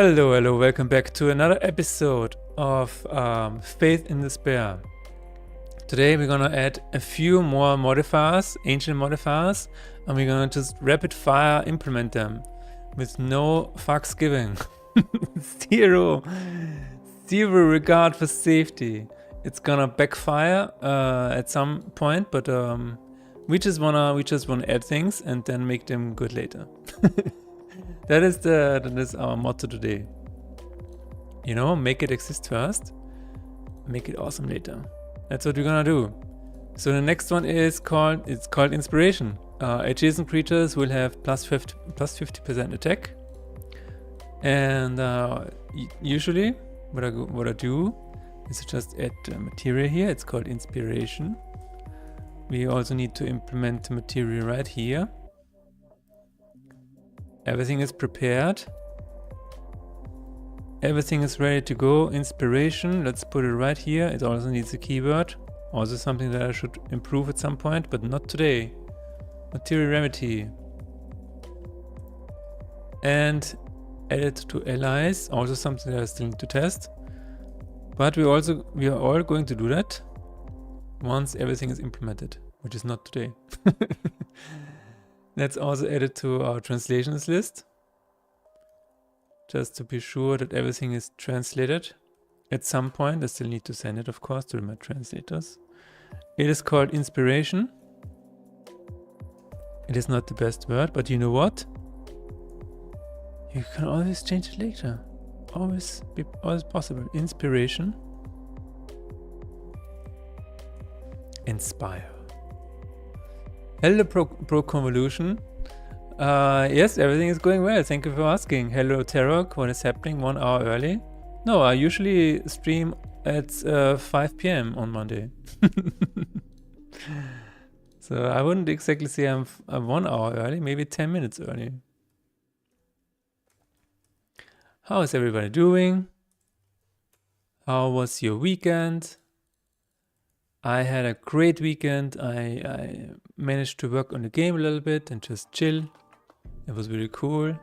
Hello, welcome back to another episode of Faith in Despair. Today we're gonna add a few more modifiers, ancient modifiers, and we're gonna just rapid fire implement them with no fucks given. Zero regard for safety. It's gonna backfire at some point, but we just wanna add things and then make them good later. That is our motto today. You know, make it exist first, make it awesome later. That's what we're gonna do. So the next one is called inspiration. Adjacent creatures will have plus 50% attack. And usually what I do is just add material here. It's called inspiration. We also need to implement the material right here. Everything is prepared. Everything is ready to go. Inspiration, let's put it right here. It also needs a keyword. Also something that I should improve at some point, but not today. Material remedy. And add it to allies. Also something that I still need to test. But we are all going to do that once everything is implemented, which is not today. Let's also add it to our translations list, just to be sure that everything is translated. At some point, I still need to send it, of course, to my translators. It is called inspiration. It is not the best word, but you know what? You can always change it later. Always possible. Inspiration. Inspire. Hello, Pro Convolution. Yes, everything is going well. Thank you for asking. Hello, Tarok. What is happening 1 hour early? No, I usually stream at 5 p.m. on Monday. So I wouldn't exactly say I'm 1 hour early, maybe 10 minutes early. How is everybody doing? How was your weekend? I had a great weekend. I managed to work on the game a little bit and just chill. It was really cool.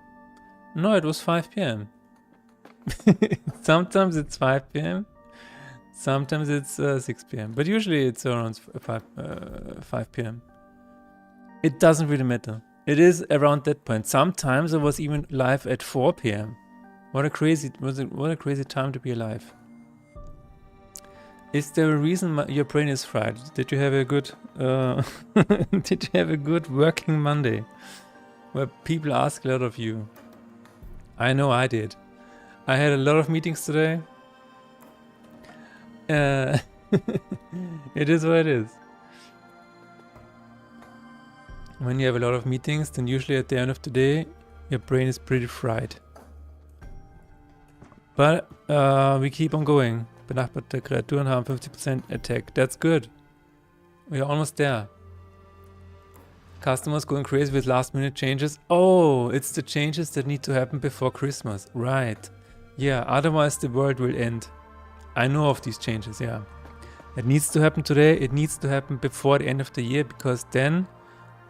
No, it was 5 p.m. Sometimes it's 5 p.m. Sometimes it's 6 p.m. But usually it's around 5 p.m. It doesn't really matter. It is around that point. Sometimes I was even live at 4 p.m. What a crazy time to be alive. Is there a reason your brain is fried? Did you have a good working Monday where people ask a lot of you? I know I did. I had a lot of meetings today. It is what it is. When you have a lot of meetings, then usually at the end of the day, your brain is pretty fried. But we keep on going. Benachbarte Kreaturen haben 50% attack. That's good. We are almost there. Customers going crazy with last minute changes. Oh, it's the changes that need to happen before Christmas. Right. Yeah, otherwise the world will end. I know of these changes, yeah. It needs to happen today. It needs to happen before the end of the year, because then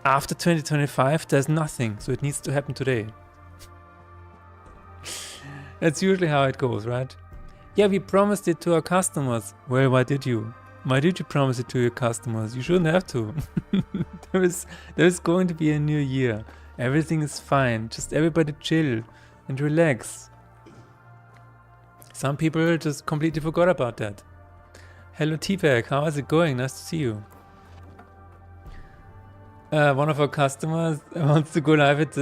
after 2025 there's nothing. So it needs to happen today. That's usually how it goes, right? Yeah, we promised it to our customers. Well, why did you? Why did you promise it to your customers? You shouldn't have to. There is going to be a new year. Everything is fine. Just everybody chill and relax. Some people just completely forgot about that. Hello, T-Pack. How is it going? Nice to see you. One of our customers wants to go live at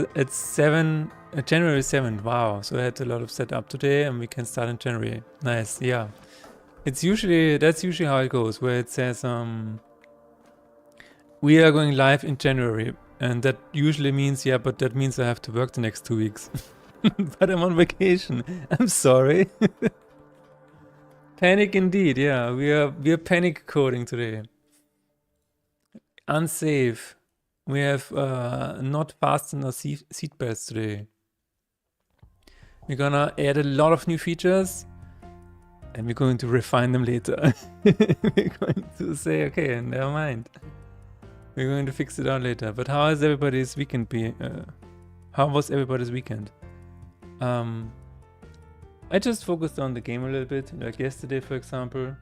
January 7th. Wow, so I had a lot of setup today and we can start in January. Nice, yeah. That's usually how it goes, where it says we are going live in January, and that usually means, yeah, but that means I have to work the next 2 weeks. But I'm on vacation. I'm sorry. Panic indeed, yeah. We are panic coding today. Unsafe. We have not fastened our seatbelts today. We're gonna add a lot of new features and we're going to refine them later. We're going to say, okay, never mind. We're going to fix it out later. But how has everybody's weekend been? How was everybody's weekend? I just focused on the game a little bit. Like yesterday, for example,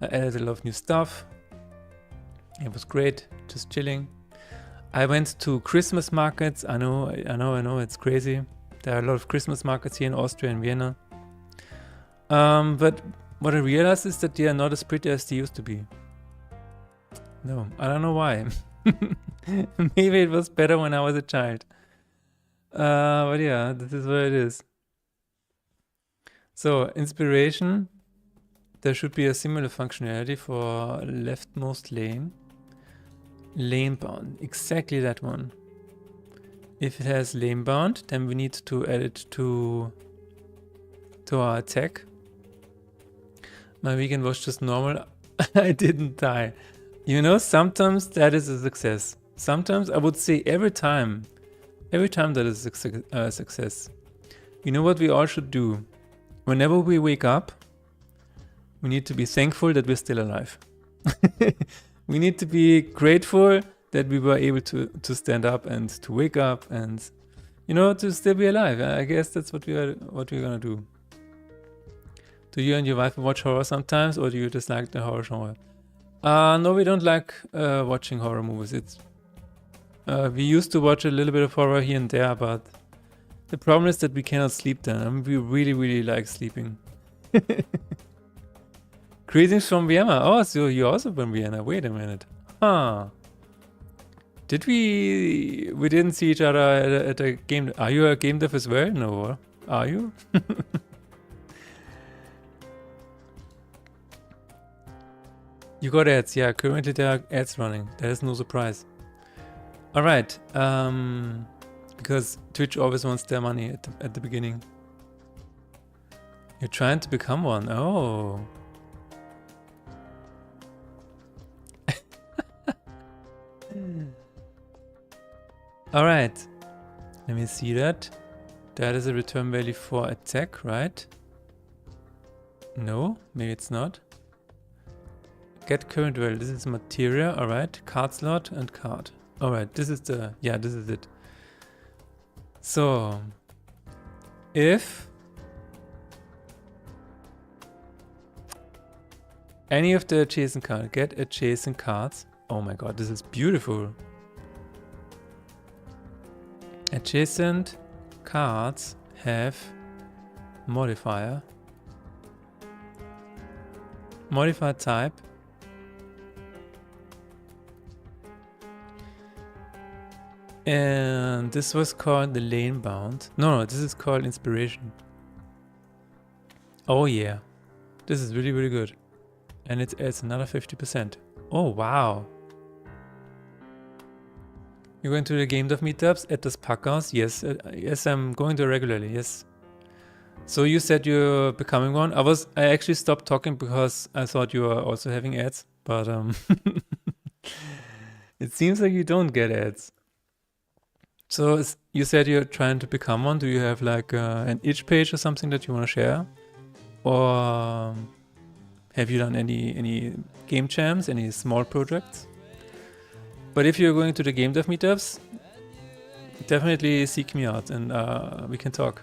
I added a lot of new stuff. It was great, just chilling. I went to Christmas markets. I know, it's crazy. There are a lot of Christmas markets here in Austria and Vienna. But what I realized is that they are not as pretty as they used to be. No, I don't know why. Maybe it was better when I was a child. But yeah, this is what it is. So, inspiration. There should be a similar functionality for leftmost lane. Lane bound, exactly that one. If it has lane bound, then we need to add it to our attack. My weekend was just normal. I didn't die. You know, sometimes that is a success. Sometimes I would say every time that is a success. You know what we all should do? Whenever we wake up, we need to be thankful that we're still alive. We need to be grateful that we were able to stand up and to wake up and, you know, to still be alive. I guess that's what we're gonna do. Do you and your wife watch horror sometimes, or do you just like the horror genre? No, we don't like watching horror movies. We used to watch a little bit of horror here and there, but the problem is that we cannot sleep then. I mean, we really, really like sleeping. Greetings from Vienna. Oh, so you're also from Vienna. Wait a minute. Huh. Did we didn't see each other at a game. Are you a game dev as well? No. Are you? You got ads. Yeah, currently there are ads running. That is no surprise. Alright. Because Twitch always wants their money at the beginning. You're trying to become one. Oh. Alright. Let me see that. That is a return value for attack, right? No, maybe it's not. Get current value. This is materia, alright. Card slot and card. Alright, this is the... Yeah, this is it. So... If... any of the adjacent cards, get adjacent cards. Oh my god, this is beautiful. Adjacent cards have modifier. Modifier type. And this was called the lane bound. No, this is called inspiration. Oh yeah. This is really, really good. And it adds another 50%. Oh wow. You're going to the game dev meetups at this Packers? Yes, yes, I'm going to regularly, yes. So you said you're becoming one. I actually stopped talking because I thought you were also having ads, but it seems like you don't get ads. So you said you're trying to become one. Do you have like an itch page or something that you want to share? Or have you done any game jams, any small projects? But if you're going to the game dev meetups, definitely seek me out and we can talk.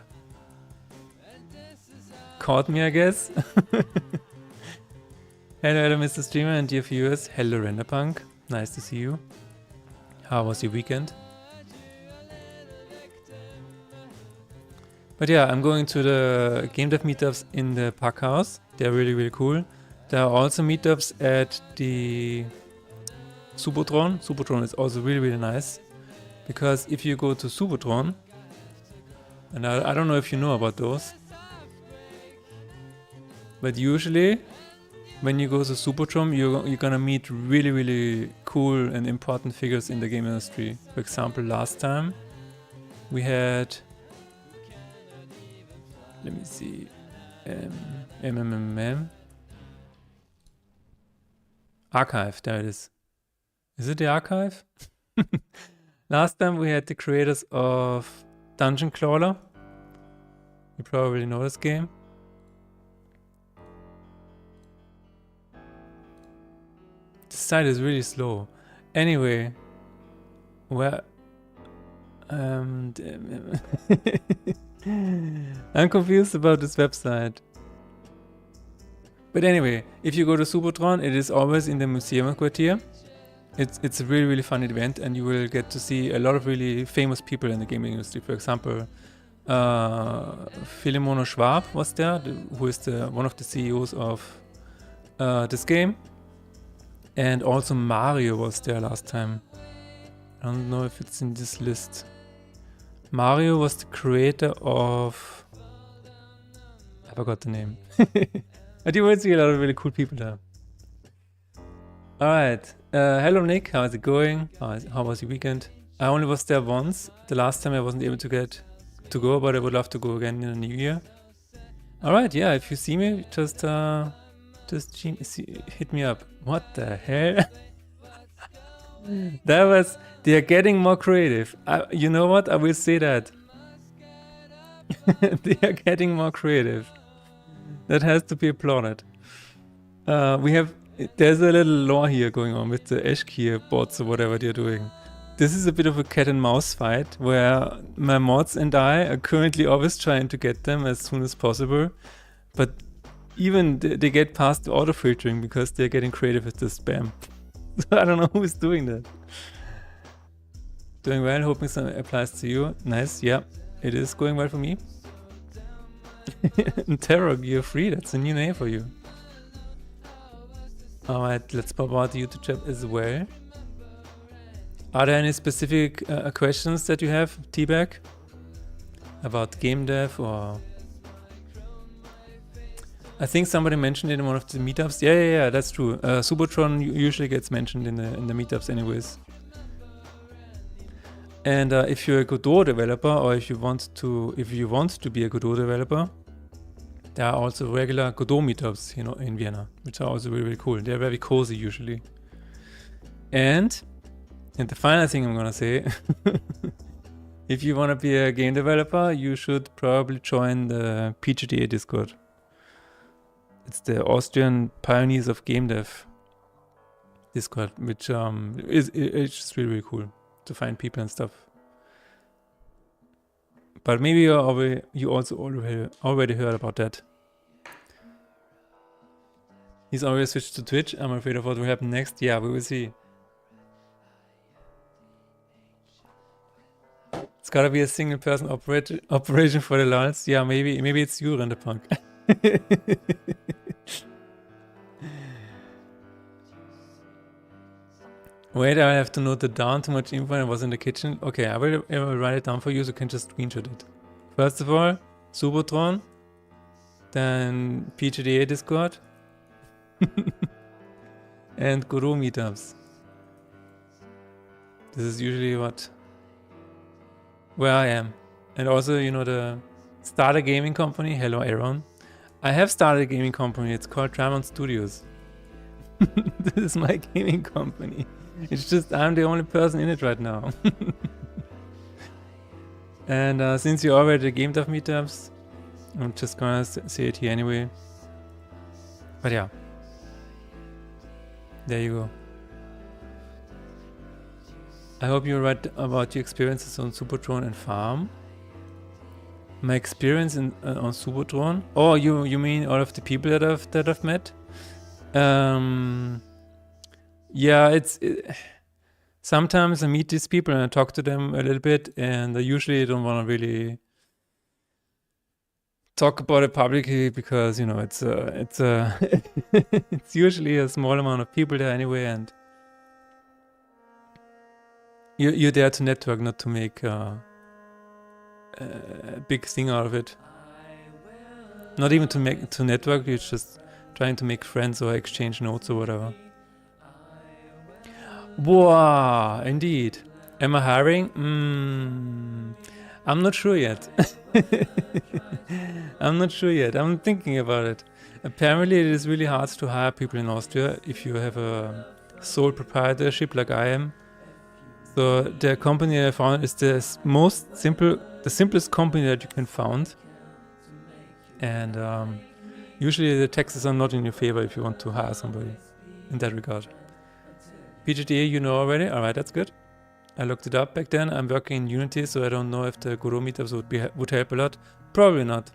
Caught me, I guess. Hello, Mr. Streamer and dear viewers. Hello, Renderpunk. Nice to see you. How was your weekend? But yeah, I'm going to the game dev meetups in the Packhaus. They're really, really cool. There are also meetups at the Subotron. Subotron is also really, really nice. Because if you go to Subotron, and I don't know if you know about those, but usually when you go to Subotron, you're gonna meet really, really cool and important figures in the game industry. For example, last time we had, let me see, Archive, there it is. Is it the Archive? Last time we had the creators of Dungeon Crawler. You probably know this game. The site is really slow. Anyway, where I'm confused about this website. But anyway, if you go to Supertron, it is always in the museum quartier. It's a really, really fun event, and you will get to see a lot of really famous people in the gaming industry. For example, Philemono Schwab was there, who is one of the CEOs of this game. And also Mario was there last time. I don't know if it's in this list. Mario was the creator of... I forgot the name. But you will see a lot of really cool people there. Alright. Hello Nick, how is it going? How was your weekend? I only was there once. The last time I wasn't able to get to go, but I would love to go again in the new year. Alright, yeah, if you see me, just hit me up. What the hell? That was... They are getting more creative. You know what? I will say that. They are getting more creative. That has to be applauded. There's a little lore here going on with the Ashkir bots or whatever they're doing. This is a bit of a cat and mouse fight where my mods and I are currently always trying to get them as soon as possible. But even they get past the auto filtering because they're getting creative with the spam. So I don't know who is doing that. Doing well, hoping some applies to you. Nice, yeah, it is going well for me. Terror Gear Free, that's a new name for you. Alright, let's pop out the YouTube chat as well. Are there any specific questions that you have, T-Bag? About game dev or... I think somebody mentioned it in one of the meetups. Yeah, that's true. Supertron usually gets mentioned in the meetups anyways. And if you're a Godot developer, or if you want to be a Godot developer, there are also regular Godot meetups, you know, in Vienna, which are also really, really cool. They're very cozy usually. And the final thing I'm gonna say, if you want to be a game developer, you should probably join the PGDA Discord. It's the Austrian Pioneers of Game Dev Discord, which it's just really, really cool to find people and stuff. But maybe you also already heard about that. He's already switched to Twitch. I'm afraid of what will happen next. Yeah, we will see. It's gotta be a single person operation for the lulz. Yeah, maybe it's you, Renderpunk. Wait, I have to note it down. Too much info and I was in the kitchen. Okay, I will write it down for you so you can just screenshot it. First of all, Supertron. Then PGDA Discord. And Godot meetups. This is usually where I am. And also, you know, the starter gaming company. Hello, Aaron. I have started a gaming company. It's called Dramon Studios. This is my gaming company. It's just I'm the only person in it right now. And since you're already at Game Dev meetups, I'm just gonna say it here anyway. But yeah. There you go. I hope you write about your experiences on Supertron and Farm. My experience on Supertron? Oh, you mean all of the people that I've met? Yeah, sometimes I meet these people and I talk to them a little bit, and I usually don't want to really talk about it publicly because, you know, it's it's usually a small amount of people there anyway, and you're there to network, not to make a big thing out of it. Not even to network, you're just trying to make friends or exchange notes or whatever. Wow, indeed. Am I hiring? I'm not sure yet. I'm not sure yet. I'm thinking about it. Apparently it is really hard to hire people in Austria if you have a sole proprietorship like I am. So the company I found is the simplest company that you can found. And usually the taxes are not in your favor if you want to hire somebody in that regard. PGDA you know already? Alright, that's good. I looked it up back then. I'm working in Unity, so I don't know if the Guru meetups would help a lot. Probably not.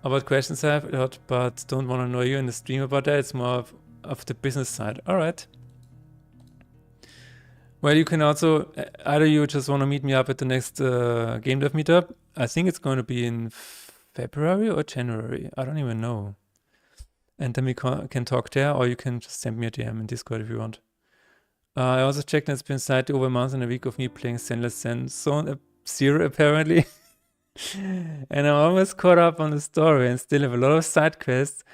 About questions I have a lot, but don't want to know you in the stream about that. It's more of the business side. All right. Well, you can also, either you just want to meet me up at the next Game Dev meetup. I think it's going to be in February or January. I don't even know. And then we can talk there, or you can just send me a DM in Discord if you want. I also checked that it's been slightly over a month and a week of me playing Sendless Zone Zero apparently. And I'm almost caught up on the story and still have a lot of side quests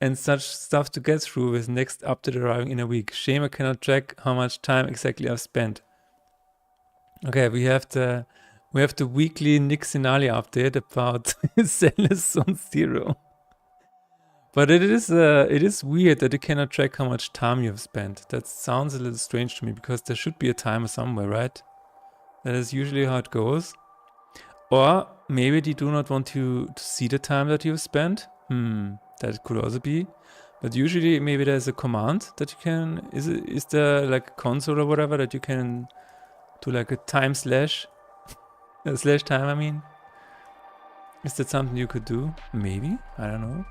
and such stuff to get through with next update arriving in a week. Shame I cannot track how much time exactly I've spent. Okay, we have the weekly Nick Sinali update about Sendless Zone Zero. But it is weird that you cannot track how much time you have spent. That sounds a little strange to me because there should be a timer somewhere, right? That is usually how it goes. Or maybe they do not want you to see the time that you've spent. That could also be. But usually maybe there's a command that you can, is there like a console or whatever that you can do like a time slash, slash time I mean. Is that something you could do? Maybe, I don't know.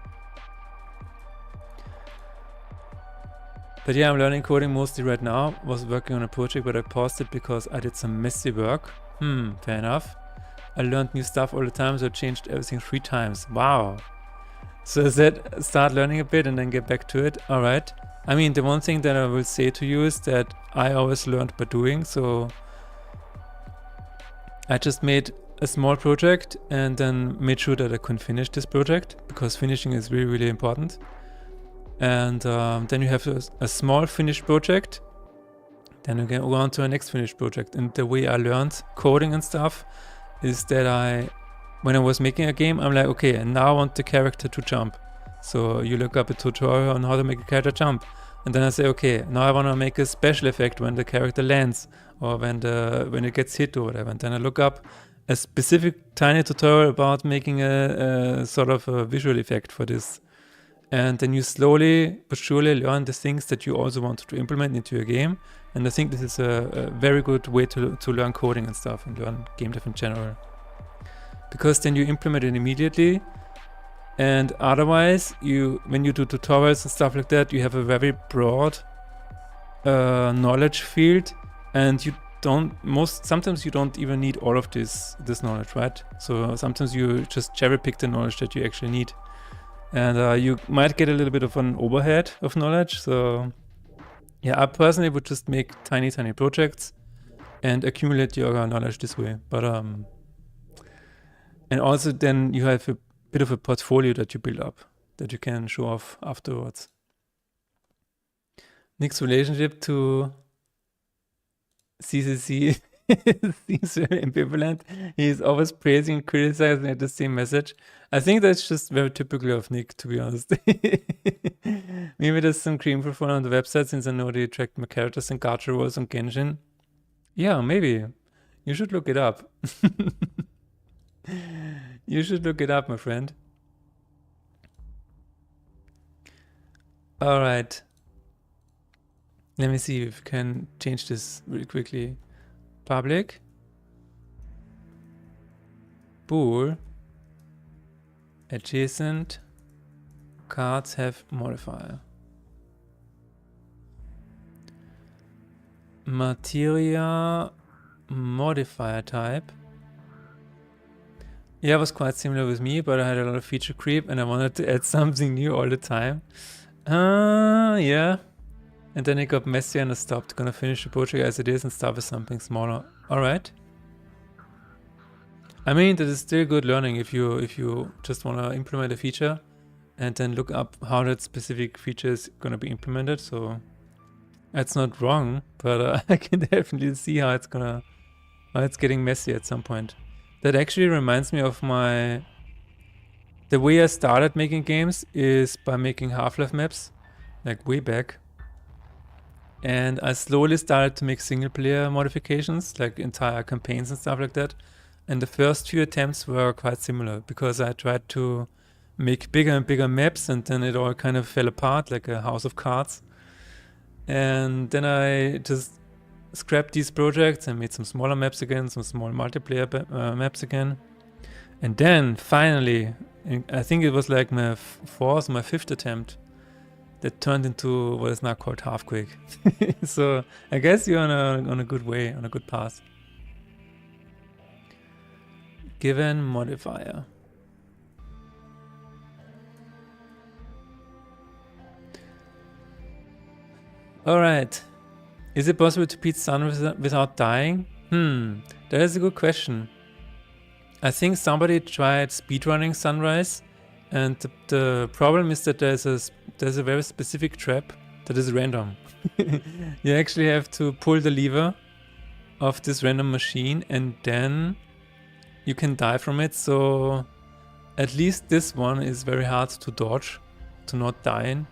But yeah, I'm learning coding mostly right now. Was working on a project, but I paused it because I did some messy work. Fair enough. I learned new stuff all the time, so I changed everything 3 times. Wow. So I said, start learning a bit and then get back to it. All right. I mean, the one thing that I will say to you is that I always learned by doing. So I just made a small project and then made sure that I could finish this project, because finishing is really, really important. And then you have a small finished project. Then you can go on to a next finished project. And the way I learned coding and stuff is that when I was making a game, I'm like, okay, and now I want the character to jump. So you look up a tutorial on how to make a character jump. And then I say, okay, now I want to make a special effect when the character lands or when it gets hit or whatever. And then I look up a specific tiny tutorial about making a sort of a visual effect for this. And then you slowly but surely learn the things that you also want to implement into your game. And I think this is a very good way to learn coding and stuff and learn game dev in general. Because then you implement it immediately. And otherwise, when you do tutorials and stuff like that, you have a very broad knowledge field, and sometimes you don't even need all of this knowledge, right? So sometimes you just cherry pick the knowledge that you actually need. And you might get a little bit of an overhead of knowledge. So yeah, I personally would just make tiny projects and accumulate your knowledge this way. But and also then you have a bit of a portfolio that you build up that you can show off afterwards. Nick's relationship to CCC seems very ambivalent. He's always praising and criticizing at the same message. I think that's just very typical of Nick, to be honest. Maybe there's some cream for fun on the website, since I know they tracked my characters and gacha rolls on Genshin. Yeah, maybe. You should look it up. You should look it up, my friend. All right. Let me see if we can change this really quickly. Public. Bool. Adjacent. Cards have modifier. Materia modifier type. Yeah, it was quite similar with me, but I had a lot of feature creep and I wanted to add something new all the time. Yeah. And then it got messy and I stopped. Gonna finish the project as it is and start with something smaller. Alright. I mean, that is still good learning if you just want to implement a feature and then look up how that specific feature is gonna be implemented. So that's not wrong, but I can definitely see how it's getting messy at some point. That actually reminds me of the way I started making games is by making Half-Life maps, like way back. And I slowly started to make single player modifications, like entire campaigns and stuff like that. And the first few attempts were quite similar because I tried to make bigger and bigger maps and then it all kind of fell apart like a house of cards. And then I just scrapped these projects and made some smaller maps again, some small multiplayer maps again. And then finally, I think it was like my fourth, my fifth attempt, that turned into what is now called Halfquake. So I guess you're on a good way, on a good path. Given modifier. Alright. Is it possible to beat sun without dying? That is a good question. I think somebody tried speedrunning Sunrise, and the problem is that there's a very specific trap that is random. You actually have to pull the lever of this random machine and then you can die from it. So at least this one is very hard to dodge, to not die in.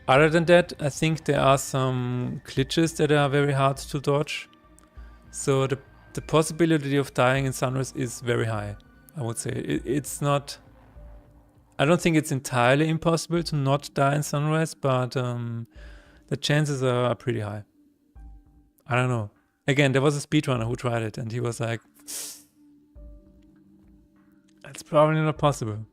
Other than that, I think there are some glitches that are very hard to dodge. So the possibility of dying in Sunrise is very high, I would say. It's not... I don't think it's entirely impossible to not die in Sunrise, but the chances are pretty high. I don't know. Again, there was a speedrunner who tried it and he was like, that's probably not possible.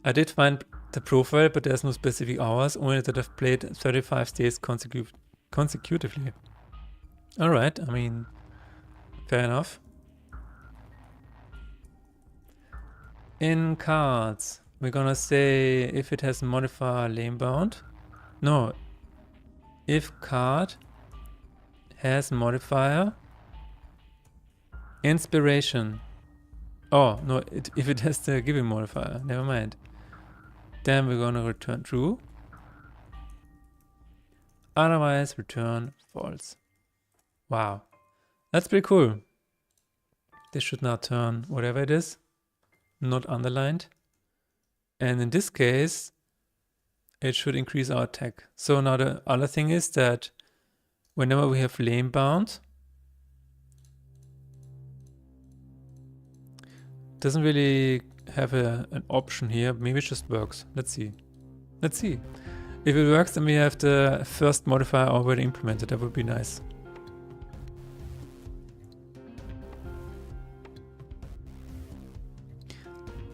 I did find the profile, but there's no specific hours, only that I've played 35 days consecutively. Alright, I mean, fair enough. In cards, we're gonna say if it has modifier lane bound. No, if card has modifier inspiration. Oh, no, if it has the given modifier, never mind. Then we're gonna return true. Otherwise, return false. Wow, that's pretty cool. This should now turn whatever it is, not underlined. And in this case, it should increase our attack. So now the other thing is that whenever we have lane bound, doesn't really have an option here. Maybe it just works. Let's see. Let's see. If it works, then we have the first modifier already implemented. That would be nice.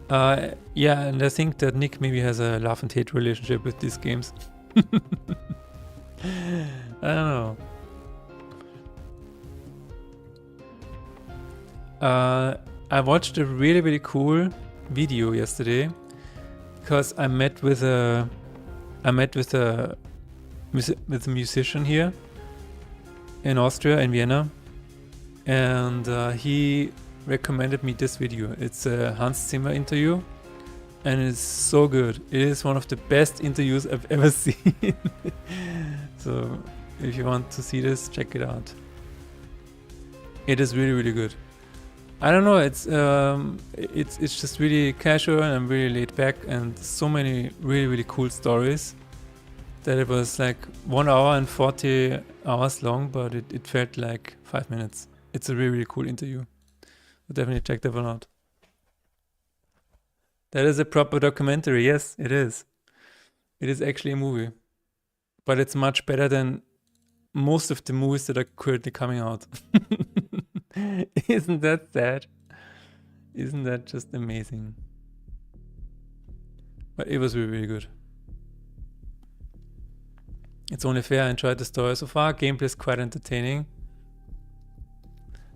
Yeah, and I think that Nick maybe has a love and hate relationship with these games. I don't know. I watched a really cool video yesterday because I met with a musician here in Austria, in Vienna, and he recommended me this video. It's a Hans Zimmer interview and it's so good. It is one of the best interviews I've ever seen. So if you want to see this, check it out. It is really good. I don't know, it's just really casual and I'm really laid back, and so many really cool stories that it was like 1 hour and 40 hours long, but it felt like 5 minutes. It's a really cool interview. So definitely check that one out. That is a proper documentary. Yes, it is. It is actually a movie, but it's much better than most of the movies that are currently coming out. Isn't that sad? Isn't that just amazing? But it was really good. It's only fair I enjoyed the story so far. Gameplay is quite entertaining.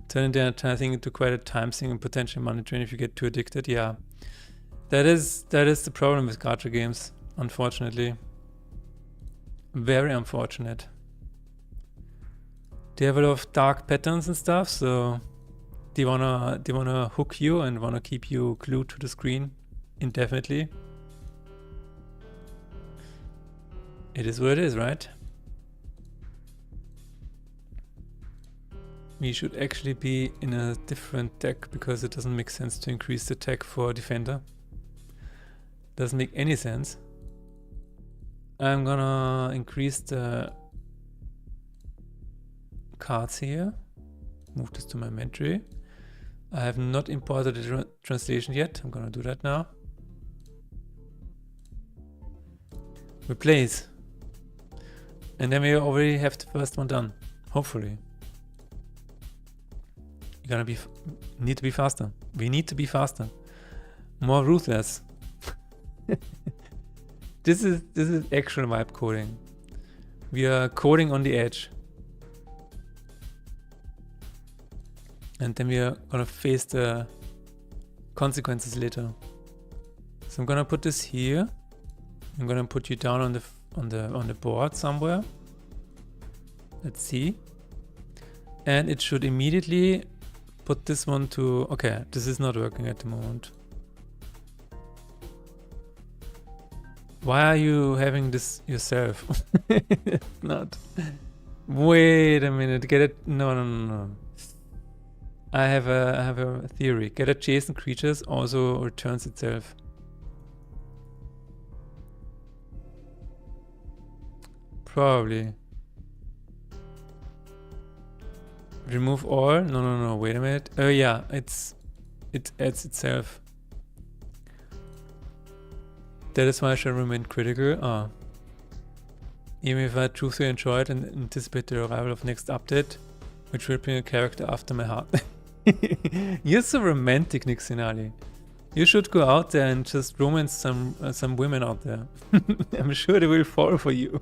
Turning the entire thing into quite a time sink and potentially money drain if you get too addicted. Yeah, that is the problem with gacha games, unfortunately. Very unfortunate. They have a lot of dark patterns and stuff, so they wanna hook you and wanna keep you glued to the screen indefinitely. It is what it is, right? We should actually be in a different deck because it doesn't make sense to increase the attack for defender. Doesn't make any sense. I'm gonna increase the cards here. Move this to my inventory. I have not imported the translation yet. I'm gonna do that now. Replace. And then we already have the first one done. Hopefully. You're gonna need to be faster. We need to be faster. More ruthless. This is actual vibe coding. We are coding on the edge. And then we are gonna face the consequences later. So I'm gonna put this here. I'm gonna put you down on the board somewhere. Let's see. And it should immediately put this one to... Okay, this is not working at the moment. Why are you having this yourself? Not. Wait a minute. Get it? No. I have a theory. Get adjacent creatures also returns itself. Probably. Remove all? No. Wait a minute. Oh yeah, it adds itself. That is why I shall remain critical. Even if I truthfully enjoy it and anticipate the arrival of next update, which will bring a character after my heart. You're so romantic, Nick Sinali. You should go out there and just romance some women out there. I'm sure they will fall for you.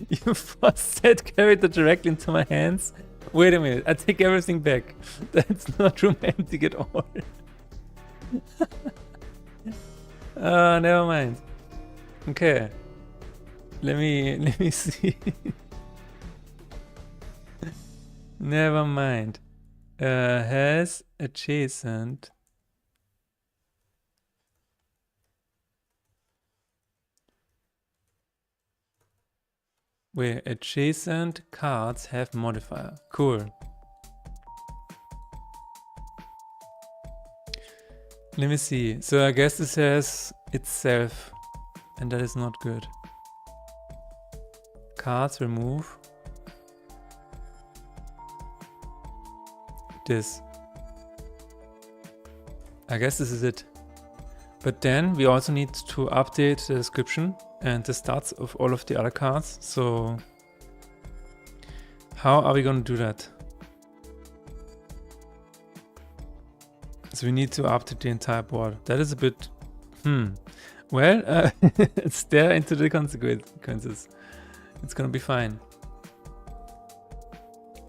You forced that character directly into my hands? Wait a minute, I take everything back. That's not romantic at all. Never mind. Okay. Let me see. Never mind. Has adjacent. Wait, adjacent cards have modifier. Cool. Let me see. So I guess this has itself, and that is not good. Cards remove. This. I guess this is it. But then we also need to update the description and the stats of all of the other cards. So how are we going to do that? So we need to update the entire board. That is a bit... Well, stare into the consequences. It's going to be fine.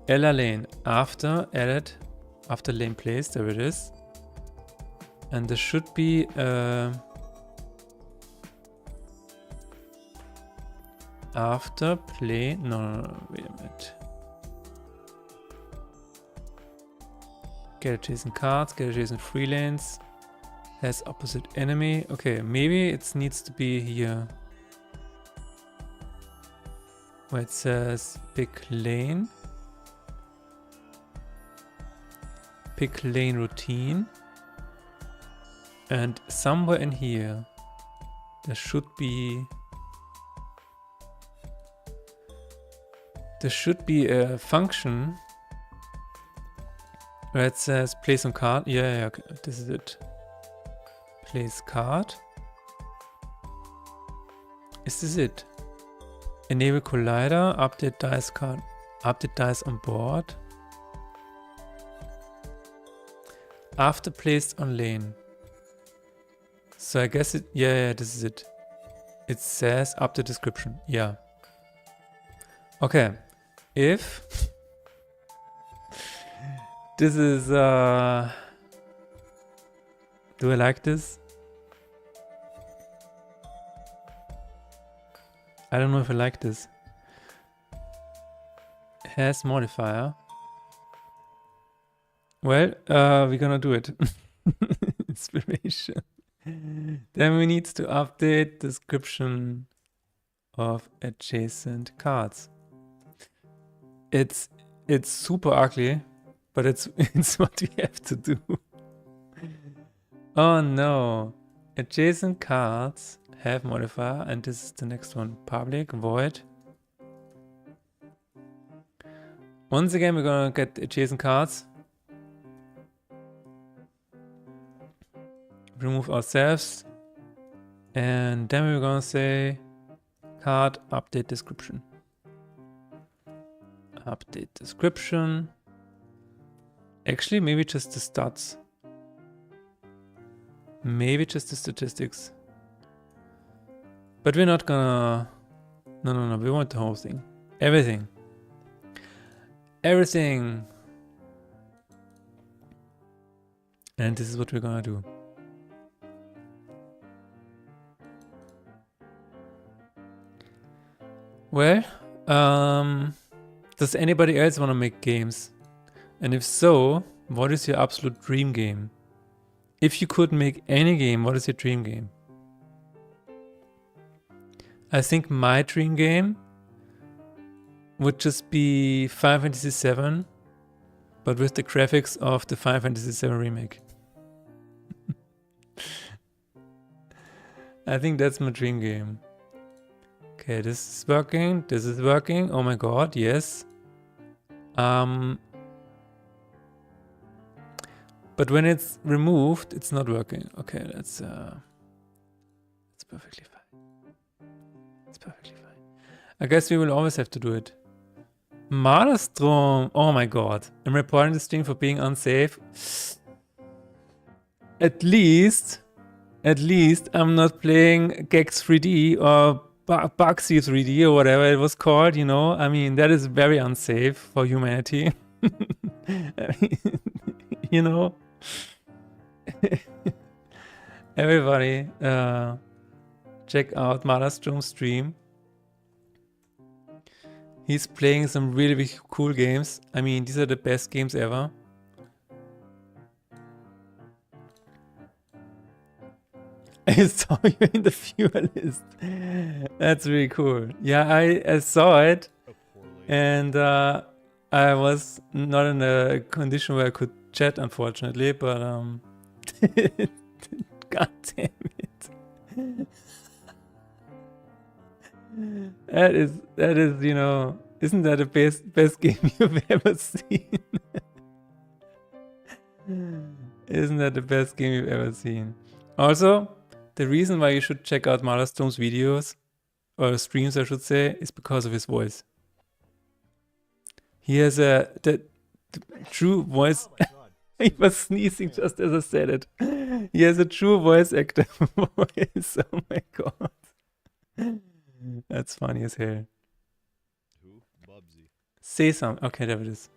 Ella lane. After added, after lane placed, there it is. And there should be after play. No, wait a minute. Get adjacent cards, get adjacent free lanes. Has opposite enemy. Okay, maybe it needs to be here. Where it says pick lane. Pick lane routine. And somewhere in here, there should be a function where it says place on card. Yeah, okay, this is it. Place card. Is this it? Enable collider, update dice card, update dice on board. After placed on lane. So I guess it, yeah, this is it. It says update description, yeah. Okay, if this is, do I like this? I don't know if I like this. Has modifier. Well, we're gonna do it. Inspiration. Then we need to update description of adjacent cards. It's super ugly, but it's what we have to do. Oh no. Adjacent cards have modifier, and this is the next one. Public void Once again, we're gonna get adjacent cards. Remove ourselves. And then we're gonna say card update description. Update description. Actually, maybe just the stats. Maybe just the statistics. But we're not gonna... No. We want the whole thing. Everything. Everything. And this is what we're gonna do. Well, does anybody else want to make games? And if so, what is your absolute dream game? If you could make any game, what is your dream game? I think my dream game would just be Final Fantasy VII, but with the graphics of the Final Fantasy VII remake. I think that's my dream game. Okay, this is working. This is working. Oh my god, yes. But when it's removed, it's not working. Okay, that's perfectly fine. It's perfectly fine. I guess we will always have to do it. Maelstrom. Oh my god. I'm reporting the stream for being unsafe. At least I'm not playing Gex 3D or Bugsy 3D or whatever it was called, you know. I mean, that is very unsafe for humanity. I mean, you know. Everybody, check out Maelstrom's stream. He's playing some really, really cool games. I mean, these are the best games ever. I saw you in the viewer list. That's really cool. Yeah, I saw it, and I was not in a condition where I could chat, unfortunately. But god damn it! That is, you know, isn't that the best game you've ever seen? Isn't that the best game you've ever seen? Also, the reason why you should check out Maelstrom's videos, or streams I should say, is because of his voice. He has the true voice. He was sneezing just as I said it. He has a true voice actor voice. Oh my god. That's funny as hell. Who? Bubsy. Say something. Okay, there it is.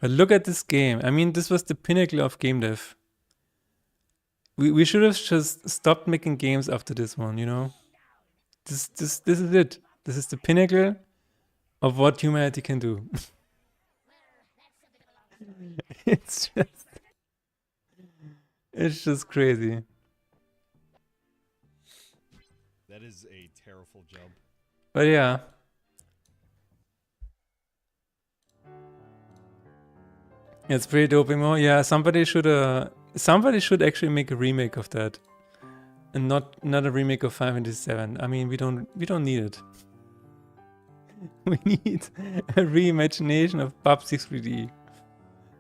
But look at this game. I mean, this was the pinnacle of game dev. We should have just stopped making games after this one, you know? This is it. This is the pinnacle of what humanity can do. It's just crazy. That is a terrible jump. But yeah. It's pretty dope, Emo. Yeah, somebody should actually make a remake of that. And not a remake of 557. I mean, we don't need it. We need a reimagination of Bubsy 3D.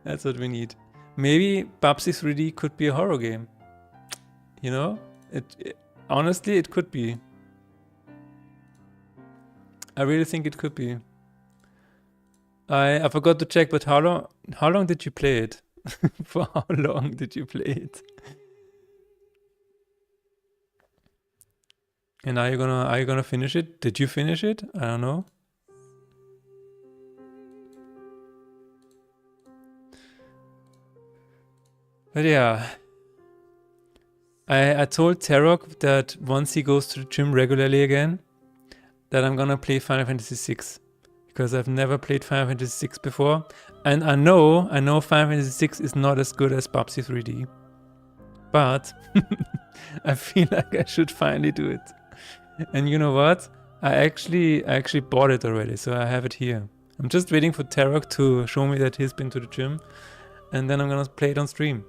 That's what we need. Maybe Bubsy 3D could be a horror game. You know? Honestly, it could be. I really think it could be. I forgot to check, but how long did you play it? For how long did you play it? And are you gonna finish it? Did you finish it? I don't know. But yeah, I told Tarok that once he goes to the gym regularly again, that I'm gonna play Final Fantasy VI. Because I've never played Final Fantasy VI before. And I know Final Fantasy VI is not as good as Bubsy 3D. But I feel like I should finally do it. And you know what? I actually bought it already, so I have it here. I'm just waiting for Tarok to show me that he's been to the gym. And then I'm gonna play it on stream.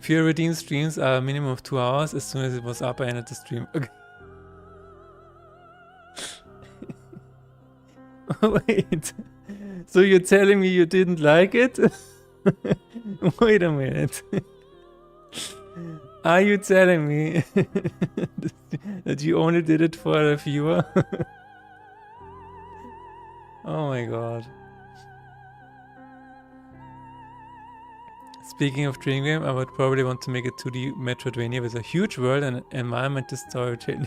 Fear Redeem streams are a minimum of 2 hours. As soon as it was up, I ended the stream. Okay. Wait. So you're telling me you didn't like it? Wait a minute. Are you telling me that you only did it for a viewer? Oh my god. Speaking of Dream Game, I would probably want to make a 2D Metroidvania with a huge world and environment to storytelling.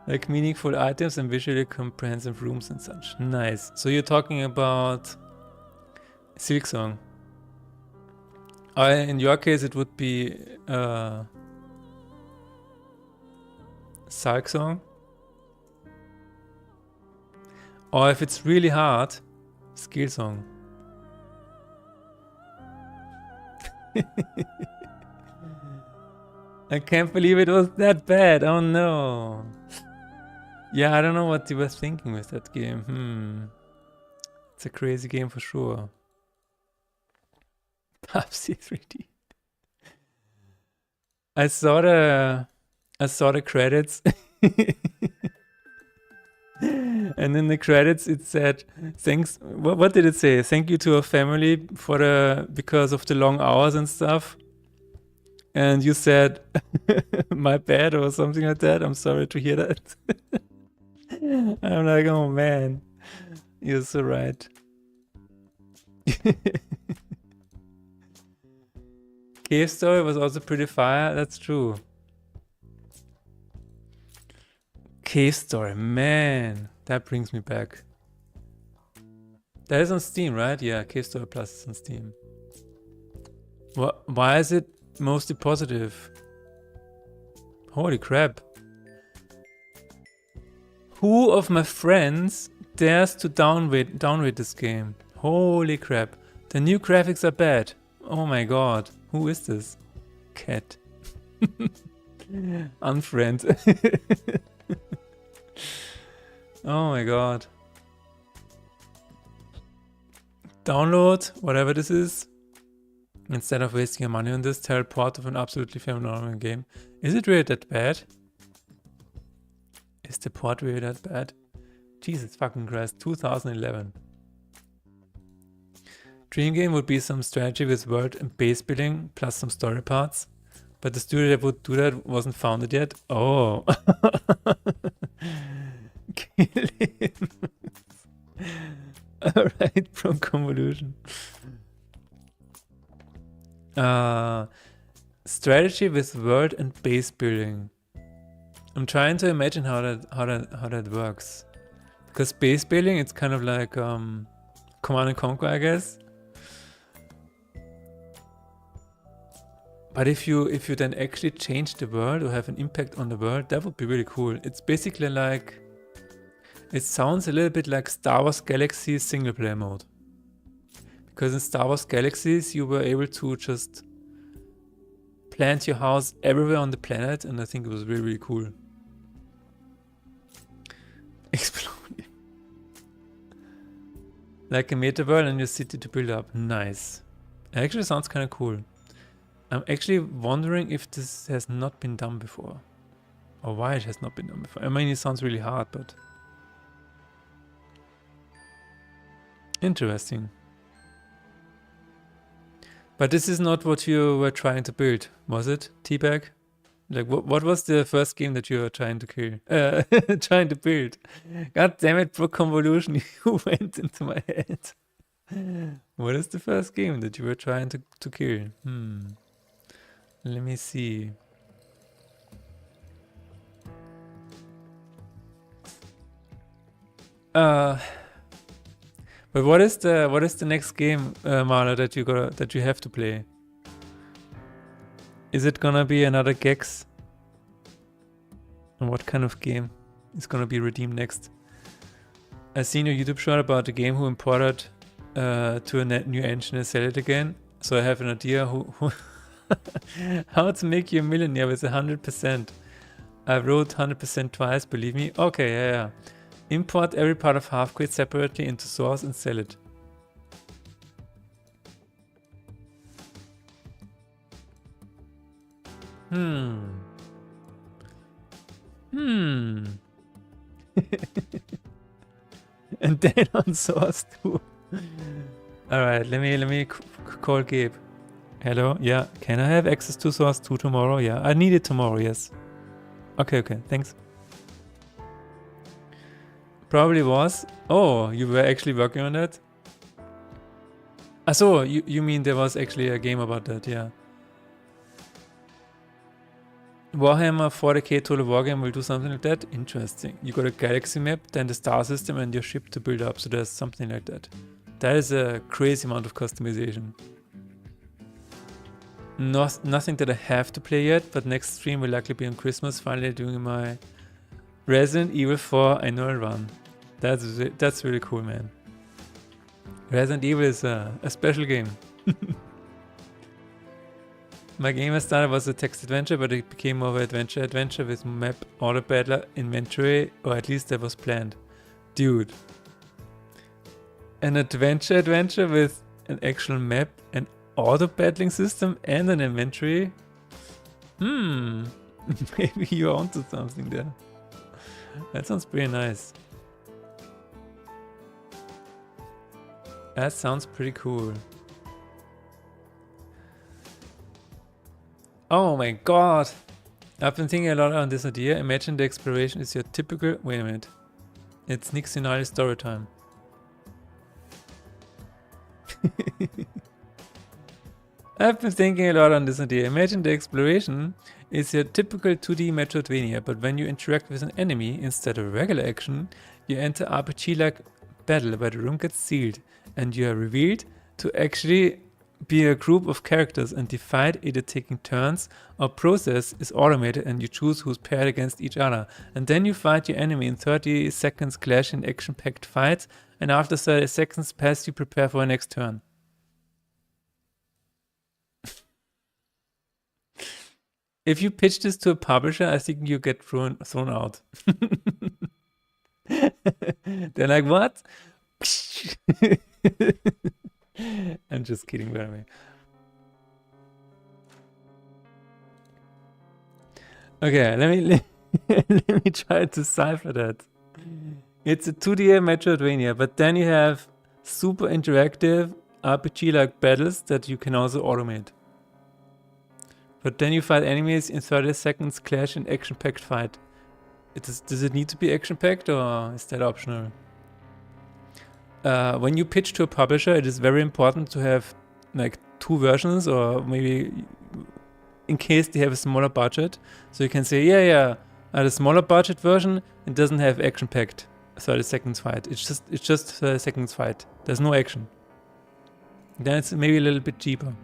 Like meaningful items and visually comprehensive rooms and such. Nice. So you're talking about Silk Song. In your case, it would be Silk Song. Or if it's really hard, Skill Song. I can't believe it was that bad. Oh no. Yeah, I don't know what you were thinking with that game. It's a crazy game for sure. PUBG 3D. I saw the credits. And in the credits it said, thanks, what did it say? Thank you to our family because of the long hours and stuff. And you said, my bad or something like that. I'm sorry to hear that. I'm like, oh man, you're so right. Cave Story was also pretty fire, that's true. Cave Story, man, that brings me back. That is on Steam, right? Yeah, Cave Story Plus is on Steam. Why is it mostly positive? Holy crap. Who of my friends dares to downrate this game? Holy crap. The new graphics are bad. Oh my god. Who is this? Cat. Unfriend. Oh my god. Download whatever this is. Instead of wasting your money on this, teleport of an absolutely phenomenal game. Is it really that bad? Is the port really that bad? Jesus fucking Christ, 2011. Dream Game would be some strategy with world and base building plus some story parts. But the studio that would do that wasn't founded yet. Oh. Kill him. Alright, from convolution. Strategy with world and base building. I'm trying to imagine how that works. Because base building, it's kind of like Command and Conquer, I guess. But if you then actually change the world or have an impact on the world, that would be really cool. It's basically like, it sounds a little bit like Star Wars Galaxies single player mode. Because in Star Wars Galaxies, you were able to just plant your house everywhere on the planet, and I think it was really, really cool. Exploding. Like a meta world and your city to build up. Nice. It actually sounds kind of cool. I'm actually wondering if this has not been done before. Or why it has not been done before. I mean, it sounds really hard, but... interesting. But this is not what you were trying to build, was it? Teabag? Like, what was the first game that you were trying to kill? Trying to build? God damn it, Pro Convolution, you went into my head. What is the first game that you were trying to kill? Let me see. But what is the next game, Marla, that you have to play? Is it gonna be another Gex? And what kind of game is gonna be redeemed next? I seen your YouTube short about the game who imported to a new engine and sell it again. So I have an idea who how to make you a millionaire with 100%. I wrote 100% twice, believe me. Okay, yeah. Import every part of Halfgrid separately into source and sell it. And then on Source 2. Alright, let me call Gabe. Hello, yeah. Can I have access to Source 2 tomorrow? Yeah, I need it tomorrow, yes. Okay, thanks. Probably was. Oh, you were actually working on that? So you mean there was actually a game about that, yeah. Warhammer 40k Total Wargame will do something like that? Interesting. You got a galaxy map, then the star system and your ship to build up, so there's something like that. That is a crazy amount of customization. Nothing that I have to play yet, but next stream will likely be on Christmas, finally doing my Resident Evil 4 annual run. That's really cool, man. Resident Evil is a special game. My game I started was a text adventure, but it became more of an adventure with map, auto battler, inventory, or at least that was planned. Dude. An adventure with an actual map, an auto battling system, and an inventory? Maybe you're onto something there. That sounds pretty nice. That sounds pretty cool. Oh my god! I've been thinking a lot on this idea. Imagine the exploration is your typical... Wait a minute. It's Nick Sinali's story time. I've been thinking a lot on this idea. Imagine the exploration is your typical 2D Metroidvania, but when you interact with an enemy instead of regular action, you enter RPG-like battle where the room gets sealed and you are revealed to actually be a group of characters, and the fight, either taking turns or process, is automated and you choose who's paired against each other. And then you fight your enemy in 30 seconds clash in action-packed fights, and after 30 seconds pass you prepare for a next turn. If you pitch this to a publisher, I think you get thrown out. They're like, what? I'm just kidding, by the way. Okay, let me try to decipher that. It's a 2D Metroidvania, but then you have super interactive RPG-like battles that you can also automate. But then you fight enemies in 30 seconds clash in action-packed fight. Does it need to be action-packed or is that optional? When you pitch to a publisher, it is very important to have like 2 versions, or maybe in case they have a smaller budget. So you can say, yeah, the smaller budget version, it doesn't have action-packed 30 seconds fight. It's just 30 seconds fight. There's no action. Then it's maybe a little bit cheaper.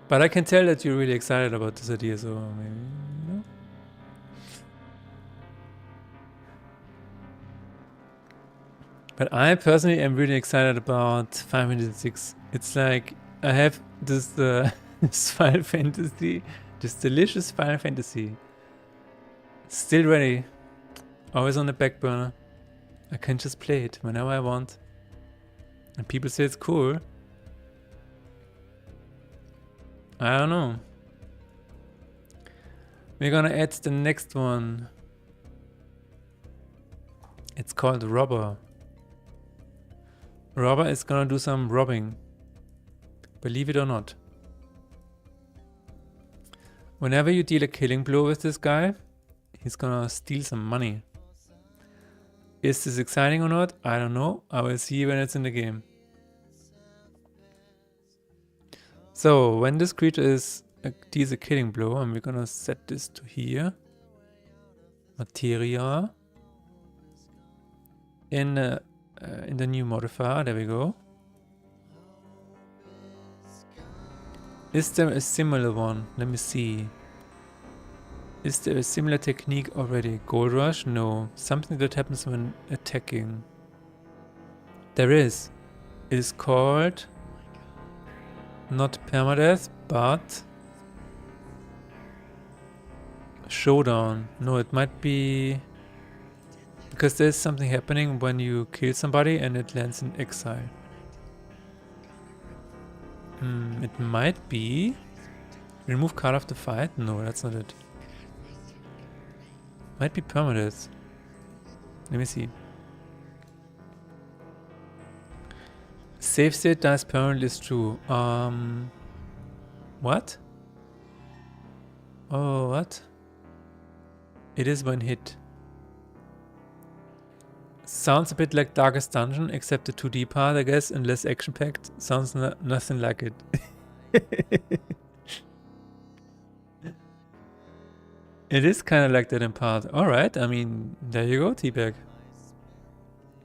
But I can tell that you're really excited about this idea, so maybe, you know? But I personally am really excited about Final Fantasy VI. It's like, I have this, this Final Fantasy, this delicious Final Fantasy. Still ready. Always on the back burner. I can just play it whenever I want. And people say it's cool. I don't know. We're gonna add the next one. It's called Robber. Robber is gonna do some robbing. Believe it or not. Whenever you deal a killing blow with this guy, he's gonna steal some money. Is this exciting or not? I don't know. I will see when it's in the game. So, when this creature deals a killing blow, and we're gonna set this to here. Materia. In the new modifier, there we go. Is there a similar one? Let me see. Is there a similar technique already? Gold Rush? No. Something that happens when attacking. There is. It is called... not permadeath, but... Showdown. No, it might be... because there's something happening when you kill somebody and it lands in exile. It might be... remove card of the fight? No, that's not it. Might be permanent. Let me see. Save state dies permanently is true. What? Oh, what? It is one hit. Sounds a bit like Darkest Dungeon, except the 2D part, I guess, and less action-packed. Sounds nothing like it. It is kind of like that in part. Alright, I mean, there you go, T-Bag.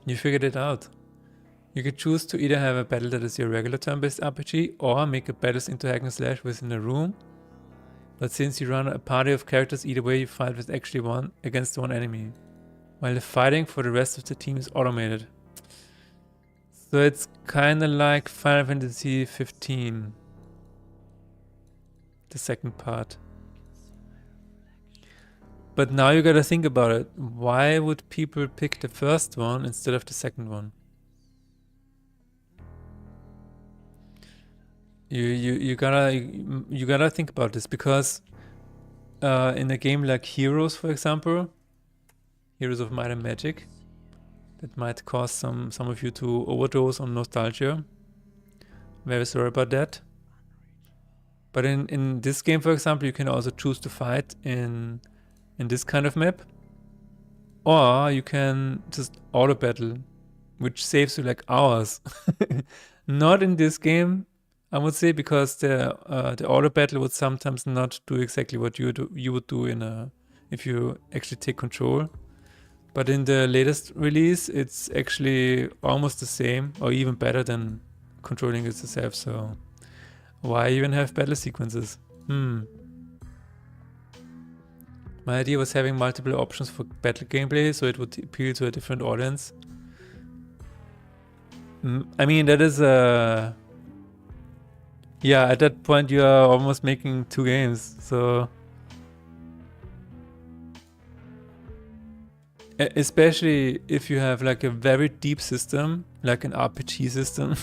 You figured it out. You could choose to either have a battle that is your regular turn-based RPG, or make a battles into hack and slash within a room. But since you run a party of characters, either way you fight with actually one against one enemy, while the fighting for the rest of the team is automated. So it's kind of like Final Fantasy 15. The second part. But now you gotta think about it. Why would people pick the first one instead of the second one? You gotta think about this, because in a game like Heroes, for example, Heroes of Might and Magic, that might cause some of you to overdose on nostalgia. Very sorry about that. But in this game, for example, you can also choose to fight in this kind of map, or you can just auto battle, which saves you like hours. Not in this game, I would say, because the auto battle would sometimes not do exactly what you would do if you actually take control. But in the latest release, it's actually almost the same, or even better than controlling it yourself. So why even have battle sequences? My idea was having multiple options for battle gameplay, so it would appeal to a different audience. I mean, that is a... Yeah, at that point you are almost making 2 games, so... Especially if you have like a very deep system, like an RPG system,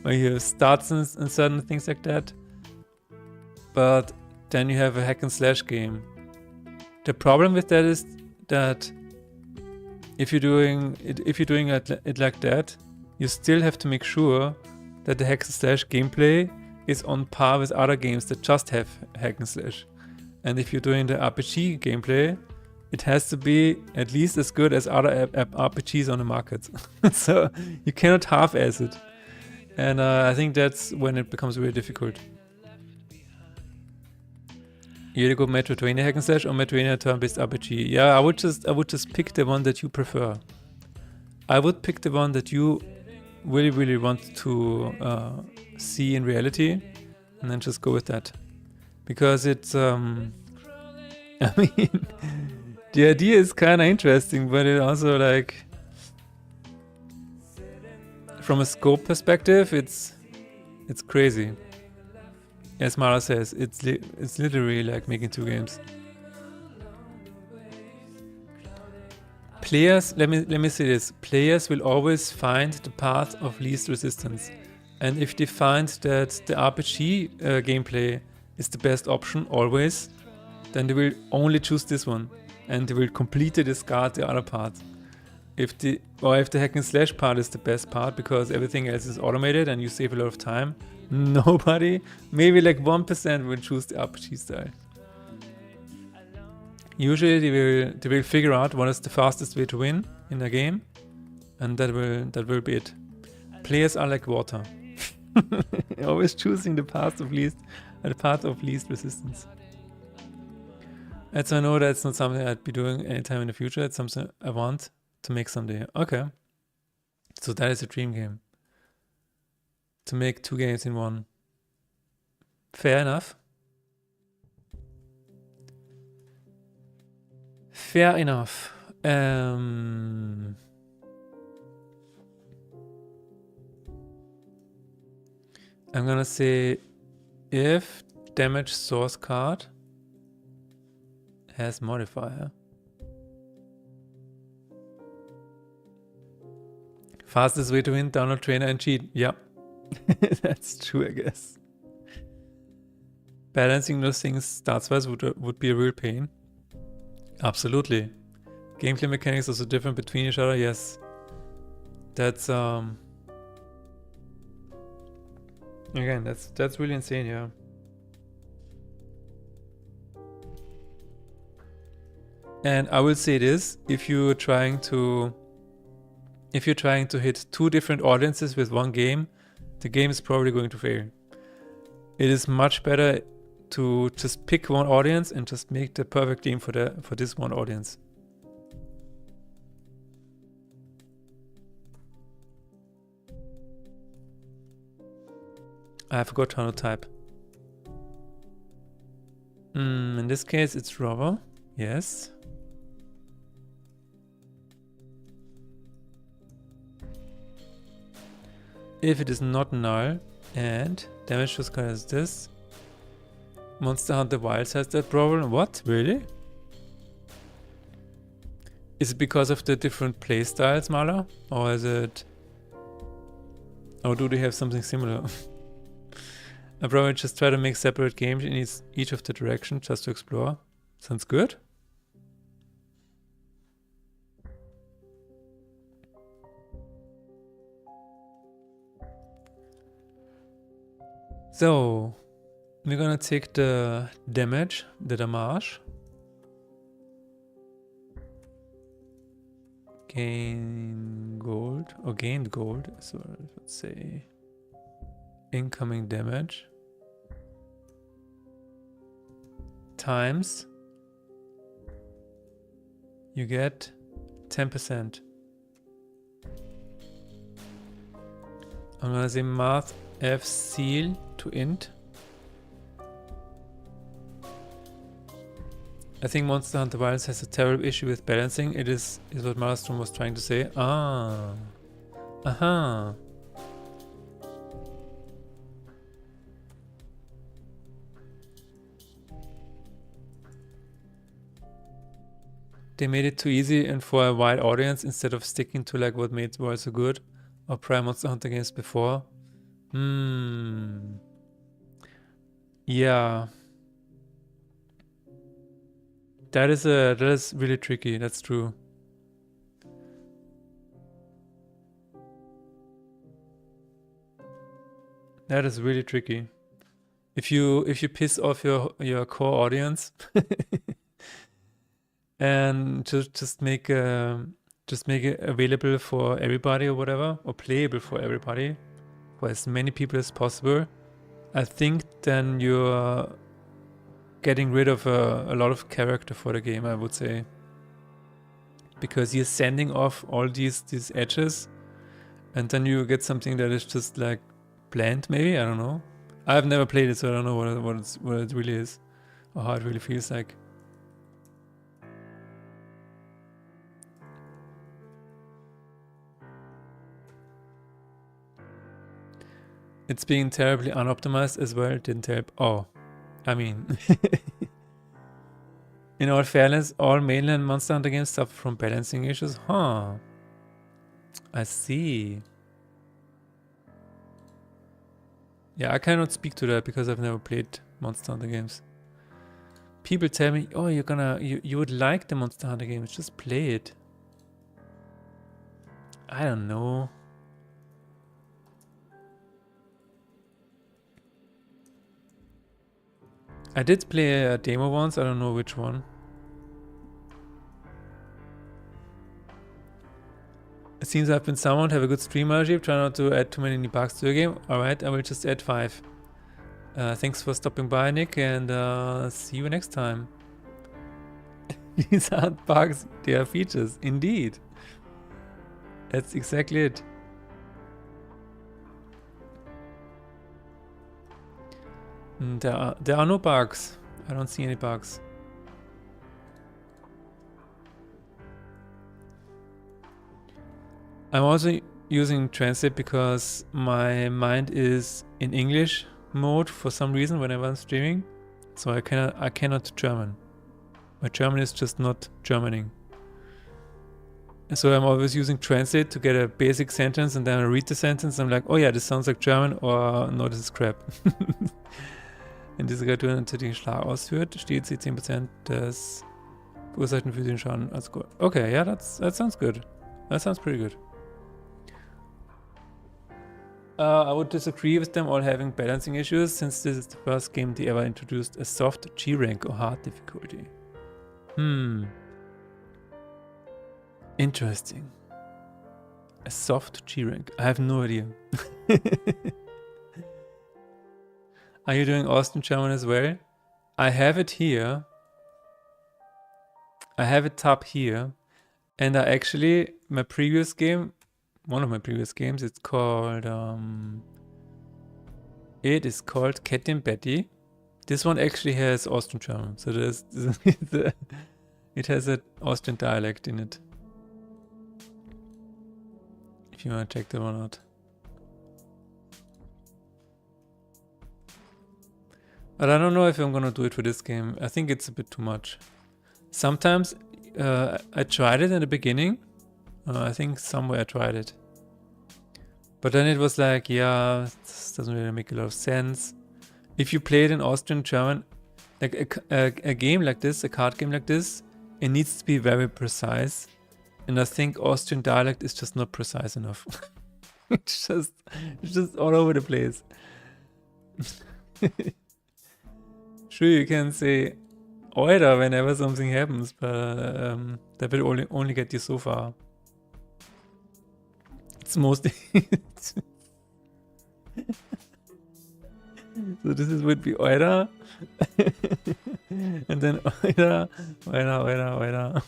where you have stats and certain things like that. But then you have a hack and slash game. The problem with that is that if you're doing it like that, you still have to make sure that the hack and slash gameplay is on par with other games that just have hack and slash. And if you're doing the RPG gameplay, it has to be at least as good as other RPGs on the market. So you cannot half-ass it. And I think that's when it becomes really difficult. You either go Metroidvania hack and slash or Metroidvania turn-based RPG. Yeah, I would just pick the one that you prefer. I would pick the one that you really, really want to see in reality, and then just go with that. Because it's, I mean, the idea is kind of interesting, but it also, like, from a scope perspective, it's crazy. As Mara says, it's literally like making 2 games. Players, let me say this. Players will always find the path of least resistance. And if they find that the RPG gameplay is the best option always, then they will only choose this one. And they will completely discard the other part. If the hack and slash part is the best part because everything else is automated and you save a lot of time, nobody, maybe like 1% will choose the RPG style. Usually they will figure out what is the fastest way to win in a game, and that will be it. Players are like water. Always choosing the path of least resistance. And so I know that's not something I'd be doing anytime in the future. It's something I want to make someday. Okay. So that is a dream game. To make 2 games in one. Fair enough. Fair enough. I'm gonna say if damage source card has modifier. Fastest way to win, download trainer and cheat. Yep. That's true, I guess. Balancing those things stats-wise would be a real pain. Absolutely. Gameplay mechanics are so different between each other. Yes. That's again, that's really insane, yeah. And I will say this, if you're trying to hit two different audiences with one game, the game is probably going to fail. It is much better to just pick one audience and just make the perfect game for this one audience. I forgot how to type. In this case, it's robber. Yes. If it is not null and damage to sky is this, Monster Hunter Wilds has that problem. What? Really? Is it because of the different playstyles, Mala? Or is it... Or do they have something similar? I probably just try to make separate games in each of the directions just to explore. Sounds good. So, we're gonna take the damage, the damage. Gain gold, or gained gold, so let's say incoming damage times you get 10%. I'm gonna say math f seal to int. I think Monster Hunter Wilds has a terrible issue with balancing. It is what Maelstrom was trying to say. Ah. Aha. They made it too easy and for a wide audience instead of sticking to like what made World so good or prior Monster Hunter games before. Yeah. That is really tricky, that's true. That is really tricky. If you piss off your core audience and just make it available for everybody or whatever, or playable for everybody, for as many people as possible, I think then you're getting rid of a lot of character for the game, I would say. Because you're sending off all these edges, and then you get something that is just like bland, maybe? I don't know. I've never played it, so I don't know what it really is, or how it really feels like. It's being terribly unoptimized as well, didn't help. Oh, I mean... In all fairness, all mainland Monster Hunter games suffer from balancing issues. Huh. I see. Yeah, I cannot speak to that because I've never played Monster Hunter games. People tell me, oh, you would like the Monster Hunter games, just play it. I don't know. I did play a demo once, I don't know which one. It seems I've been summoned, have a good stream regime, try not to add too many bugs to the game. Alright, I will just add 5. Thanks for stopping by, Nick, and see you next time. These aren't bugs, they are features, indeed. That's exactly it. There are no bugs. I don't see any bugs. I'm also using Translate because my mind is in English mode for some reason whenever I'm streaming. So I cannot German. My German is just not Germaning. So I'm always using Translate to get a basic sentence, and then I read the sentence and I'm like, oh yeah, this sounds like German, or no, this is crap. Wenn diese Kreatur natürlich einen Schlag ausführt, stiehlt sie 10% des verursachten physischen Schaden als Gold. Okay, yeah, that sounds good. That sounds pretty good. I would disagree with them all having balancing issues, since this is the first game they ever introduced a soft G rank or hard difficulty. Interesting. A soft G rank. I have no idea. Are you doing Austrian German as well? I have it here. I have it tab here. And I actually, my previous game, one of my previous games, it's called, it is called Cat and Betty. This one actually has Austrian German. So there's, it has an Austrian dialect in it. If you want to check that one out. But I don't know if I'm gonna do it for this game. I think it's a bit too much. Sometimes I tried it in the beginning. I think somewhere I tried it. But then it was like, yeah, this doesn't really make a lot of sense. If you play it in Austrian German, like a game like this, a card game like this, it needs to be very precise. And I think Austrian dialect is just not precise enough. it's just all over the place. Sure, you can say "Oida" whenever something happens, but that will only get you so far. It's mostly so this would be "Oida," and then "Oida, Oida, Oida, Oida."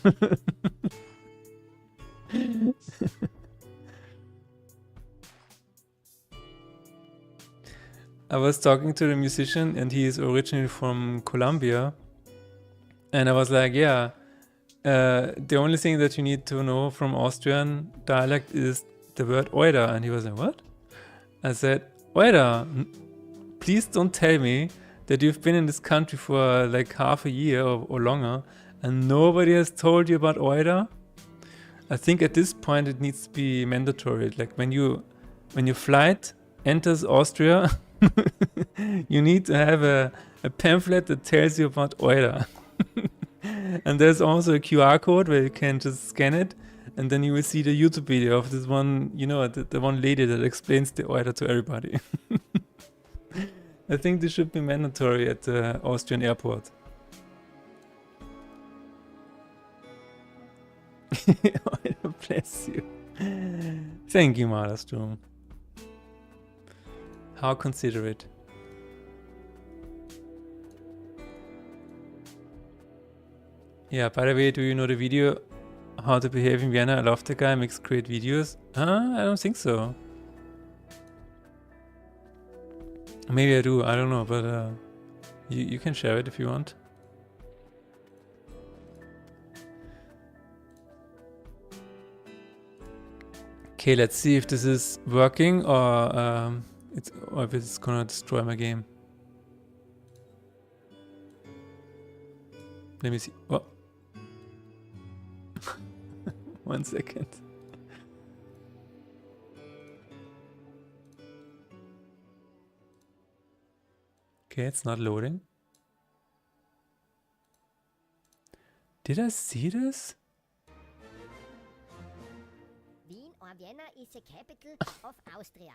I was talking to the musician, and he is originally from Colombia. And I was like, yeah, the only thing that you need to know from Austrian dialect is the word "Oida." And he was like, what? I said, "Oida, please don't tell me that you've been in this country for like half a year or longer and nobody has told you about Oida." I think at this point it needs to be mandatory. Like when your flight enters Austria, you need to have a pamphlet that tells you about Oida. And there's also a QR code where you can just scan it, and then you will see the YouTube video of this one, you know, the one lady that explains the Oida to everybody. I think this should be mandatory at the Austrian airport. Oida, bless you. Thank you, Marderstrom. How considerate. Yeah, by the way, do you know the video How to Behave in Vienna? I love the guy, makes great videos. I don't think so. Maybe I do, I don't know, but you can share it if you want. Okay, let's see if this is working or if it's gonna destroy my game. Let me see. Oh. 1 second. Okay, it's not loading. Did I see this? Wien or Vienna is the capital of Austria.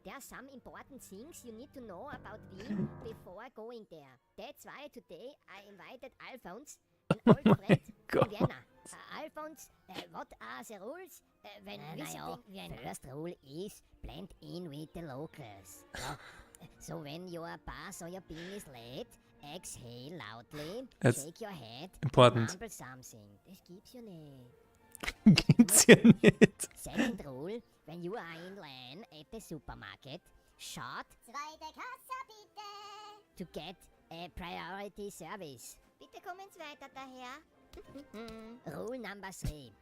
There are some important things you need to know about Wien before going there. That's why today I invited Alphonse, an old friend from Vienna. Alphonse, what are the rules when visiting Vienna? First rule is blend in with the locals. So when your bus or your bean is late, exhale loudly, That's shake your head, important. mumble something. Das gibt's ja nicht. Gibt's ja nicht. Second rule, when you are in line at the supermarket, shout "Zweite Kasse bitte" to get a priority service. Bitte kommen Sie weiter daher. Rule number 3.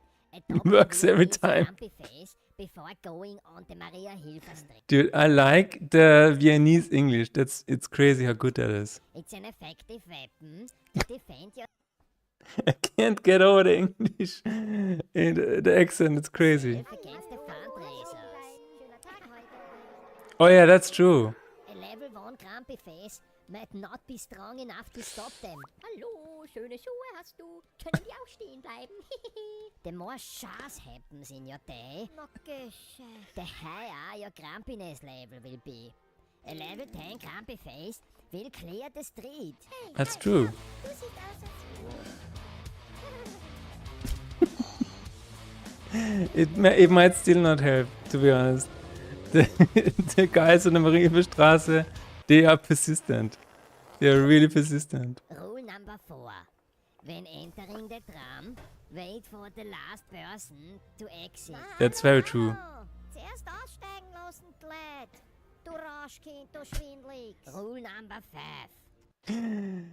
Works every time. Face before going on the Maria Hilfer Street. Dude, I like the Viennese English. It's crazy how good that is. It's an effective weapon to defend your I can't get over the English. The accent, it's crazy. against the fundraisers. Oh yeah, that's true. A level 1 grumpy face might not be strong enough to stop them. Hallo, schöne Schuhe hast du. Können die auch stehen bleiben? The more shars happens in your day, the higher your grumpiness level will be. A level 10 grumpy face will clear the street. Hey, That's true. du siehst aus als It might still not help, to be honest. The guys on der Marienstraße, they are persistent. They are really persistent. Rule number 4. When entering the tram, wait for the last person to exit. That's very true. Zuerst aussteigen lassen, Glad. Du Rauschkind, du Schwindlig. Rule number 5.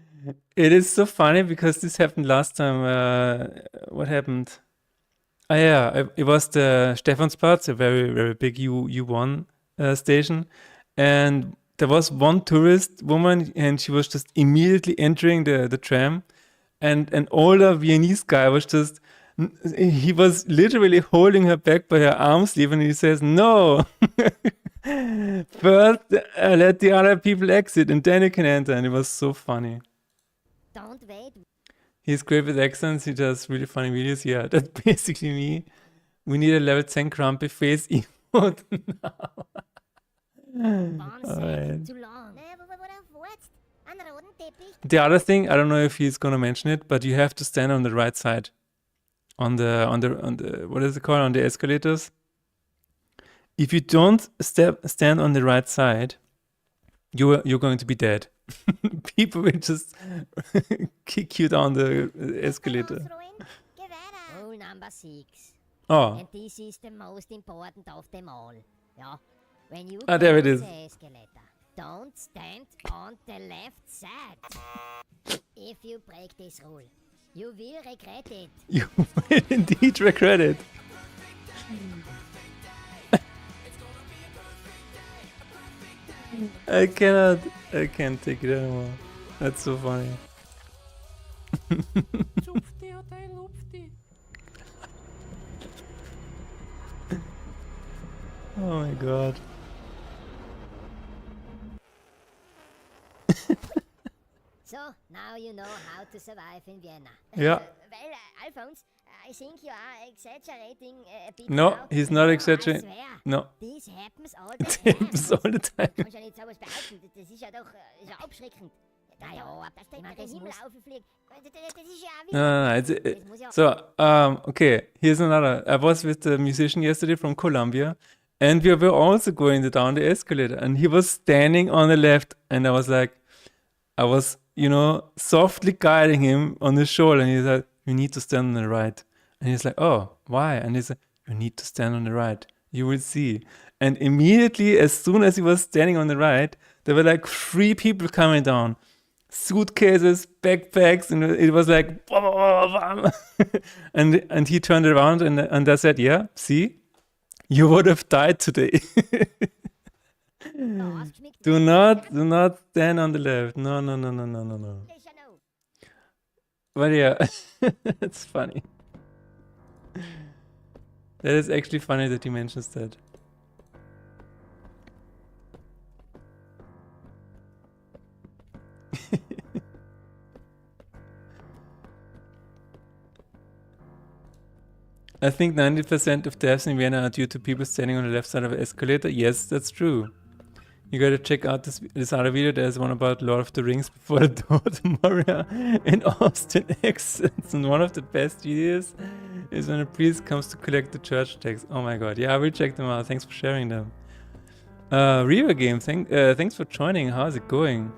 It is so funny because this happened last time. What happened? Ah, yeah, it was the Stephansplatz, a very, very big U1 station. And there was one tourist woman, and she was just immediately entering the tram. And an older Viennese guy was just, he was literally holding her back by her arm sleeve, and he says, no, first let the other people exit, and then you can enter. And it was so funny. Don't wait. He's great with accents. He does really funny videos. Yeah, that's basically me. We need a level 10 grumpy face emote now. Alright. Too long. Nee, wo er furzt. An roten Teppich. The other thing, I don't know if he's gonna mention it, but you have to stand on the right side. On the what is it called? On the escalators. If you don't stand on the right side, you're going to be dead. People will just kick you down the escalator. Rule number 6. Oh, And this is the most important of them all. Yeah. When you there it cross is. the escalator, don't stand on the left side. If you break this rule, you will regret it. you will indeed regret it. I can't take it anymore. That's so funny. Oh my god. So, now you know how to survive in Vienna. Yeah. Well, Alphonse, I think you are exaggerating a bit. No, now. he's not I exaggerating. swear, No, this happens all the it time. happens all the time. Kannst ja nicht sowas behaupten, das ist ja doch ist ja abschreckend. Naja, dass der in den Himmel aufgefliegt. Das ist ja auch No, Das muss ja So, okay, here's another. I was with the musician yesterday from Colombia, and we were also going down the escalator, and he was standing on the left, and I was like, I was, softly guiding him on the shoulder, and he's like, you need to stand on the right. And he's like, oh, why? And he's like, you need to stand on the right. You will see. And immediately, as soon as he was standing on the right, there were like 3 people coming down. Suitcases, backpacks, and it was like, and he turned around and I said, yeah, see, you would have died today. ausgeschmückt. do not stand on the left. No. Das ist ja noch. But yeah, it's funny. That is actually funny that he mentions that. I think 90% of deaths in Vienna are due to people standing on the left side of an escalator. Yes, that's true. You gotta check out this other video. There's one about Lord of the Rings before the door to Moria in Austin accents. And one of the best videos is when a priest comes to collect the church tax. Oh my god. Yeah, I will check them out. Thanks for sharing them. River Game, thanks for joining. How's it going?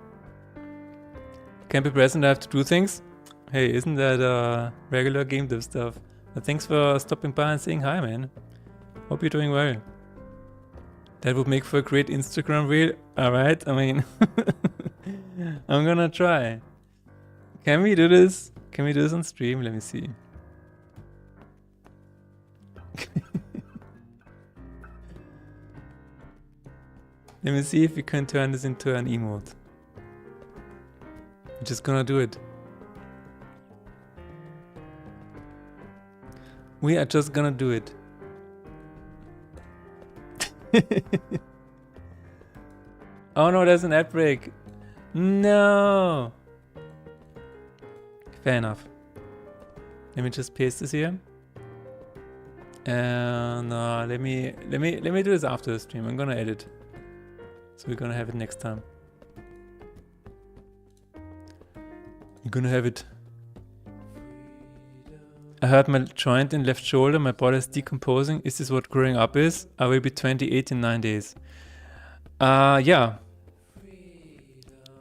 Can't be present, I have to do things. Hey, isn't that regular game dev stuff? But thanks for stopping by and saying hi, man. Hope you're doing well. That would make for a great Instagram reel. Alright, I mean, I'm gonna try. Can we do this? Can we do this on stream? Let me see. Let me see if we can turn this into an emote. I'm just gonna do it. We are just gonna do it. Oh no, there's an ad break. No. Fair enough. Let me just paste this here. And let me do this after the stream. I'm gonna edit. So we're gonna have it next time. We're gonna have it. I hurt my joint in left shoulder. My body's decomposing. Is this what growing up is? I will be 28 in 9 days. Yeah.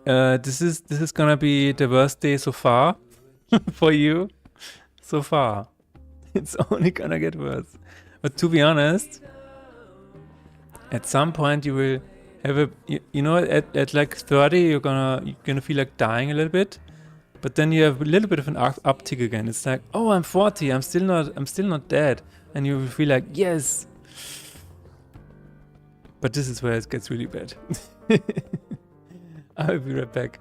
This is gonna be the worst day so far for you. So far. It's only gonna get worse. But to be honest, at some point you will have a you know at like 30 you're gonna feel like dying a little bit. But then you have a little bit of an uptick again. It's like, oh, I'm 40. I'm still not dead, and you will feel like, yes. But this is where it gets really bad. I'll be right back.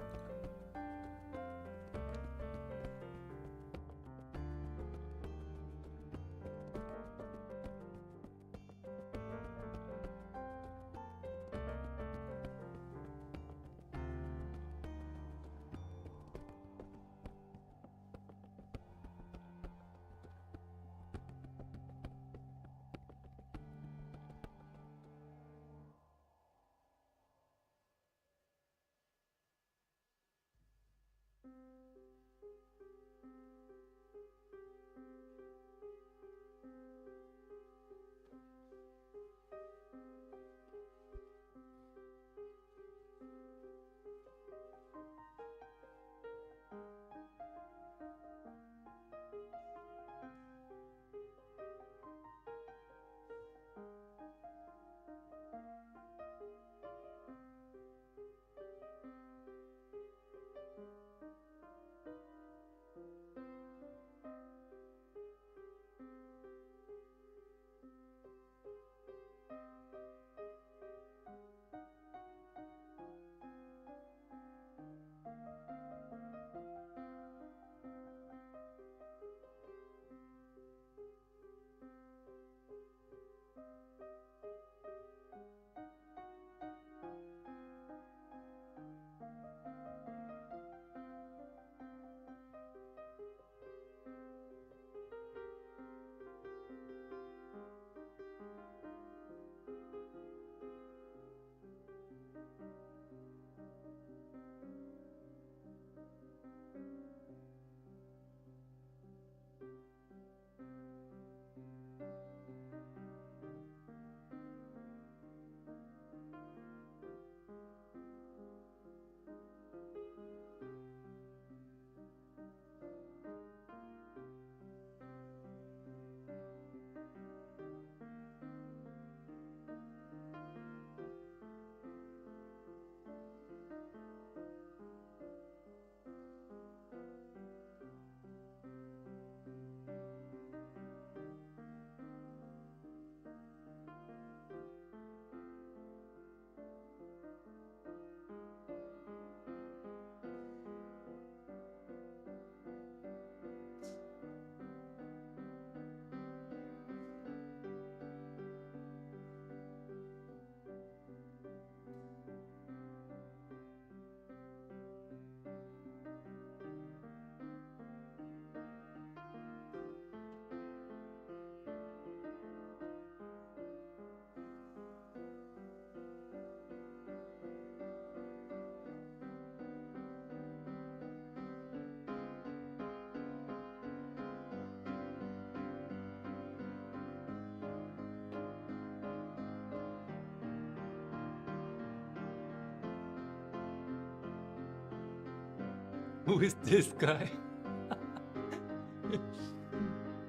Who is this guy?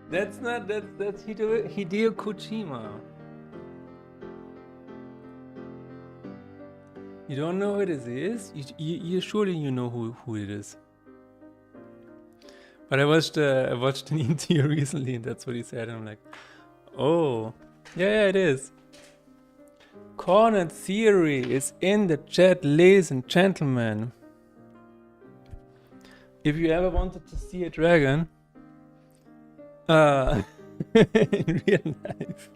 That's Hideo Kojima. You don't know who this is? You surely you know who it is. But I watched an interview recently, and that's what he said, and I'm like, oh, yeah, it is. Corner Theory is in the chat, ladies and gentlemen. If you ever wanted to see a dragon, in real life,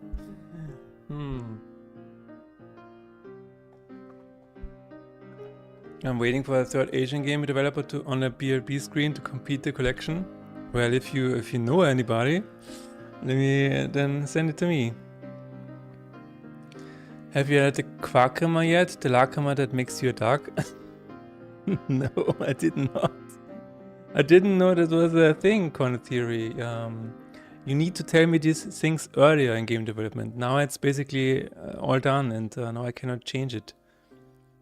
I'm waiting for a third Asian game developer to on a BRB screen to complete the collection. Well, if you know anybody, let me then send it to me. Have you had the Quackhammer yet? The lacrima that makes you a dog? No, I did not. I didn't know that was a thing, Corner Theory. You need to tell me these things earlier in game development. Now it's basically all done, and now I cannot change it.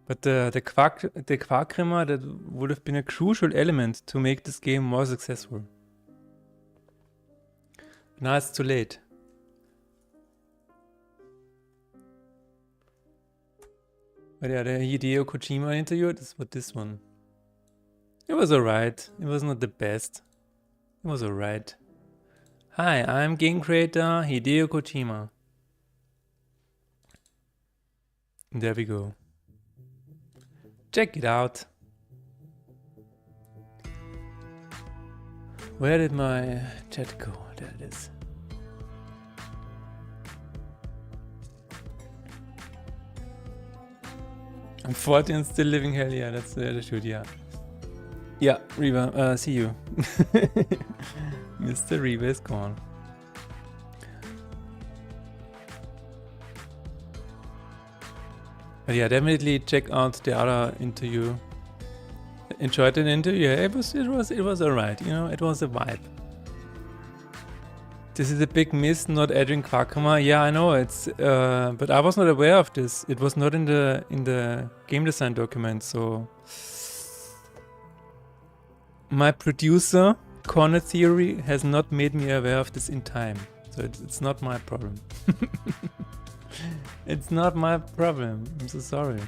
But the Quackhammer, that would have been a crucial element to make this game more successful. Now it's too late. But yeah, the Hideo Kojima interview, this was this one. It was alright. It was not the best. It was alright. Hi, I'm game creator Hideo Kojima. There we go. Check it out. Where did my chat go? There it is. I'm 40 and still living hell, yeah, that's the shoot, yeah. Yeah, Reba, see you. Mr. Reba is gone. But yeah, definitely check out the other interview. Enjoyed an interview. Yeah, it was alright. You know, it was a vibe. This is a big miss not adding Quackhammer. Yeah, I know it's. But I was not aware of this. It was not in the game design document. So my producer, Corner Theory, has not made me aware of this in time. So it's not my problem. It's not my problem. I'm so sorry.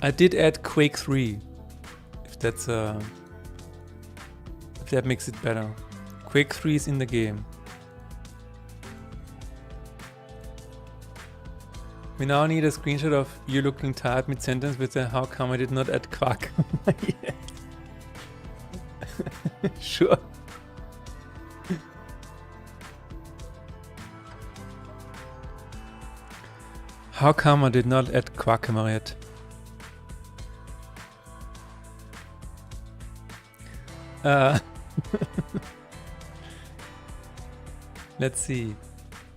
I did add Quake 3. If that's if that makes it better. Quake 3 is in the game. We now need a screenshot of you looking tired mid-sentence with a how come I did not add Quack yet. Sure. How come I did not add Quackhammer yet? Let's see.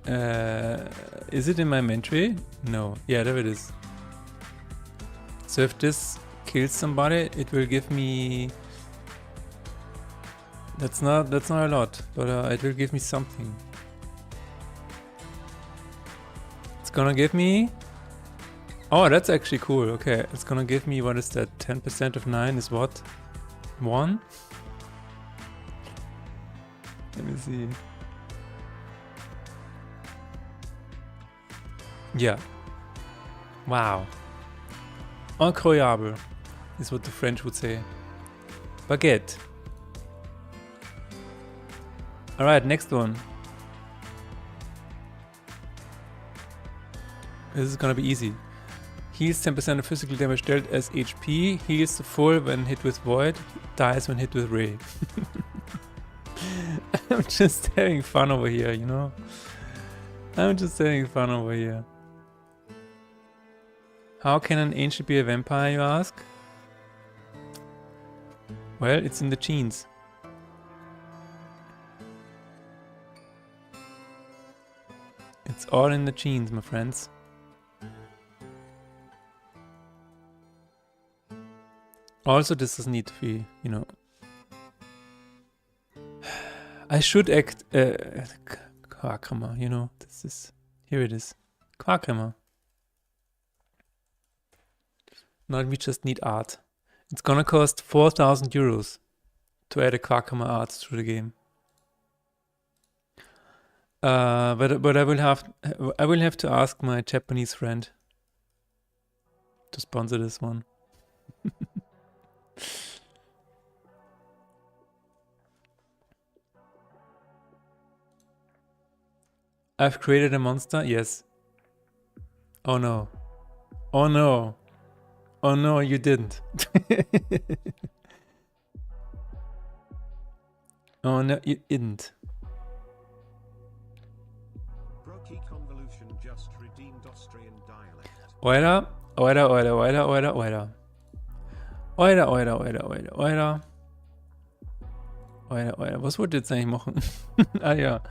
Is it in my inventory? No. Yeah, there it is. So if this kills somebody, it will give me. That's not a lot, but it will give me something. It's gonna give me. Oh, that's actually cool. Okay, it's gonna give me, what is that? 10% of 9 is what? 1? Let me see. Yeah. Wow. Incroyable is what the French would say. Baguette. Alright, next one. This is gonna be easy. Heals 10% of physical damage dealt as HP, heals the full when hit with Void, dies when hit with Ray. I'm just having fun over here, you know? I'm just having fun over here. How can an angel be a vampire, you ask? Well, it's in the genes. It's all in the genes, my friends. Also, this doesn't need to be, you know. I should act Quackhammer, you know. This is, here it is. Quackhammer. Now we just need art. It's gonna cost 4,000 euros to add a Quackhammer art to the game. But I will have to ask my Japanese friend to sponsor this one. I've created a monster? Yes. Oh no. Oh no. Oh no, you didn't. Oh no, you didn't. Brokey convolution just redeemed Austrian dialect. Well, Oida, oida, oida, oida, oida. Oida, oida, oida, oida, oida. Oida, oida. Was wollt ihr jetzt eigentlich machen? Ah ja.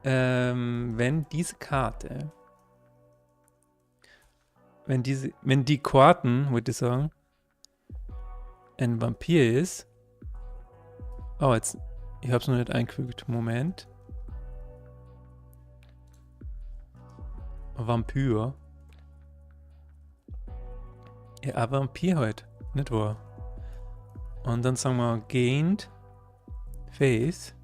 Wenn diese Karte... Wenn die Karten, würde ich sagen, ein Vampir ist... Oh, jetzt... Ich hab's noch nicht eingefügt. Moment. Vampir. Ja, ein Vampir halt. Nicht wahr? Und dann sagen wir gained face.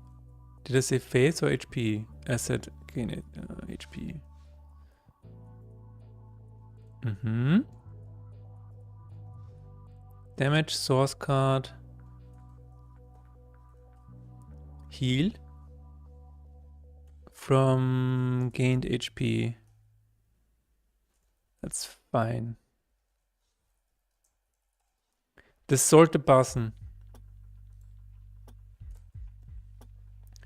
Did I say face or HP? I said gained HP. Mhm. Damage source card. Heal. From gained HP. That's fine. Das sollte passen.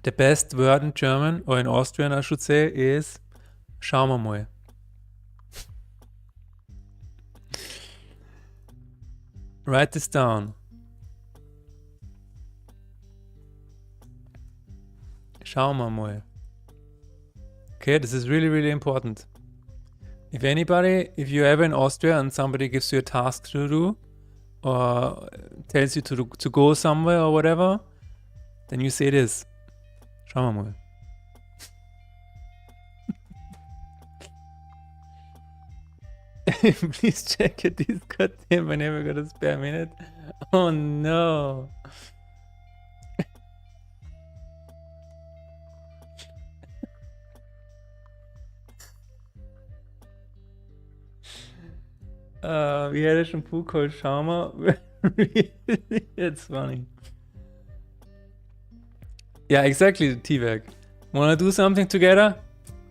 The best word in German, or in Austrian I should say, is schauen wir mal. Write this down. Schauen wir mal. Okay, this is really, really important. If you're ever in Austria and somebody gives you a task to do, or tells you to go somewhere or whatever, then you say this. Schauen wir mal. Please check your Discord team whenever you got a spare minute. Oh no. We had a shampoo called Sharma. It's funny. Yeah, exactly, T-Bag. Wanna do something together?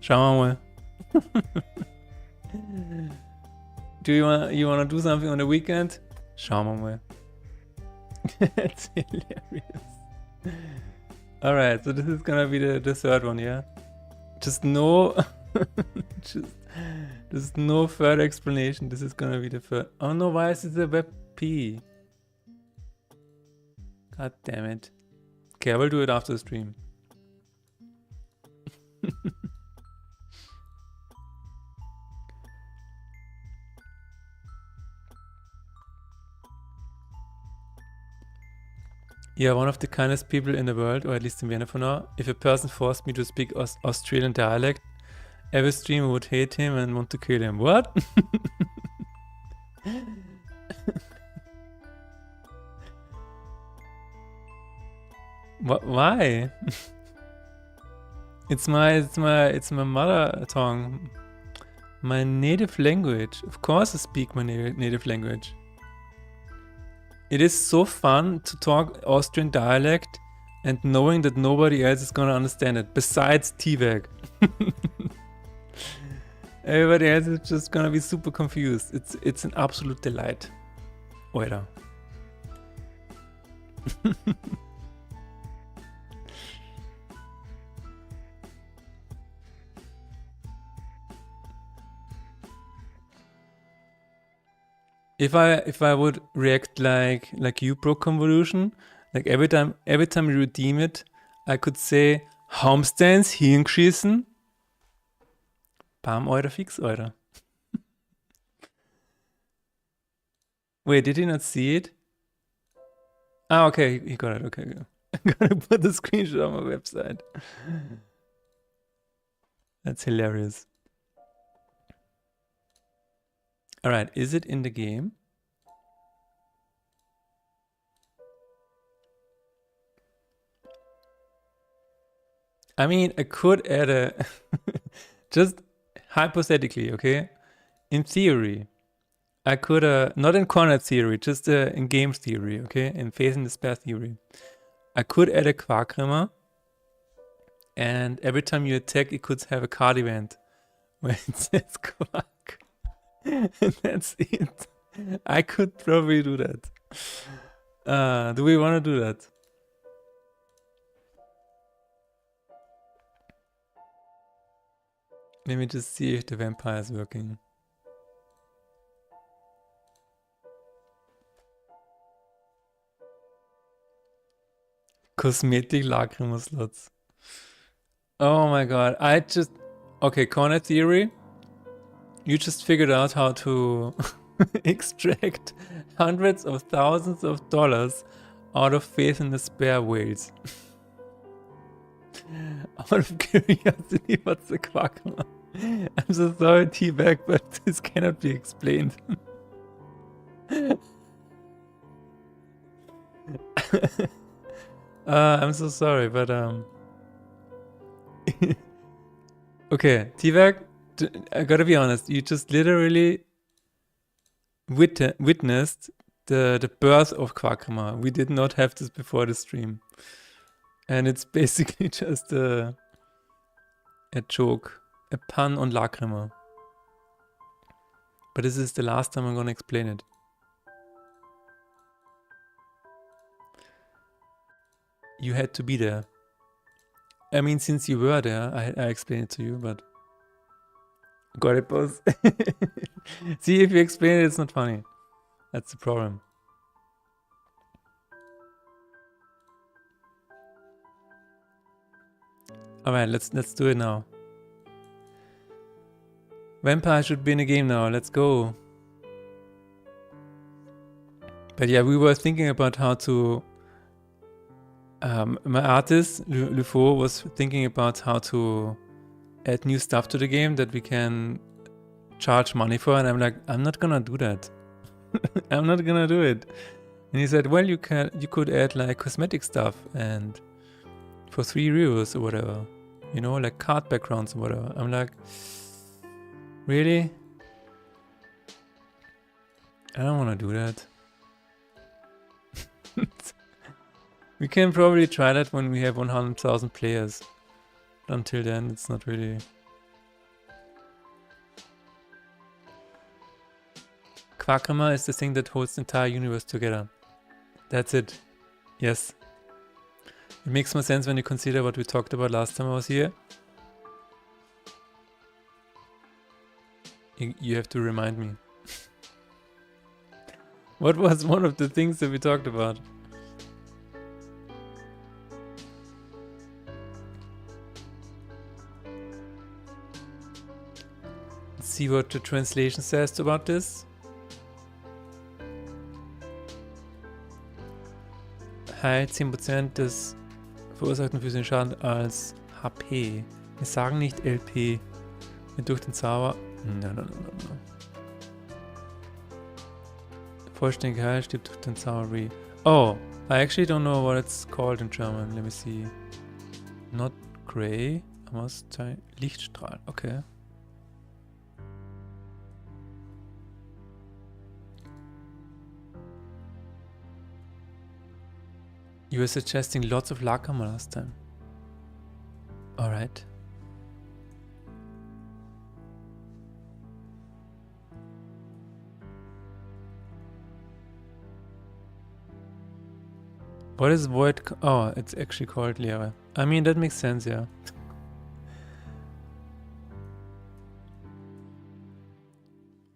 Schauen wir mal. Do you wanna do something on the weekend? Schauen wir mal. That's hilarious. Alright, so this is gonna be the third one, yeah? Just no... There's no further explanation. This is gonna be the third. Oh no, why is it a web P? God damn it. Okay, I will do it after the stream. Yeah, one of the kindest people in the world, or at least in Vienna for now. If a person forced me to speak Australian dialect, every streamer would hate him and want to kill him. What? Why? It's my mother tongue, my native language. Of course, I speak my native language. It is so fun to talk Austrian dialect and knowing that nobody else is gonna understand it besides T-Bag. Everybody else is just gonna be super confused. It's an absolute delight. Oida. If I would react like you broke convolution, like every time you redeem it, I could say Homestans hingeschissen. Bam, Eure, fix, Eure. Wait, did he not see it? Ah, okay, he got it. Okay, okay. I'm gonna put the screenshot on my website. That's hilarious. Alright, is it in the game? I mean, I could add a... just hypothetically, okay? In theory, I could... not in corner theory, just in game theory, okay? In Phase in Despair theory. I could add a Quarkrimmer, and every time you attack, it could have a card event where it says Quark. And that's it. I could probably do that. Do we want to do that? Let me just see if the vampire is working. Cosmetic lacrimal slots. Oh my god. Okay, corner theory. You just figured out how to extract hundreds of thousands of dollars out of Faith in Despair whales. Out of curiosity, what's the Quackma? I'm so sorry, T-Bag, but this cannot be explained. I'm so sorry, but okay, T-Bag, I gotta be honest, you just literally witnessed the birth of Quackma. We did not have this before the stream. And it's basically just a joke, a pun on Lacrima. But this is the last time I'm gonna explain it. You had to be there. I mean, since you were there, I explained it to you, but... Got it, boss. See, if you explain it, it's not funny. That's the problem. Alright, let's do it now. Vampire should be in the game now, let's go. But yeah, we were thinking about how to... my artist, Lufo, was thinking about how to add new stuff to the game that we can charge money for, and I'm like, I'm not gonna do that. I'm not gonna do it. And he said, well, you could add like cosmetic stuff and for 3 euros or whatever, you know, like card backgrounds or whatever. I'm like, really? I don't want to do that. We can probably try that when we have 100,000 players. But until then, it's not really... Quackama is the thing that holds the entire universe together. That's it. Yes. It makes more sense when you consider what we talked about last time I was here. You have to remind me. What was one of the things that we talked about? Let's see what the translation says about this. Heilt 10% des verursachten physischen Schaden als HP. Wir sagen nicht LP. Wenn durch den Zauber... No. Vollständig heilt stirbt durch den Zauber Re. Oh, I actually don't know what it's called in German. Let me see. Not grey. I must say Lichtstrahl. Okay. You were suggesting lots of Lakama last time. Alright. What is void? Oh, it's actually called Leere. I mean, that makes sense, yeah.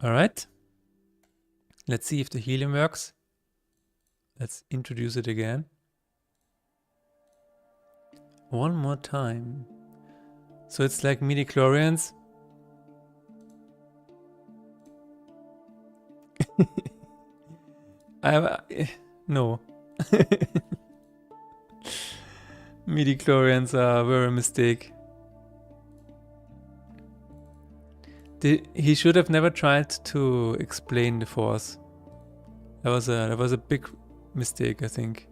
Alright. Let's see if the helium works. Let's introduce it again. One more time. So it's like midi-chlorians. No. Midi-chlorians were a mistake. He should have never tried to explain the force. That was a big mistake, I think.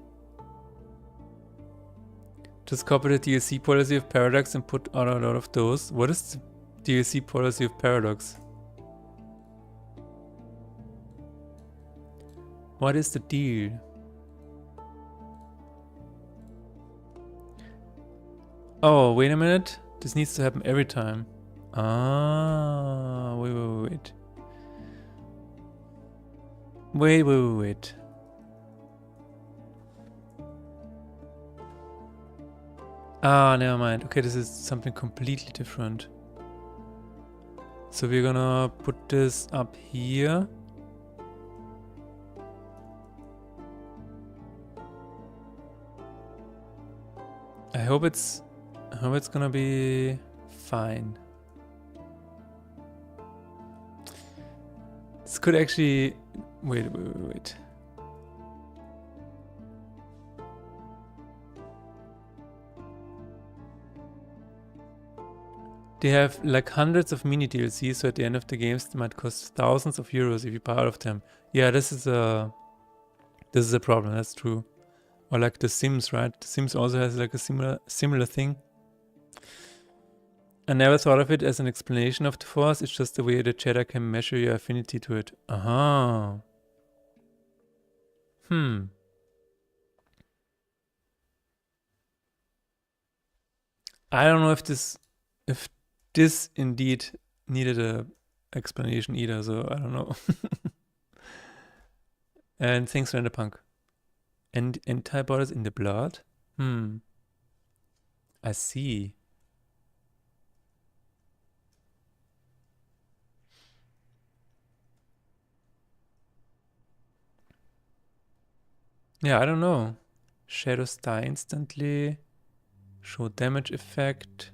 Just copy the DLC policy of Paradox and put out a lot of those. What is the DLC policy of Paradox? What is the deal? Oh, wait a minute. This needs to happen every time. Ah, wait. Wait. Ah, never mind. Okay, this is something completely different. So we're gonna put this up here. I hope it's gonna be fine. This could actually wait. They have like hundreds of mini DLCs, so at the end of the games they might cost thousands of euros if you buy all of them. Yeah, this is a problem, that's true. Or like The Sims, right? The Sims also has like a similar thing. I never thought of it as an explanation of the Force, it's just the way the Jedi can measure your affinity to it. Aha. I don't know if this indeed needed a explanation either, so I don't know. And thanks, Renderpunk. And antibodies in the blood? I see. Yeah, I don't know. Shadows die instantly. Show damage effect.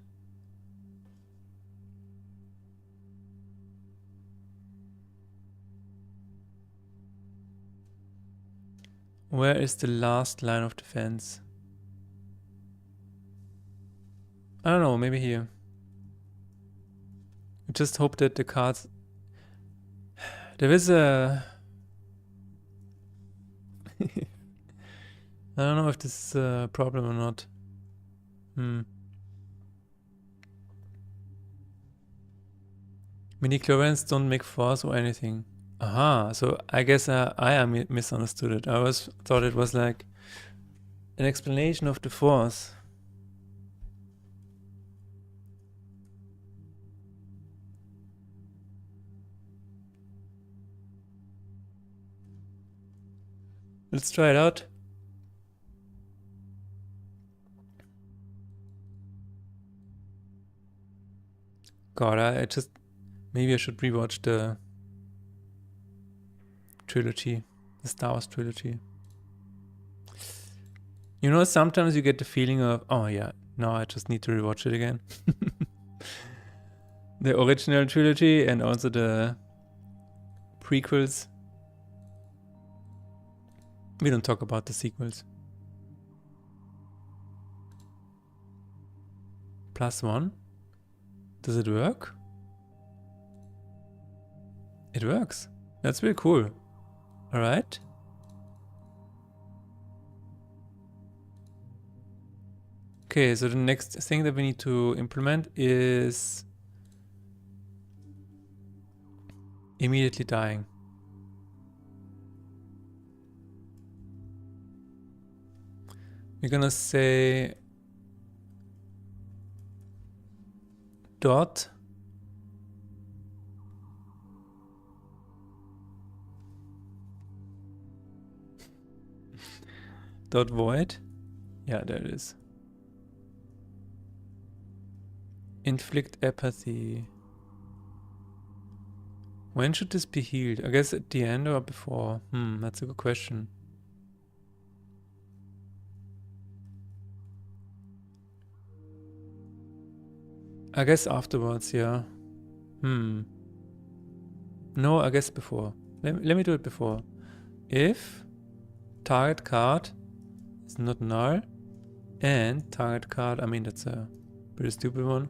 Where is the last line of defense? I don't know, maybe here. I just hope that the cards... There is a... I don't know if this is a problem or not. Mini-chlorians don't make force or anything. Aha, so I guess I misunderstood it. I always thought it was like an explanation of the force. Let's try it out. God, I just... Maybe I should rewatch the trilogy. The Star Wars trilogy. You know, sometimes you get the feeling of, oh yeah, now I just need to rewatch it again. The original trilogy and also the prequels. We don't talk about the sequels. +1? Does it work? It works. That's really cool. Alright. Okay, so the next thing that we need to implement is immediately dying. We're gonna say dot void. Yeah, there it is. Inflict apathy. When should this be healed? I guess at the end or before? That's a good question. I guess afterwards, yeah. No, I guess before. Let me do it before. If target card is not null and target card, I mean that's a pretty stupid one.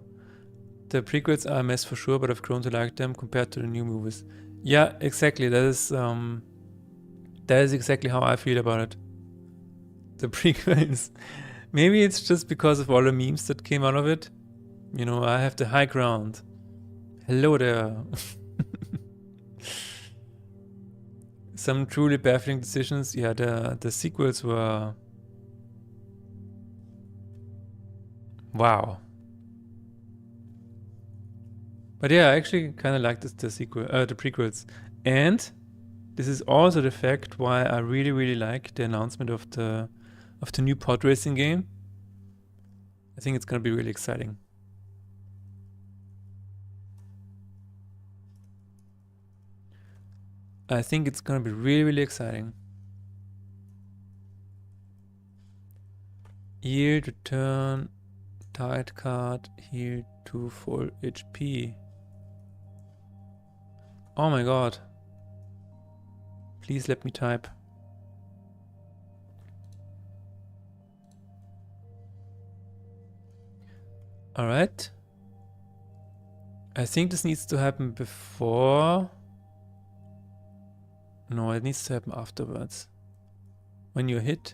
The prequels are a mess for sure, but I've grown to like them compared to the new movies. Yeah, exactly. That is exactly how I feel about it. The prequels. Maybe it's just because of all the memes that came out of it. You know, I have the high ground. Hello there. Some truly baffling decisions. Yeah, the sequels were... Wow. But yeah, I actually kind of like the prequels. And this is also the fact why I really, really like the announcement of the new pod racing game. I think it's gonna be really exciting. I think it's gonna be really, really exciting. Yield, return, target card, heal to full HP. Oh my god. Please let me type. Alright. I think this needs to happen before. No, it needs to happen afterwards. When you hit,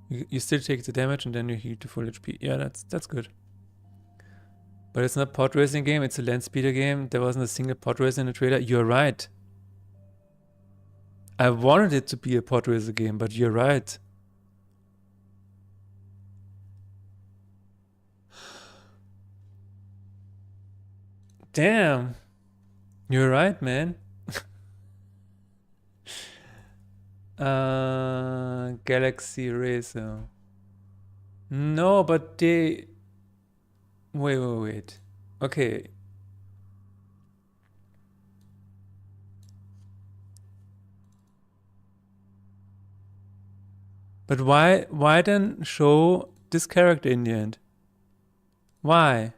you still take the damage and then you heal to full HP. Yeah, that's good. But it's not a pod racing game, it's a land speeder game. There wasn't a single pod racer in the trailer. You're right. I wanted it to be a pod racer game, but you're right. Damn. You're right, man. Galaxy Racer. No, but they... Wait. Okay. But why then show this character in the end? Why?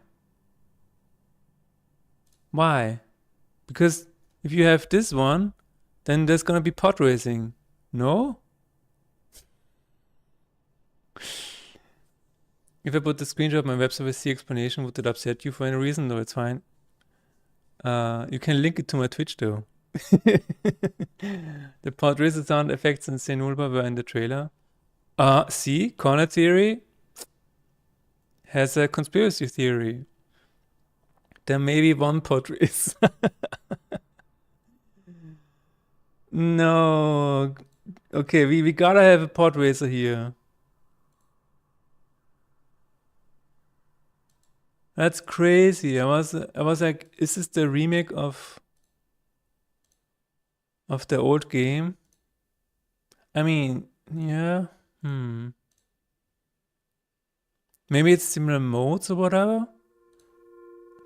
Why? Because if you have this one, then there's gonna be pod racing. No? If I put the screenshot of my web service C explanation, would it upset you for any reason? No, it's fine. You can link it to my Twitch though. The pod racer sound effects in Senulba were in the trailer. See, Corner Theory has a conspiracy theory. There may be one pod race. No. Okay, we gotta have a pod racer here. That's crazy. I was like, is this the remake of the old game? I mean, yeah. Maybe it's similar modes or whatever.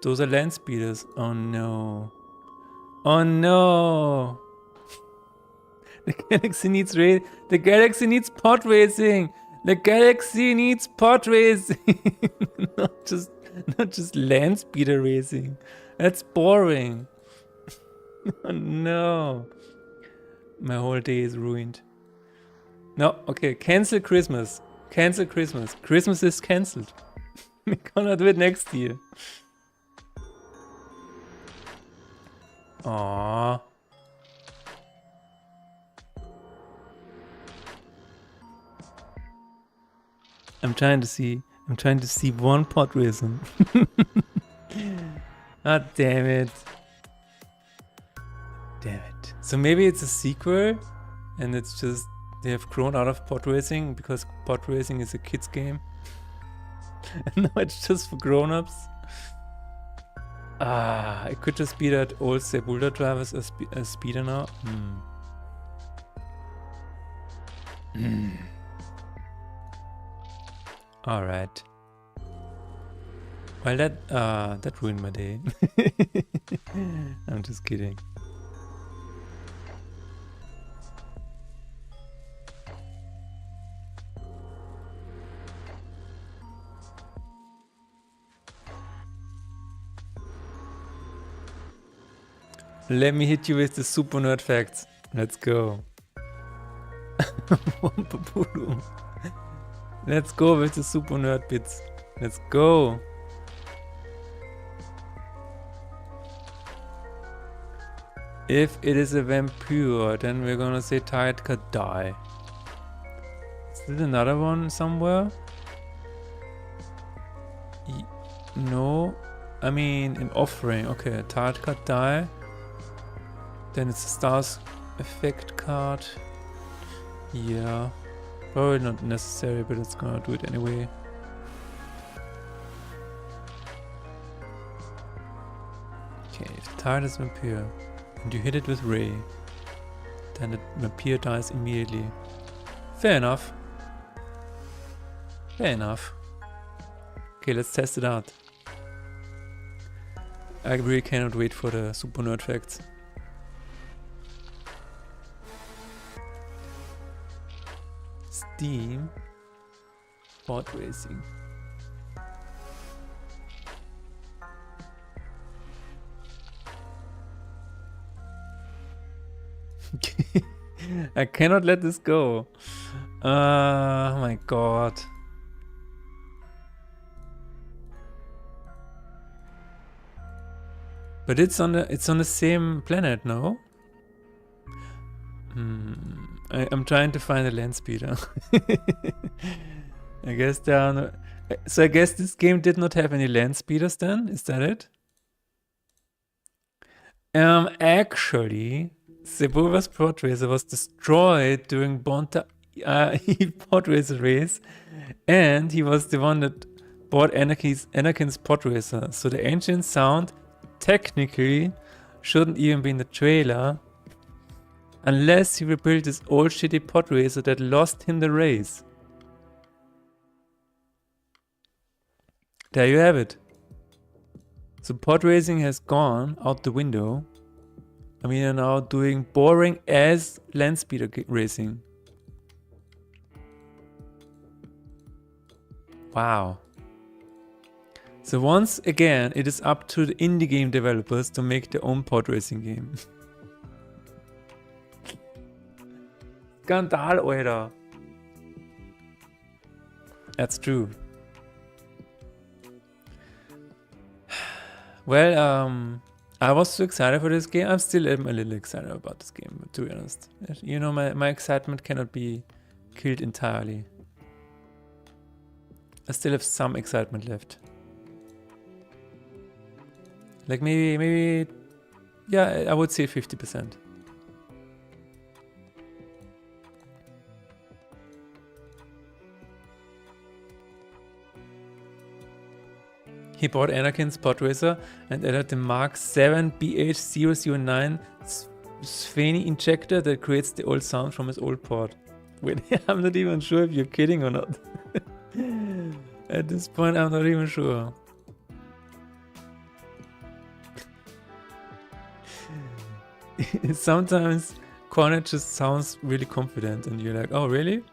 Those are land speeders. Oh no. Oh no. The galaxy needs the galaxy needs pod racing. The galaxy needs pod racing. not just land speeder racing. That's boring. Oh no. My whole day is ruined. No, okay, cancel Christmas. Cancel Christmas. Christmas is cancelled. We're gonna do it next year. Aww. I'm trying to see one pod racing. Ah, damn it. Damn it. So maybe it's a sequel and it's just they have grown out of pod racing because pod racing is a kid's game. And now it's just for grown-ups. I could just be that old Sebulda drivers a speeder now. Alright. Well, that ruined my day. I'm just kidding. Let me hit you with the super nerd facts. Let's go. Let's go with the super nerd bits. Let's go. If it is a vampire, then we're gonna say Tired could die. Is there another one somewhere? No. I mean, in offering. Okay, Tired could die. Then it's a stars effect card. Yeah. Probably not necessary, but it's gonna do it anyway. Okay, if Tired is vampire and you hit it with Ray, then the vampire dies immediately. Fair enough. Fair enough. Okay, let's test it out. I really cannot wait for the super nerd facts. Steam. pod racing. I cannot let this go. Oh my god. But it's on the same planet, no? I'm trying to find a land speeder. I guess there are no. So I guess this game did not have any land speeders then? Is that it? Actually, Sebulba's pod racer was destroyed during Bonta pod racer race, and he was the one that bought Anakin's pod racer. So the ancient sound technically shouldn't even be in the trailer, unless he rebuilt this old shitty pod racer that lost him the race. There you have it. So pod racing has gone out the window. I mean, they're now doing boring as land speeder racing. Wow. So once again, it is up to the indie game developers to make their own pod racing game. Skandal, Alter. That's true. Well, I was so excited for this game. I'm still a little excited about this game, to be honest. You know, my excitement cannot be killed entirely. I still have some excitement left. Like maybe, yeah, I would say 50%. He bought Anakin's pod racer and added the Mark 7 BH009 Spheni injector that creates the old sound from his old pod. Wait, I'm not even sure if you're kidding or not. At this point, I'm not even sure. Sometimes Cornet just sounds really confident and you're like, oh really?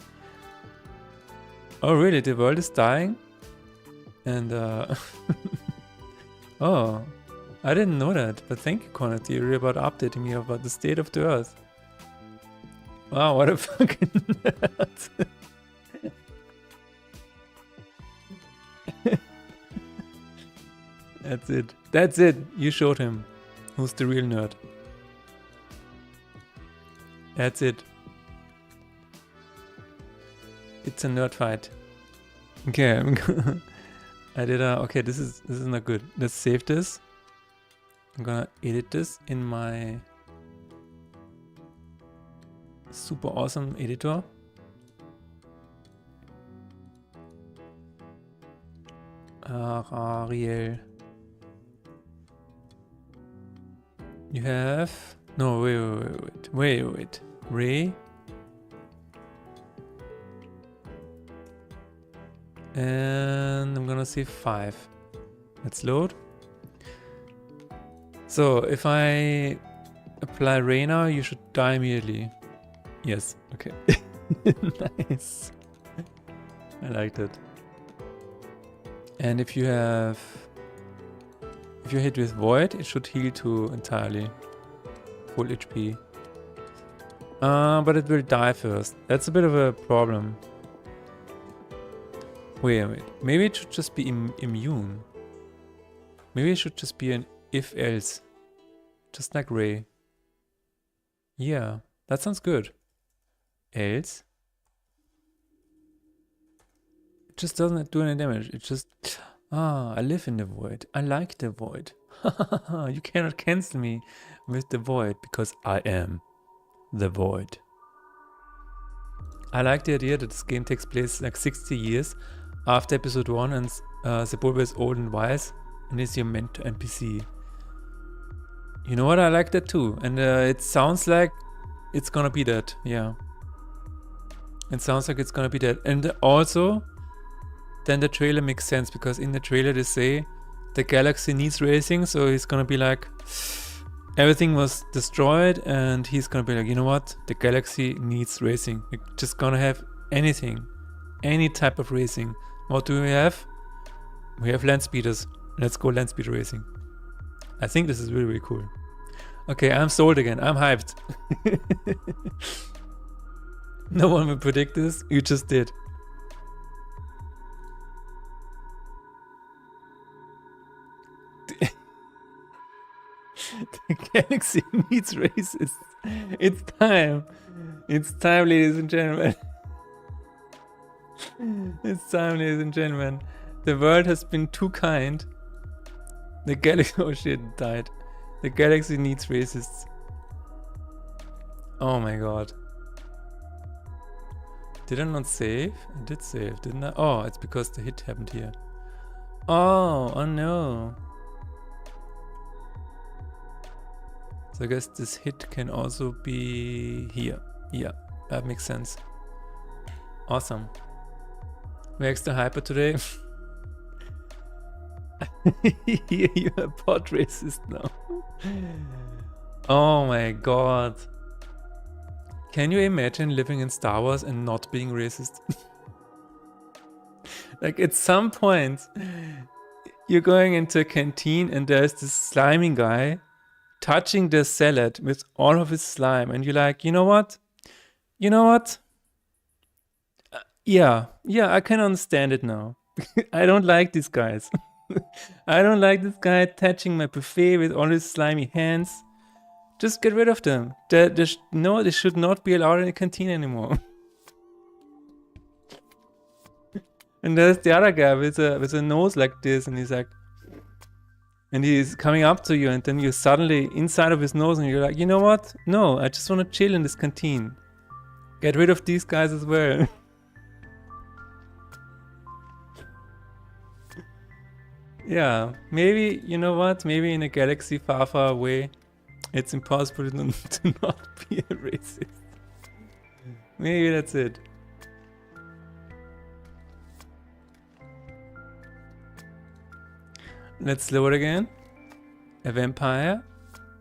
Oh really, the world is dying? And oh, I didn't know that, but thank you Cornet, you're about updating me about the state of the earth. Wow, what a fucking nerd. That's it. That's it. You showed him who's the real nerd. That's it. It's a nerd fight. Okay, I did a. Okay, this is not good. Let's save this. I'm gonna edit this in my super awesome editor. Ariel. You have no wait. Ray. And I'm gonna say 5. Let's load. So if I apply Ray now, you should die immediately. Yes, okay. Nice. I liked it. And if you hit with Void, it should heal to entirely full HP. But it will die first. That's a bit of a problem. Wait. Maybe it should just be immune. Maybe it should just be an if-else. Just like Ray. Yeah, that sounds good. Else. It just doesn't do any damage. It just... I live in the void. I like the void. You cannot cancel me with the void because I am the void. I like the idea that this game takes place like 60 years after episode 1 and Sebulba is old and wise and is your mentor NPC. You know what? I like that too. And it sounds like it's gonna be that. Yeah. It sounds like it's gonna be that. And also, then the trailer makes sense because in the trailer they say the galaxy needs racing, so he's gonna be like, everything was destroyed and he's gonna be like, you know what, the galaxy needs racing. We're just gonna have anything any type of racing. What do we have? We have land speeders. Let's go land speed racing. I think this is really, really cool. Okay, I'm sold again. I'm hyped. No one will predict this. You just did. The galaxy needs races. It's time. It's time, ladies and gentlemen. It's time, ladies and gentlemen. The world has been too kind. The galaxy... Oh shit, it died. The galaxy needs racists. Oh my god. Did I not save? I did save, didn't I? Oh, it's because the hit happened here. Oh no. So I guess this hit can also be here. Yeah, that makes sense. Awesome. We're extra hyper today. You're a bot racist now. Oh my god. Can you imagine living in Star Wars and not being racist? Like at some point, you're going into a canteen and there's this slimy guy touching the salad with all of his slime, and you're like, you know what? You know what? Yeah, I can understand it now. I don't like these guys. I don't like this guy touching my buffet with all his slimy hands. Just get rid of them. They should not be allowed in the canteen anymore. And there's the other guy with a nose like this, and he's like, and he's coming up to you, and then you're suddenly inside of his nose, and you're like, you know what? No, I just want to chill in this canteen. Get rid of these guys as well. Yeah, maybe, you know what? Maybe in a galaxy far, far away, it's impossible to not be a racist. Maybe that's it. Let's load again. A vampire.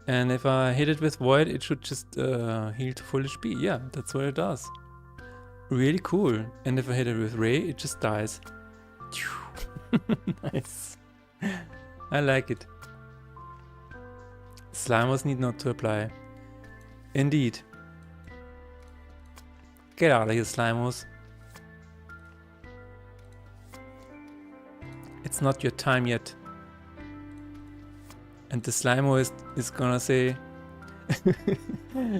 And if I hit it with void, it should just heal to full HP. Yeah, that's what it does. Really cool. And if I hit it with ray, it just dies. Nice. I like it. Slimers need not to apply. Indeed. Get out of here, Slimers. It's not your time yet. And the Slimo is gonna say...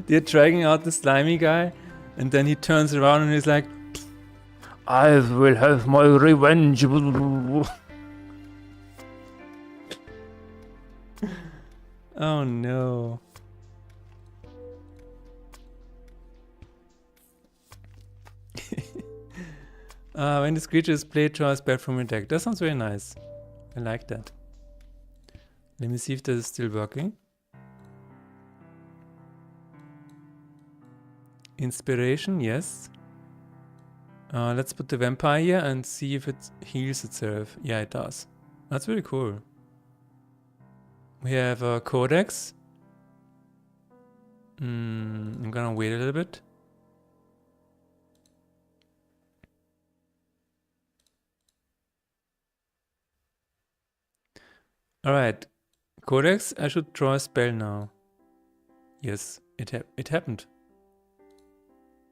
They're dragging out the slimy guy, and then he turns around and he's like, I will have my revenge. Oh no. When this creature is played, draw a spell from your deck. That sounds very nice. I like that. Let me see if this is still working. Inspiration, yes. Let's put the vampire here and see if it heals itself. Yeah, it does. That's really cool. We have a codex. I'm gonna wait a little bit. Alright. Codex, I should draw a spell now. Yes, it happened.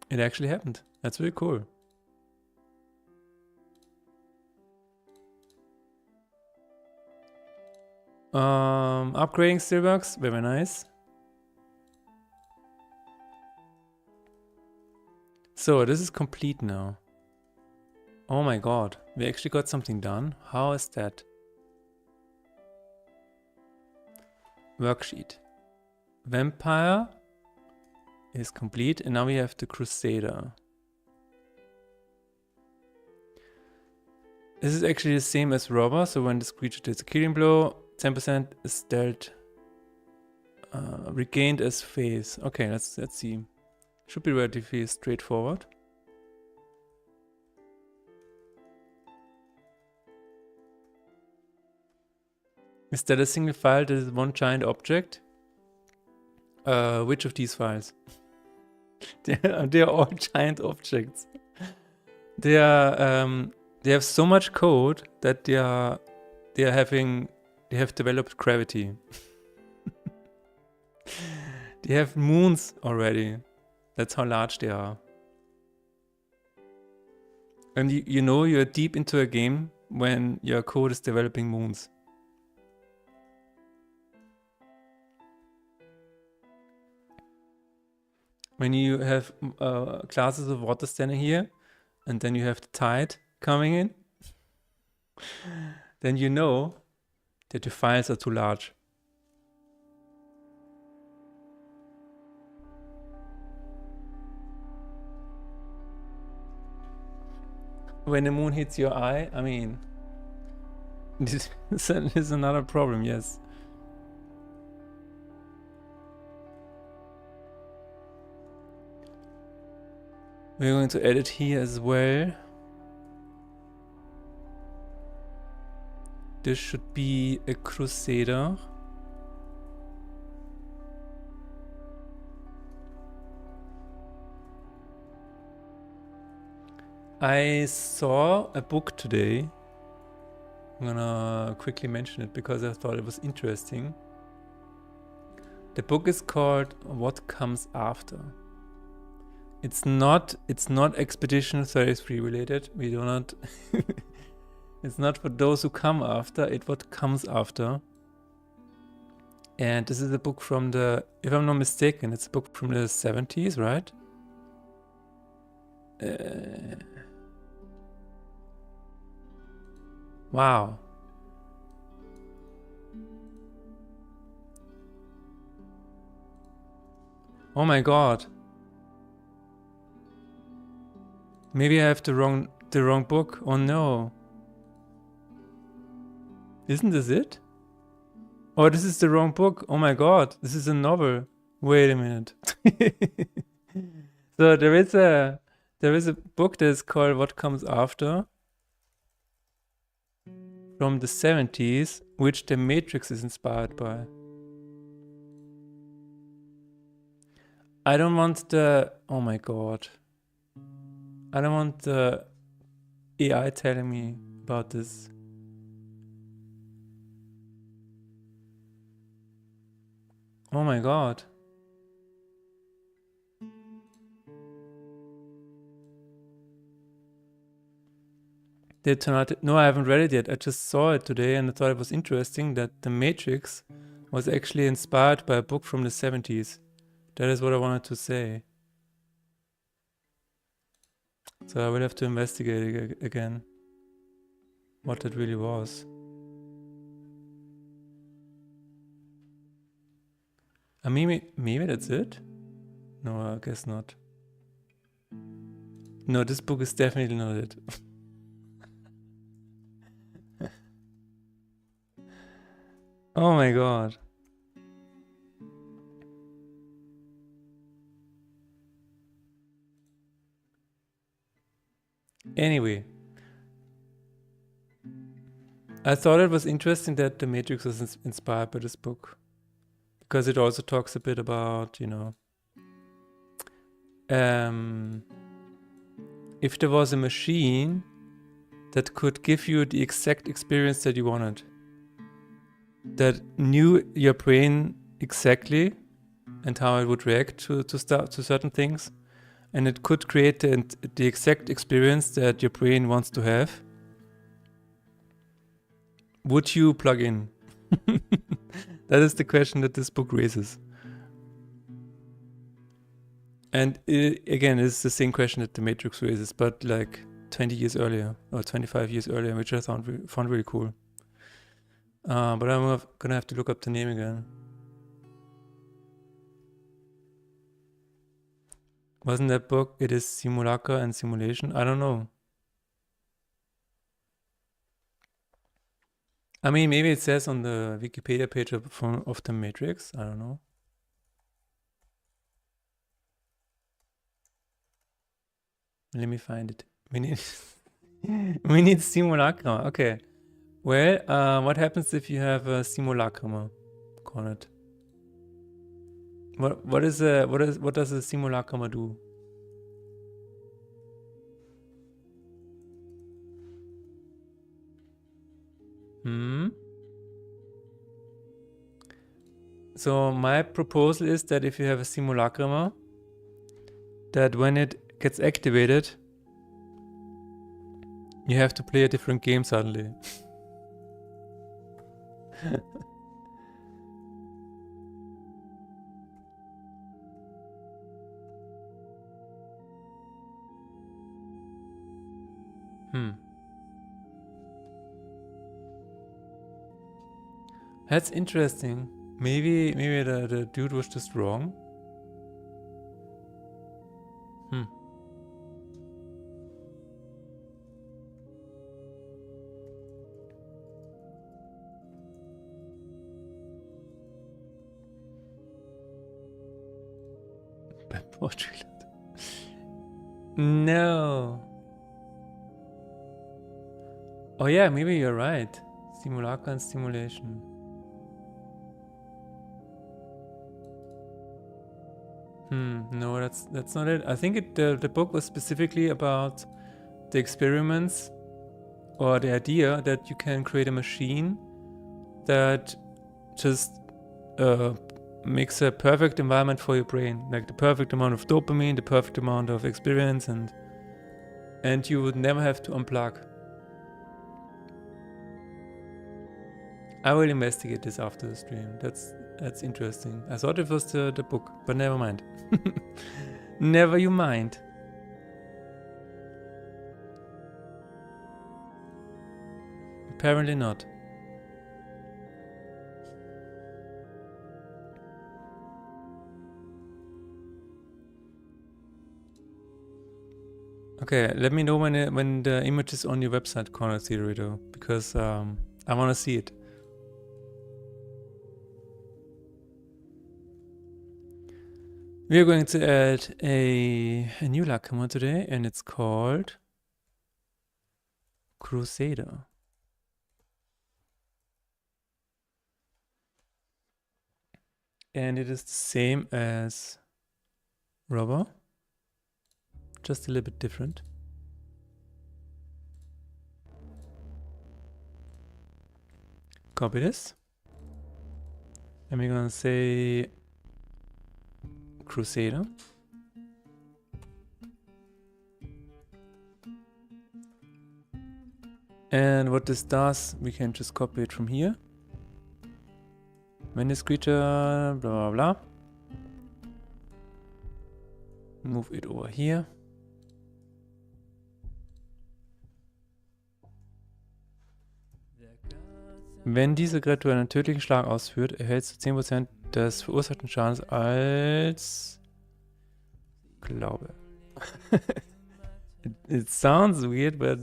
It actually happened. That's really cool. Upgrading still works. Very nice. So this is complete now. Oh my god. We actually got something done. How is that? Worksheet. Vampire is complete, and now we have the Crusader. This is actually the same as Robber, so when this creature takes a killing blow, 10% is dealt, regained as phase. Okay, let's see. Should be relatively straightforward. Is that a single file that is one giant object? Which of these files? They are all giant objects. they have so much code that they have developed gravity. They have moons already. That's how large they are. And you know you're deep into a game when your code is developing moons. When you have classes of water standing here, and then you have the tide coming in, then you know that your files are too large. When the moon hits your eye, I mean, this is another problem, yes. We're going to edit here as well. This should be a Crusader. I saw a book today. I'm gonna quickly mention it because I thought it was interesting. The book is called What Comes After. It's not Expedition 33 related. We do not it's not for those who come after, it's what comes after. And this is a book from the, if I'm not mistaken, it's a book from the 70s, right? Wow. Oh my god. Maybe I have the wrong book. Oh no. Isn't this it? Oh, this is the wrong book. Oh my god. This is a novel. Wait a minute. So there is a book that is called What Comes After from the 70s, which The Matrix is inspired by. I don't want the, oh my god. I don't want the AI telling me about this. Oh my god. They turn out, no, I haven't read it yet. I just saw it today and I thought it was interesting that The Matrix was actually inspired by a book from the 70s. That is what I wanted to say. So I will have to investigate again what that really was. Maybe that's it? No, I guess not. No, this book is definitely not it. Oh my god. Anyway, I thought it was interesting that The Matrix was inspired by this book, because it also talks a bit about, you know, if there was a machine that could give you the exact experience that you wanted, that knew your brain exactly and how it would react to certain things, and it could create the exact experience that your brain wants to have, would you plug in? That is the question that this book raises. And again, it's the same question that The Matrix raises, but like 20 years earlier, or 25 years earlier, which I found really cool. But I'm gonna have to look up the name again. Wasn't that book, It is Simulacra and Simulation? I don't know. I mean, maybe it says on the Wikipedia page of The Matrix. I don't know. Let me find it. We need Simulacra. Okay. Well, what happens if you have a simulacrum on it? What does a simulacrum do? So my proposal is that if you have a simulacrum, that when it gets activated, you have to play a different game suddenly. That's interesting. Maybe the dude was just wrong. No. Oh yeah, maybe you're right. Simulacra and simulation. No, that's not it. I think the book was specifically about the experiments or the idea that you can create a machine that just makes a perfect environment for your brain, like the perfect amount of dopamine, the perfect amount of experience, and you would never have to unplug. I will investigate this after the stream. That's interesting. I thought it was the book, but never mind. Never you mind. Apparently not. Okay, let me know when the image is on your website, Corner Theoreto, because I want to see it. We are going to add a new lacquer today, and it's called Crusader. And it is the same as rubber, just a little bit different. Copy this. And we're gonna say Crusader. And what this does, we can just copy it from here. When this creature, blah, blah, blah. Move it over here. Wenn diese Kreatur einen tödlichen Schlag ausführt, erhältst du 10% des verursachten Schadens als Glaube. It sounds weird, but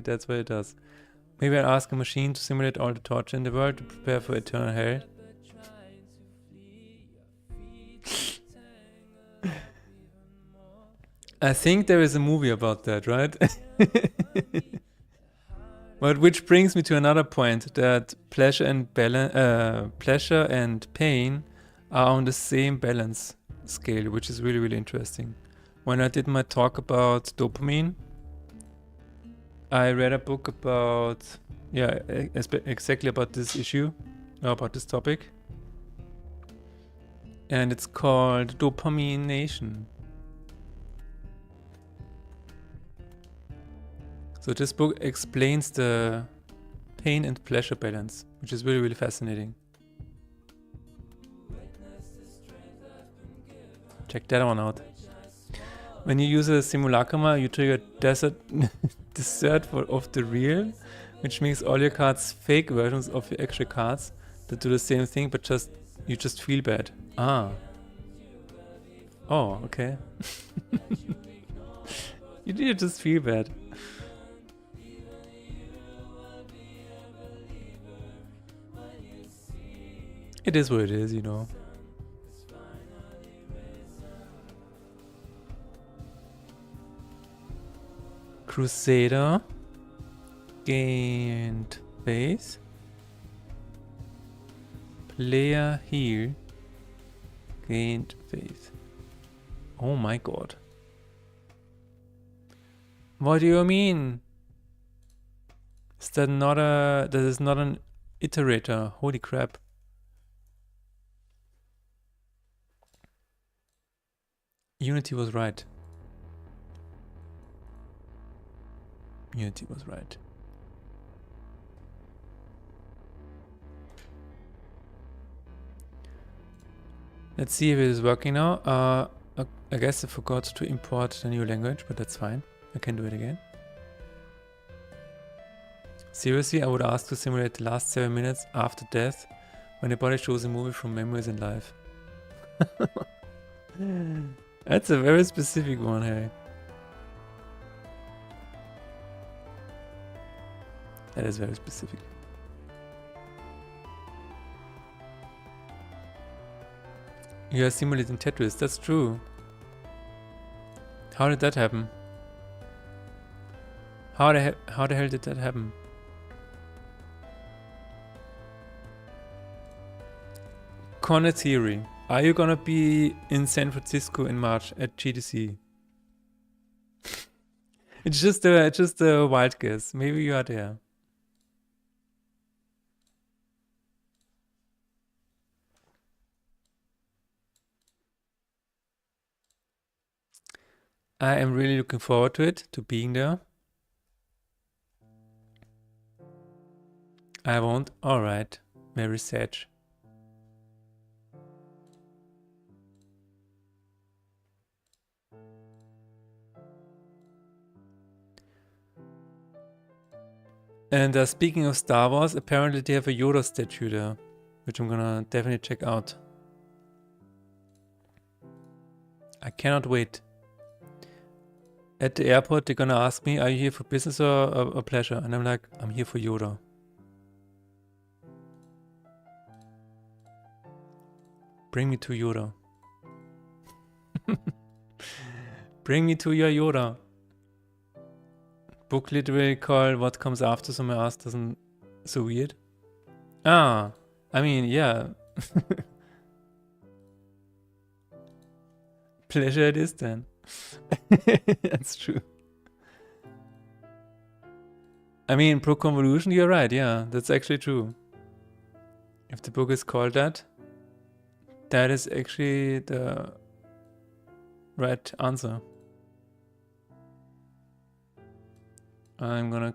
that's what it does. Maybe I'll ask a machine to simulate all the torture in the world to prepare for eternal hell. I think there is a movie about that, right? But which brings me to another point, that pleasure and pain are on the same balance scale, which is really, really interesting. When I did my talk about dopamine, I read a book about, exactly about this issue, about this topic. And it's called Dopamination. So this book explains the pain and pleasure balance, which is really, really fascinating. Check that one out. When you use a simulacrum, you trigger desert of the real, which makes all your cards fake versions of your actual cards that do the same thing, but you just feel bad. Ah. Oh, okay. You just feel bad. It is what it is, you know. Crusader gained faith. Player here gained faith. Oh my god. What do you mean? Is that not a... That is not an iterator. Holy crap. Unity was right. Unity was right. Let's see if it is working now. I guess I forgot to import the new language, but that's fine. I can do it again. Seriously, I would ask to simulate the last 7 minutes after death when the body shows a movie from memories in life. That's a very specific one, hey. That is very specific. You are simulating Tetris, that's true. How did that happen? How the hell did that happen? Corner theory. Are you gonna be in San Francisco in March at GDC? It's just a wild guess. Maybe you are there. I am really looking forward to it, to being there. I won't. Alright. Very sad. And speaking of Star Wars, apparently they have a Yoda statue there, which I'm gonna definitely check out. I cannot wait. At the airport, they're gonna ask me, are you here for business or pleasure? And I'm like, I'm here for Yoda. Bring me to Yoda. Bring me to your Yoda. Book literally called What Comes After, so my ass doesn't... So weird. Ah, I mean, yeah. Pleasure it is then. That's true. I mean, pro convolution, you're right, yeah, that's actually true. If the book is called that, that is actually the right answer. I'm gonna...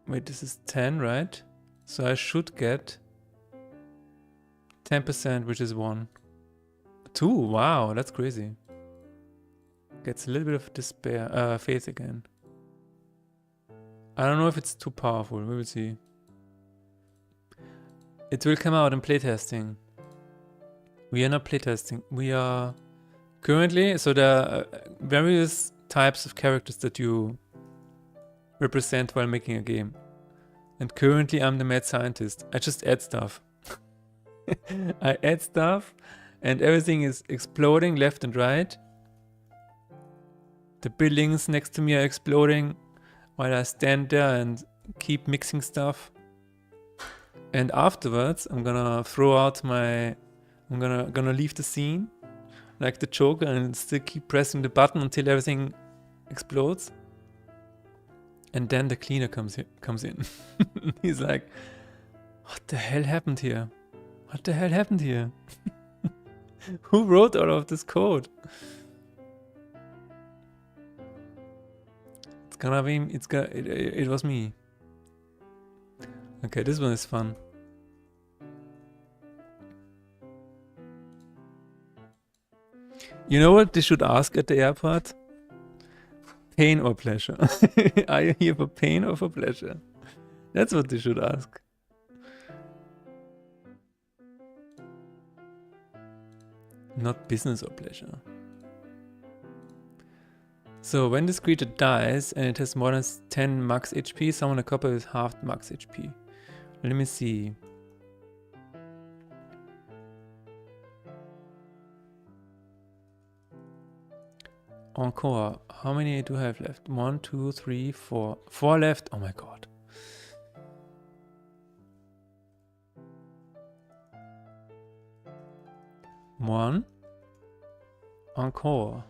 Wait, this is 10, right? So I should get 10%, which is 1. 2, wow, that's crazy. Gets a little bit of despair, faith again. I don't know if it's too powerful, we will see. It will come out in playtesting. We are not playtesting, we are currently, so there are various types of characters that you represent while making a game. And currently I'm the mad scientist. I just add stuff. I add stuff and everything is exploding left and right. The buildings next to me are exploding while I stand there and keep mixing stuff. And afterwards I'm gonna throw out my... I'm gonna leave the scene like the Joker and still keep pressing the button until everything explodes. And then the cleaner comes in. He's like, what the hell happened here? What the hell happened here? Who wrote all of this code? It's gonna be, it was me. Okay, this one is fun. You know what they should ask at the airport? Pain or pleasure? Are you here for pain or for pleasure? That's what they should ask. Not business or pleasure. So when this creature dies and it has more than 10 max HP, summon a copper with half max HP. Let me see. Encore. How many do I have left? 1, 2, 3, 4. 4 left. Oh my god. One. Encore.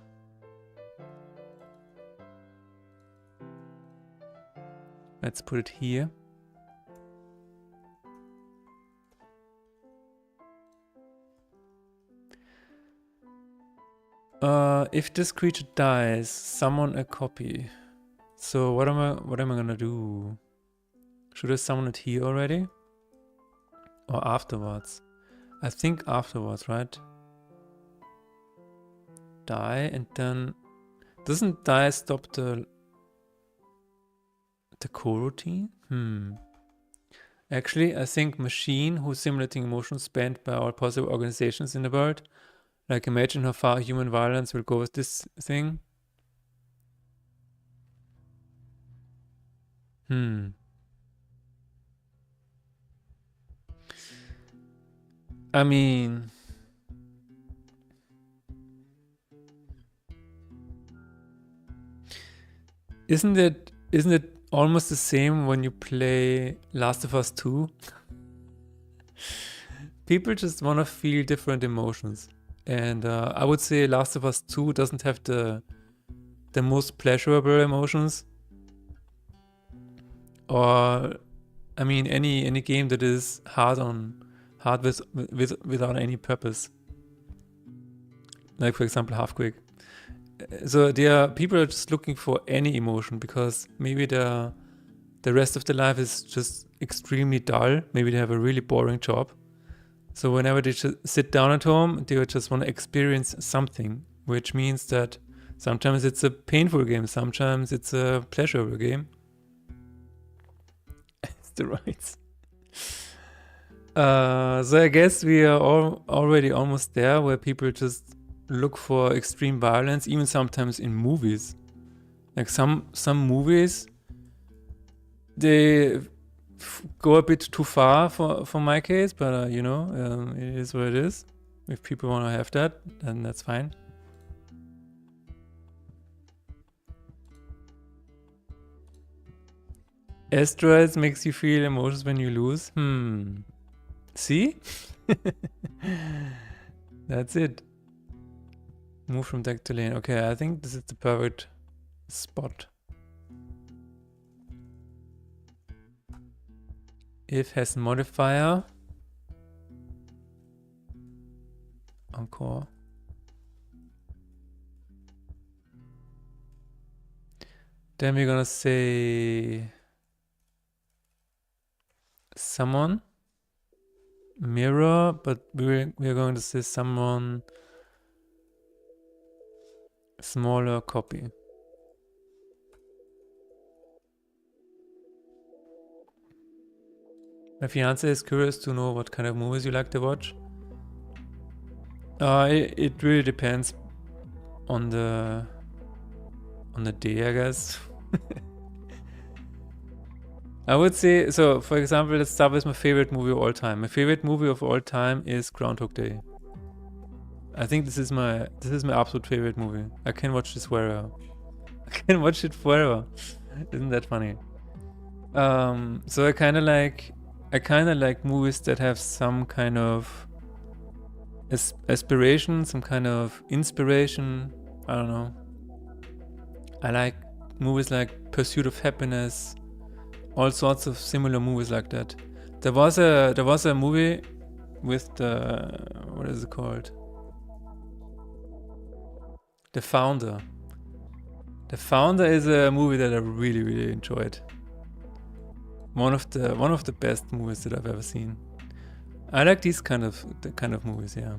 Let's put it here. If this creature dies, summon a copy. So what am I gonna do? Should I summon it here already? Or afterwards? I think afterwards, right? Die and then... Doesn't die stop the coroutine? Actually, I think machine who's simulating emotions spanned by all possible organizations in the world. Like imagine how far human violence will go with this thing. I mean... Isn't it almost the same when you play Last of Us 2? People just want to feel different emotions. And I would say Last of Us 2 doesn't have the most pleasurable emotions. Or, I mean, any game that is hard without any purpose. Like, for example, Half-Quick. So people are just looking for any emotion because maybe the rest of their life is just extremely dull. Maybe they have a really boring job. So whenever they just sit down at home, they just want to experience something, which means that sometimes it's a painful game, sometimes it's a pleasurable game. It's the rights. So I guess we are already almost there, where people just look for extreme violence, even sometimes in movies. Like some movies, they go a bit too far for my case, but you know, it is what it is. If people want to have that, then that's fine. Asteroids makes you feel emotions when you lose. See? That's it. Move from deck to lane. Okay, I think this is the perfect spot. If has modifier. Encore. Then we're gonna say summon. Mirror, but we're going to say summon smaller copy. My fiance is curious to know what kind of movies you like to watch. It really depends on the day, I guess. I would say, so for example, let's start with my favorite movie of all time. My favorite movie of all time is Groundhog Day. I think this is my absolute favorite movie. I can watch this forever. I can watch it forever. Isn't that funny? So I kind of like movies that have some kind of aspiration, some kind of inspiration. I don't know. I like movies like Pursuit of Happiness, all sorts of similar movies like that. There was a movie with what is it called? The Founder. The Founder is a movie that I really, really enjoyed. One of the best movies that I've ever seen. I like the kind of movies, yeah.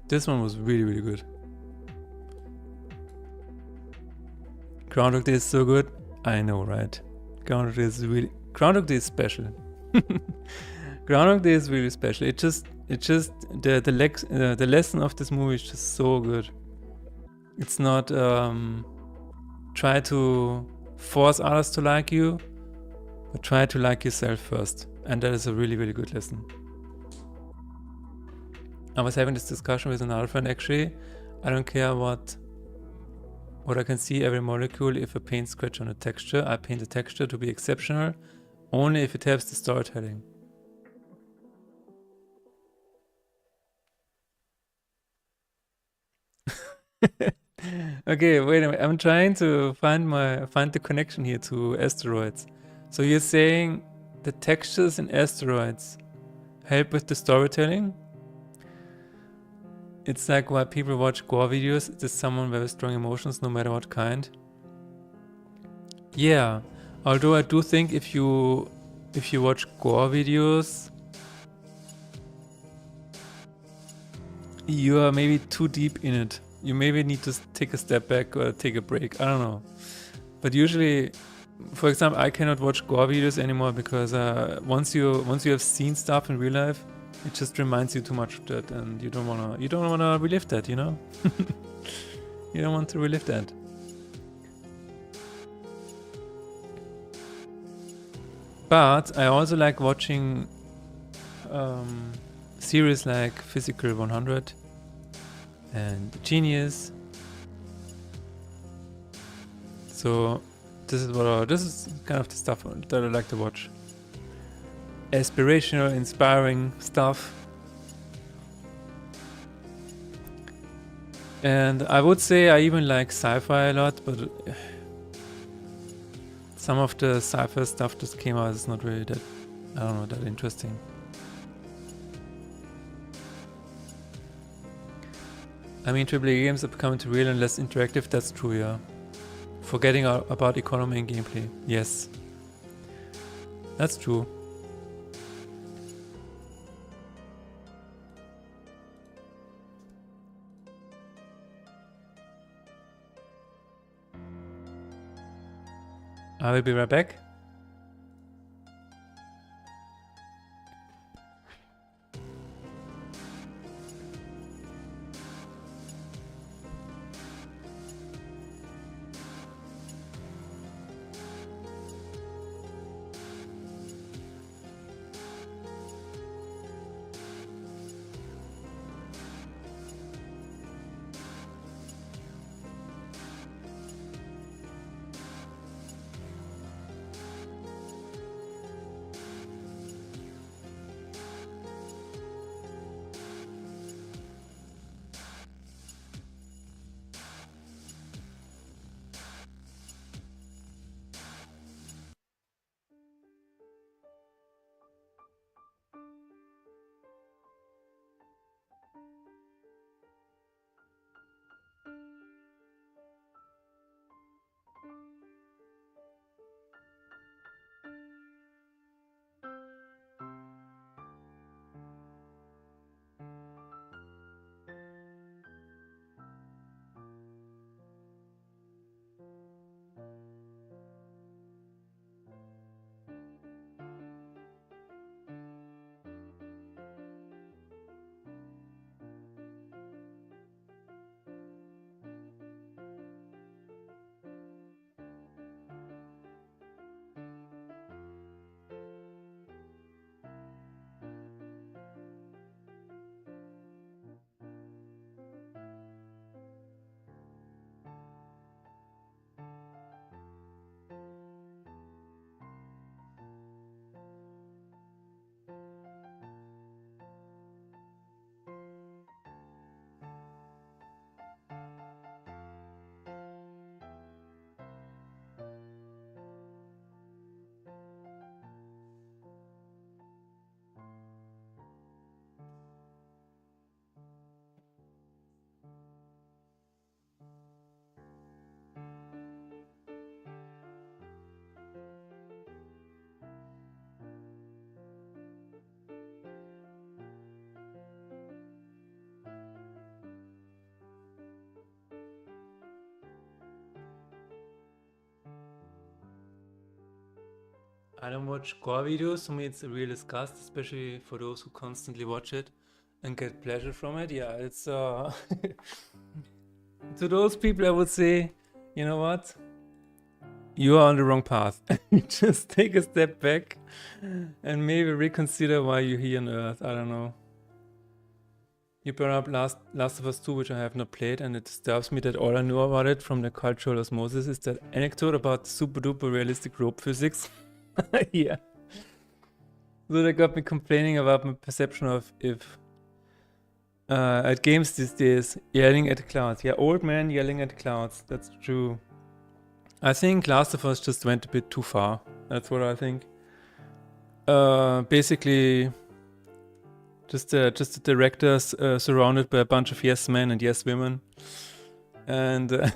This one was really, really good. Groundhog Day is so good. I know, right? Groundhog Day is special. Groundhog Day is really special. It just the lesson of this movie is just so good. It's not try to force others to like you, but try to like yourself first. And that is a really, really good lesson. I was having this discussion with another friend actually. I don't care what I can see every molecule if I paint scratch on a texture. I paint the texture to be exceptional only if it helps the storytelling. Okay, wait a minute. I'm trying to find the connection here to asteroids. So you're saying the textures in asteroids help with the storytelling? It's like why people watch gore videos. It's someone with strong emotions, no matter what kind. Yeah, although I do think if you watch gore videos, you are maybe too deep in it. You maybe need to take a step back or take a break. I don't know. But usually, for example, I cannot watch gore videos anymore because once you have seen stuff in real life, it just reminds you too much of that, and you don't wanna relive that. You know, you don't want to relive that. But I also like watching series like Physical 100 and Genius. So this is kind of the stuff that I like to watch. Aspirational, inspiring stuff. And I would say I even like sci-fi a lot, but some of the sci-fi stuff that came out is not really that, I don't know, that interesting. I mean, AAA games are becoming too real and less interactive, that's true, yeah. Forgetting about economy and gameplay, yes. That's true. I will be right back. I don't watch gore videos. For me, it's a real disgust, especially for those who constantly watch it and get pleasure from it. Yeah, it's to those people, I would say, you know what? You are on the wrong path. Just take a step back and maybe reconsider why you're here on Earth. I don't know. You brought up Last of Us 2, which I have not played, and it disturbs me that all I know about it from the cultural osmosis is that anecdote about super duper realistic rope physics. Yeah. So that got me complaining about my perception of if at games these days, yelling at clouds. Yeah, old man yelling at clouds. That's true. I think Last of Us just went a bit too far. That's what I think. Basically, just the directors surrounded by a bunch of yes men and yes women, and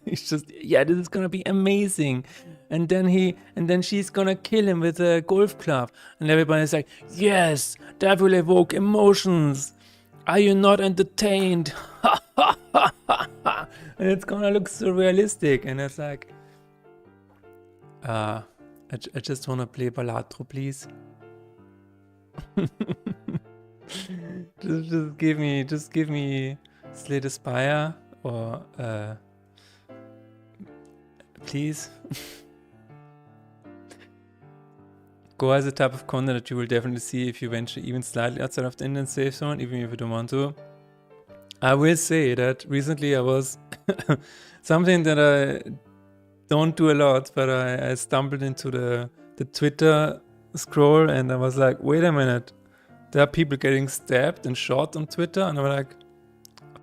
it's just, yeah, this is gonna be amazing. And then she's gonna kill him with a golf club, and everybody's like, yes, that will evoke emotions. Are you not entertained? And it's gonna look so realistic, and it's like, I just wanna play Balatro, please. just give me Slay the Spire, or please. Go is a type of content that you will definitely see if you venture even slightly outside of the Indian safe zone, even if you don't want to. I will say that recently I was something that I don't do a lot, but I stumbled into the Twitter scroll, and I was like, wait a minute, there are people getting stabbed and shot on Twitter, and I was like,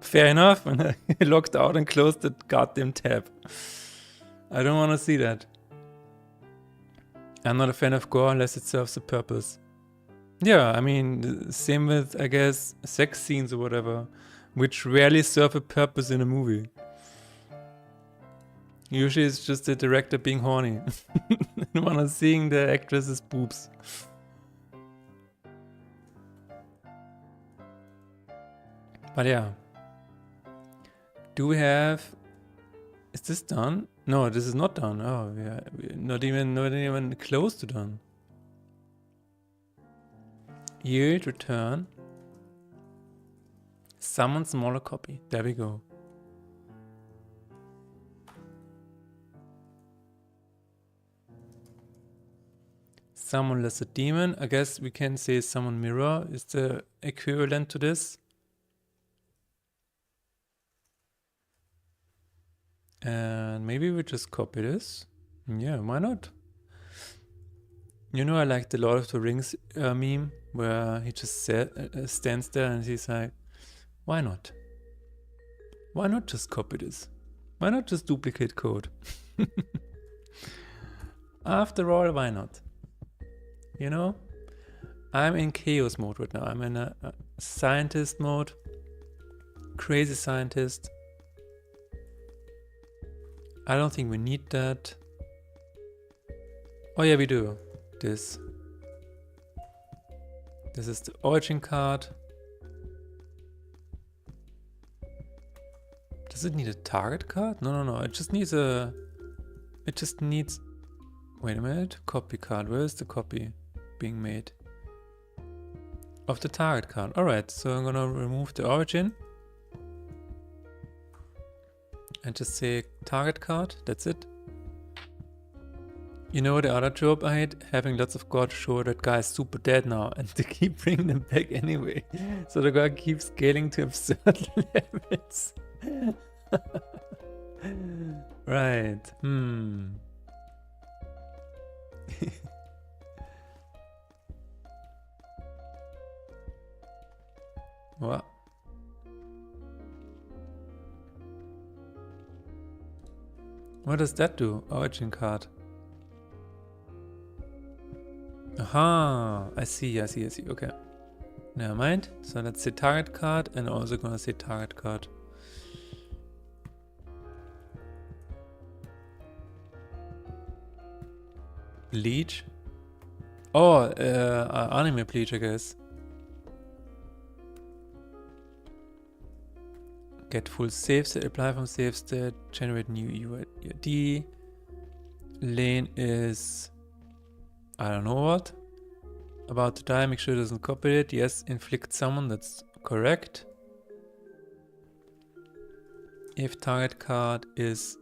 fair enough, and I logged out and closed the goddamn tab. I don't want to see that. I'm not a fan of gore unless it serves a purpose. Yeah, I mean, same with, I guess, sex scenes or whatever, which rarely serve a purpose in a movie. Usually it's just the director being horny. And wanna seeing the actress's boobs. But yeah. Do we have... Is this done? No, this is not done. Oh, we're not even close to done. Yield, return. Summon smaller copy. There we go. Summon lesser demon. I guess we can say summon mirror is the equivalent to this. And maybe we just copy this. Yeah, why not? You know, I like the Lord of the Rings meme where he just stands there and he's like, why not? Why not just copy this? Why not just duplicate code? After all, why not? You know? I'm in chaos mode right now. I'm in a scientist mode. Crazy scientist. I don't think we need that. Oh yeah, we do. This. This is the origin card. Does it need a target card? No. It just needs a... It just needs... Wait a minute. Copy card. Where is the copy being made? Of the target card. Alright, so I'm gonna remove the origin. And just say target card. That's it. You know the other trope I hate? Having lots of god to show that guy is super dead now, and they keep bringing them back anyway. So the guy keeps scaling to absurd levels. Right. What? What does that do? Origin card. Aha, I see. Okay. Never mind. So let's say target card, and also gonna say target card. Bleach? Oh, anime bleach, I guess. Get full save state, apply from save state, generate new UID. Lane is... I don't know what. About to die, make sure it doesn't copy it. Yes, inflict summon, that's correct. If target card is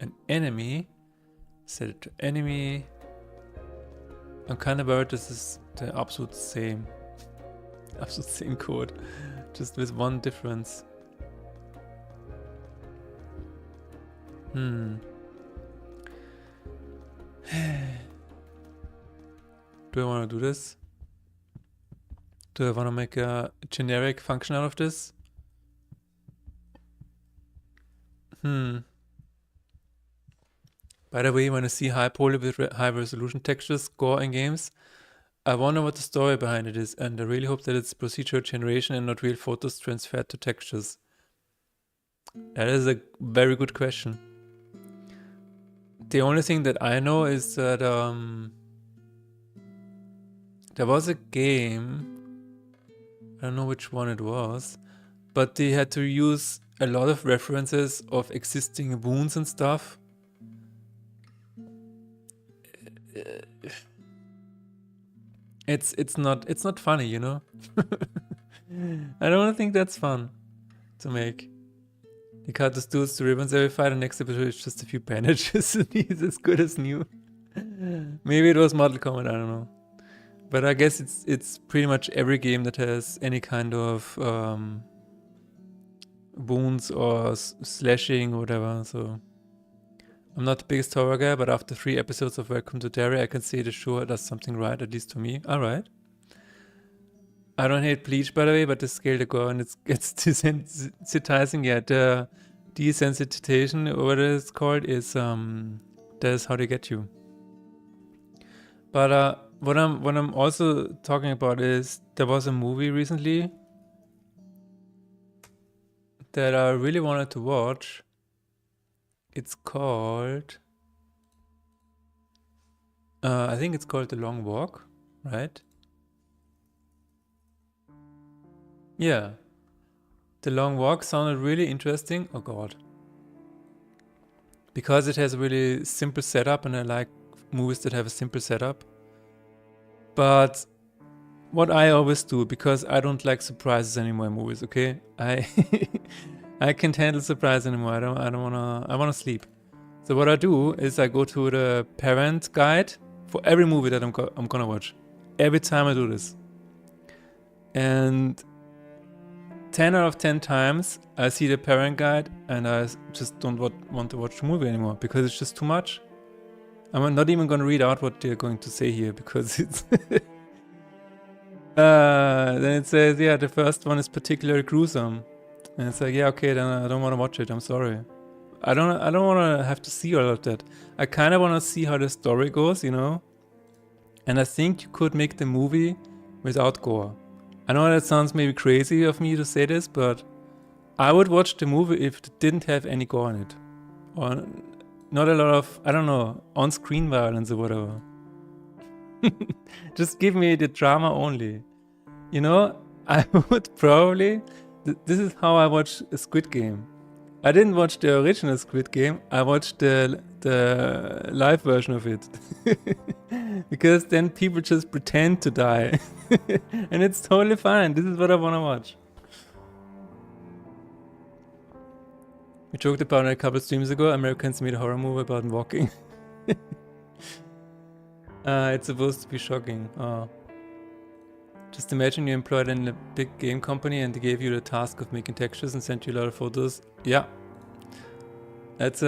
an enemy, set it to enemy. I'm kind of worried this is the absolute same code, just with one difference. Do I want to do this? Do I want to make a generic function out of this? By the way, when I see high poly with high resolution textures score in games, I wonder what the story behind it is, and I really hope that it's procedural generation and not real photos transferred to textures. That is a very good question. The only thing that I know is that there was a game, I don't know which one it was, but they had to use a lot of references of existing wounds and stuff. It's not funny, you know? I don't think that's fun to make. They cut the stools to ribbons every fight, and next episode is just a few bandages and he's as good as new. Maybe it was Mortal Kombat, I don't know. But I guess it's pretty much every game that has any kind of wounds or slashing or whatever, so... I'm not the biggest horror guy, but after 3 episodes of Welcome to Derry, I can say the show does something right, at least to me. Alright. I don't hate Bleach, by the way, but the scale the gore and it gets desensitizing. Yeah, the desensitization, or what it's called, is that's how they get you. But what I'm also talking about is there was a movie recently that I really wanted to watch. It's called, I think it's called The Long Walk, right? Yeah. The Long Walk sounded really interesting. Oh god. Because it has a really simple setup, and I like movies that have a simple setup. But what I always do, because I don't like surprises anymore in movies, okay? I can't handle surprise anymore. I wanna sleep. So what I do is I go to the parent guide for every movie that I'm gonna watch. Every time I do this. And 10 out of 10 times I see the parent guide and I just don't want to watch the movie anymore because it's just too much. I'm not even gonna read out what they're going to say here because it's then it says, yeah, the first one is particularly gruesome. And it's like, yeah, okay, then I don't want to watch it. I'm sorry. I don't want to have to see all of that. I kind of want to see how the story goes, you know? And I think you could make the movie without gore. I know that sounds maybe crazy of me to say this, but I would watch the movie if it didn't have any gore in it. Or not a lot of, I don't know, on-screen violence or whatever. Just give me the drama only. You know, I would probably... This is how I watch a Squid Game. I didn't watch the original Squid Game. I watched the live version of it. Because then people just pretend to die. And it's totally fine. This is what I want to watch. We joked about it a couple streams ago. Americans made a horror movie about walking. It's supposed to be shocking. Oh. Just imagine you're employed in a big game company and they gave you the task of making textures and sent you a lot of photos. Yeah. That's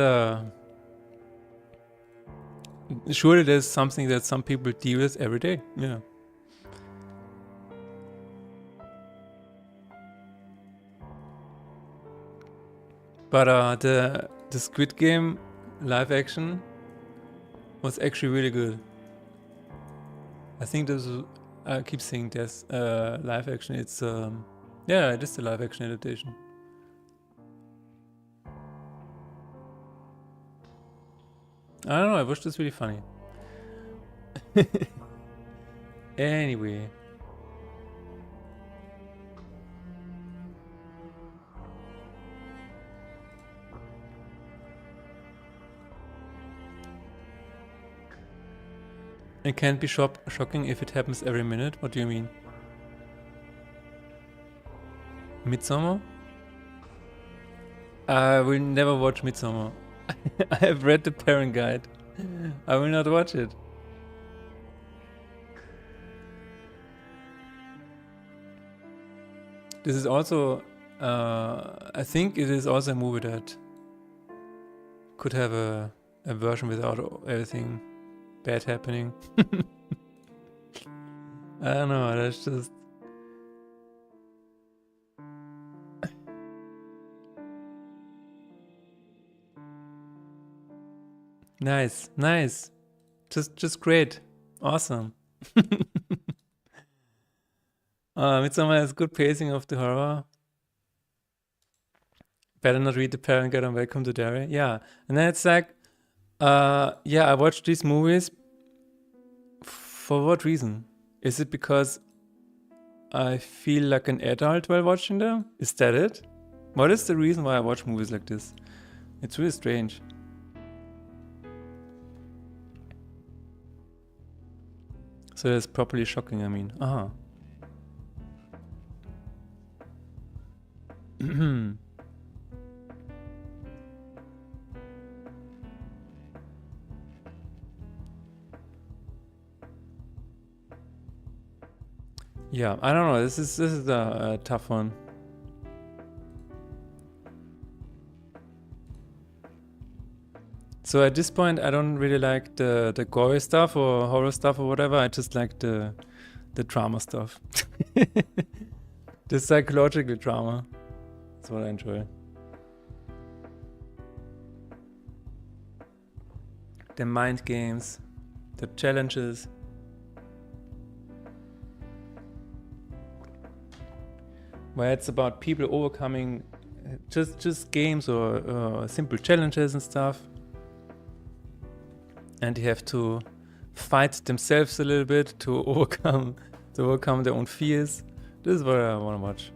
surely there's something that some people deal with every day. Yeah. But the Squid Game live action was actually really good. I think this is... I keep saying there's live action. It's yeah, it is the live action adaptation. I don't know. I watched this really funny. Anyway. It can't be shocking if it happens every minute. What do you mean? Midsommar? I will never watch Midsommar. I have read the parent guide. I will not watch it. This is also... I think it is also a movie that could have a version without everything bad happening. I don't know, that's just... Nice, nice. Just great. Awesome. Midsommar has good pacing of the horror. Better not read the parent guide on Welcome to Derry. Yeah. And then it's like, yeah, I watched these movies. For what reason? Is it because I feel like an adult while watching them? Is that it? What is the reason why I watch movies like this? It's really strange. So that's properly shocking, I mean. Yeah, I don't know. This is a tough one. So at this point, I don't really like the gory stuff or horror stuff or whatever. I just like the drama stuff. The psychological drama. That's what I enjoy. The mind games, the challenges. Where it's about people overcoming just games or simple challenges and stuff. And they have to fight themselves a little bit to overcome their own fears. This is what I want to watch.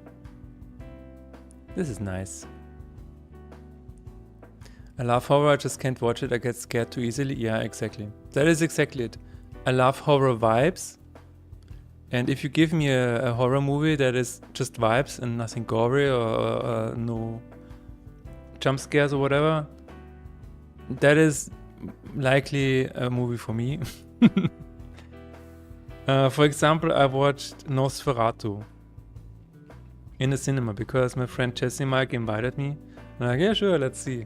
This is nice. I love horror, I just can't watch it. I get scared too easily. Yeah, exactly. That is exactly it. I love horror vibes. And if you give me a horror movie that is just vibes and nothing gory or no jump scares or whatever, that is likely a movie for me. For example, I watched Nosferatu in the cinema because my friend Jesse Mike invited me. I'm like, yeah, sure, let's see.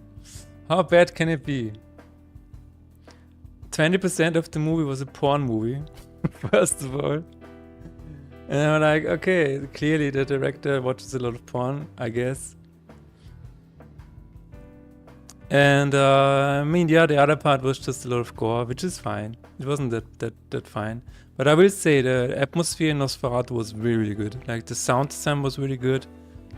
How bad can it be? 20% of the movie was a porn movie, first of all. And I'm like, okay, clearly the director watches a lot of porn, I guess. And I mean, yeah, the other part was just a lot of gore, which is fine. It wasn't that fine. But I will say the atmosphere in Nosferatu was really, really good. Like the sound design was really good.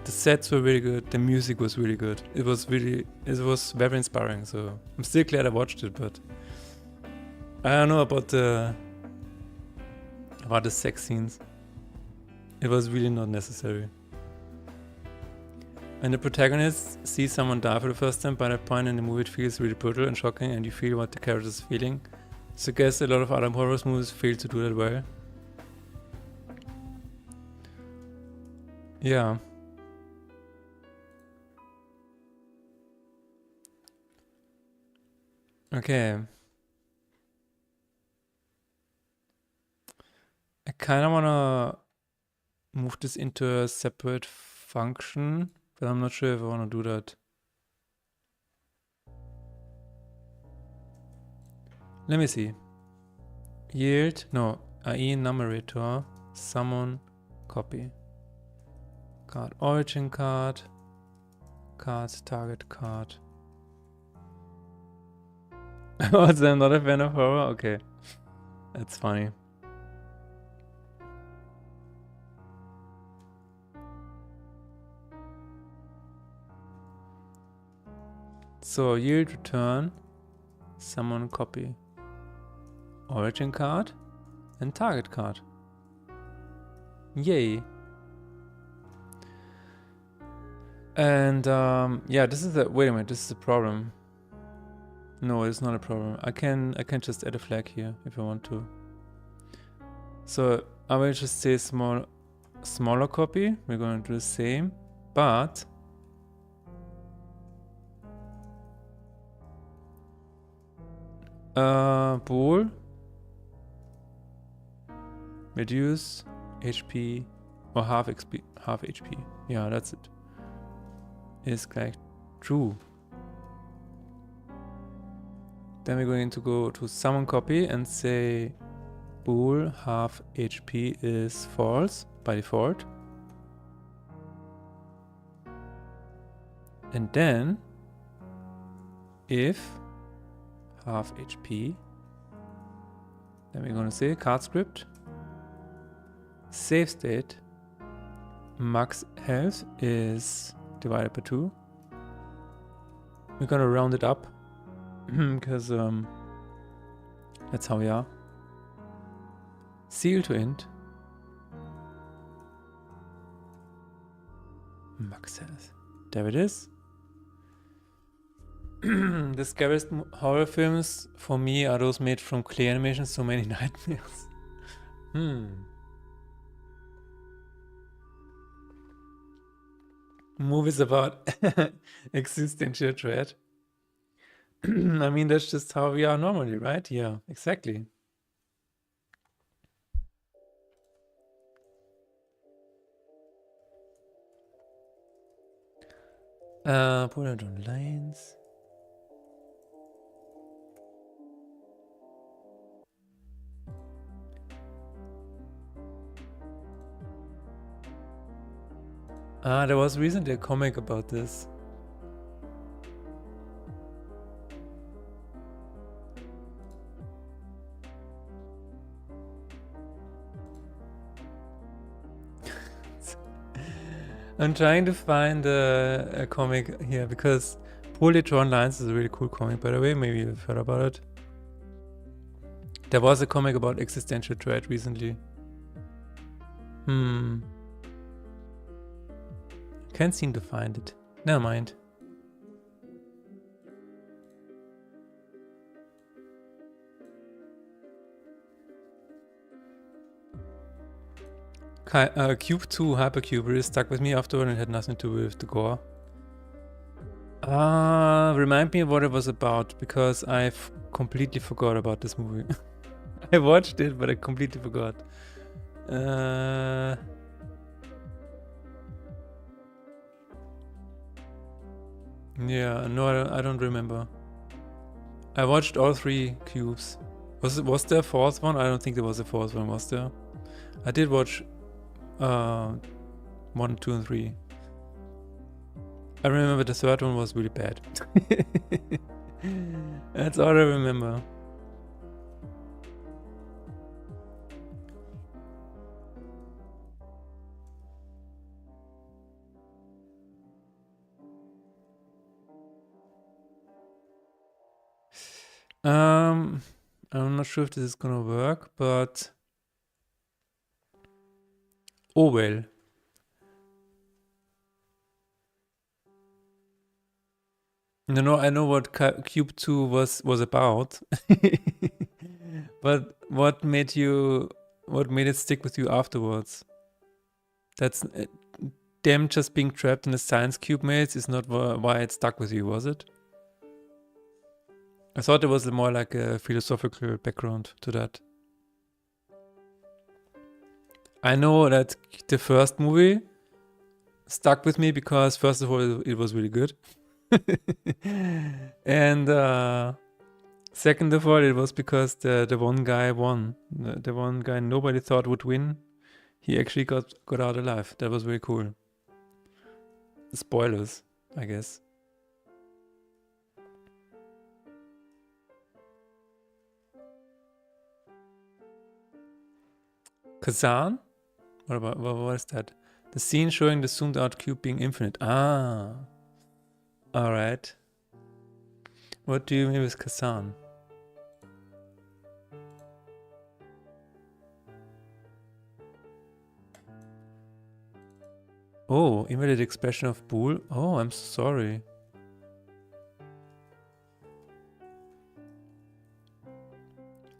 The sets were really good. The music was really good. It was very inspiring. So I'm still glad I watched it, but I don't know about the sex scenes. It was really not necessary. When the protagonist sees someone die for the first time, by that point in the movie it feels really brutal and shocking and you feel what the character is feeling. So I guess a lot of other horror movies fail to do that well. Yeah. Okay. I kind of want to move this into a separate function, but I'm not sure if I want to do that. Let me see. Yield, no, AI numerator, summon, copy. Card origin card, cards target card. Oh, so I'm not a fan of horror? Okay. That's funny. So yield return, summon copy. Origin card and target card. Yay. And yeah, this is the wait a minute, this is a problem. No, it's not a problem. I can just add a flag here if I want to. So I will just say smaller copy. We're going to do the same, but bool reduce HP or half HP. Yeah, that's it. Is like true. Then we're going to go to summon copy and say bool half HP is false by default. And then if half HP. Then we're gonna say card script. Save state. Max health is divided by 2. We're gonna round it up because that's how we are. Seal to int. Max health. There it is. The scariest horror films for me are those made from clay animation. So many nightmares. Movies about existential dread. I mean, that's just how we are normally, right? Yeah, exactly. Put it on lines. There was recently a comic about this. I'm trying to find a comic here because Poorly Drawn Lines is a really cool comic, by the way. Maybe you've heard about it. There was a comic about existential dread recently. Can't seem to find it. Never mind. Cube 2 Hypercube really stuck with me afterward and had nothing to do with the gore. Remind me what it was about, because I've completely forgot about this movie. I watched it, but I completely forgot. Yeah, no, I don't remember. I watched all 3 cubes. Was there a 4th one? I don't think there was a 4th one, was there? I did watch 1, 2, and 3. I remember the 3rd one was really bad. That's all I remember. I'm not sure if this is gonna work, but oh well. No, I know what Cube 2 was about. But what made it stick with you afterwards? That's them just being trapped in a science cube maze is not why it stuck with you, was it? I thought there was more like a philosophical background to that. I know that the first movie stuck with me because, first of all, it was really good. And second of all, it was because the one guy won. The one guy nobody thought would win. He actually got out alive. That was very cool. Spoilers, I guess. Kazan? What is that? The scene showing the zoomed out cube being infinite. Ah. Alright. What do you mean with Kazan? Oh, invalid expression of bool. Oh, I'm sorry.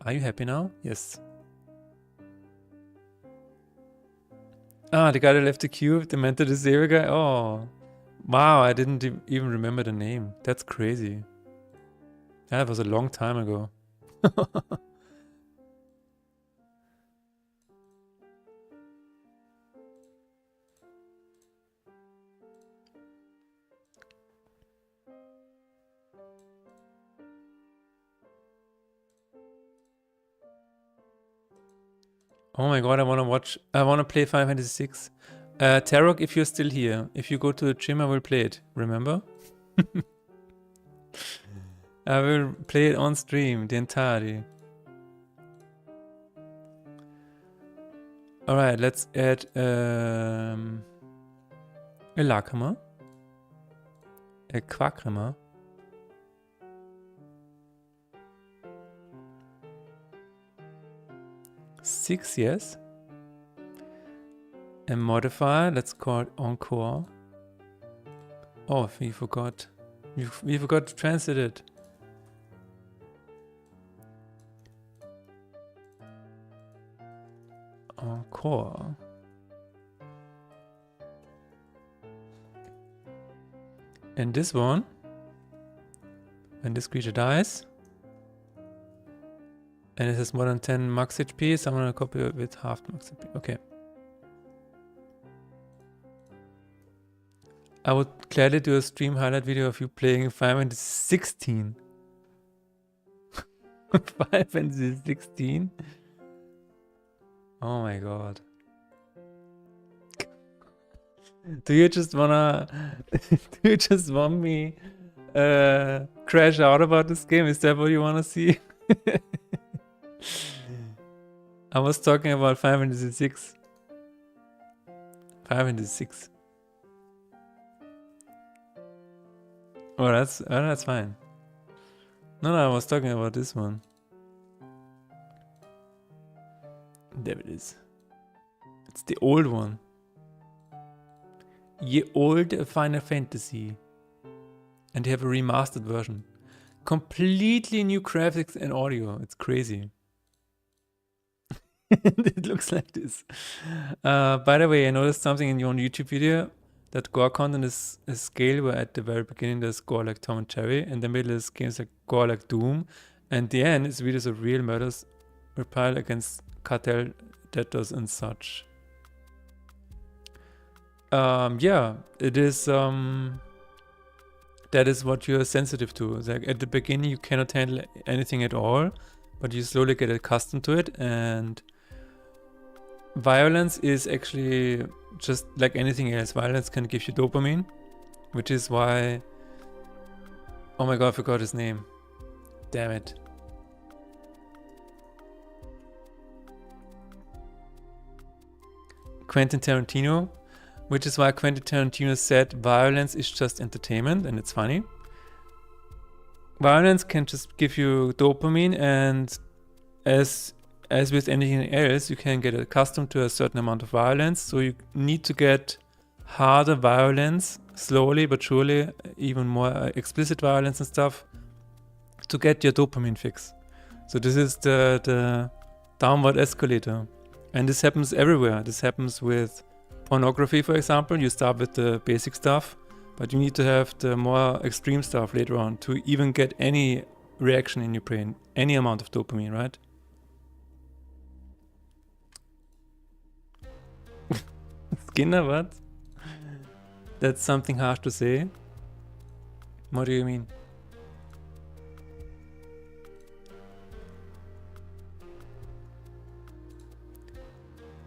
Are you happy now? Yes. Ah, the guy that left the cube, the mental disabled guy. Oh, wow, I didn't even remember the name. That's crazy. That was a long time ago. Oh my god, I want to play Final Fantasy VI. Tarok, if you're still here, if you go to the gym, I will play it. Remember? I will play it on stream, the entirety. Alright, let's add a lacrima, a quacrima, six, yes. A modifier, let's call it encore. Oh, we forgot. We forgot to translate it. Encore. And this one, when this creature dies, and it has more than 10 max HP, so I'm gonna copy it with half max HP. Okay. I would gladly do a stream highlight video of you playing Final Fantasy 16. Final Fantasy 16? Oh my god. Do you just wanna... do you just want me crash out about this game? Is that what you wanna see? I was talking about Final Fantasy 6. Final Fantasy 6. Oh, that's fine. No, I was talking about this one. There it is. It's the old one. Ye old Final Fantasy. And they have a remastered version. Completely new graphics and audio. It's crazy. It looks like this. By the way, I noticed something in your YouTube video. That gore content is a scale where at the very beginning there's gore like Tom and Jerry, and the middle is games like gore like Doom, and the end is videos of real murders repile against cartel debtors and such. Yeah, it is that is what you're sensitive to. It's like at the beginning you cannot handle anything at all, but you slowly get accustomed to it, and violence is actually just like anything else. Violence can give you dopamine, which is why... Oh my god, I forgot his name. Damn it. Quentin Tarantino, which is why Quentin Tarantino said violence is just entertainment, and it's funny. Violence can just give you dopamine, and as with anything else, you can get accustomed to a certain amount of violence, so you need to get harder violence, slowly but surely, even more explicit violence and stuff, to get your dopamine fix. So this is the downward escalator. And this happens everywhere. This happens with pornography, for example. You start with the basic stuff, but you need to have the more extreme stuff later on to even get any reaction in your brain, any amount of dopamine, right? Skinner, what? That's something harsh to say. What do you mean?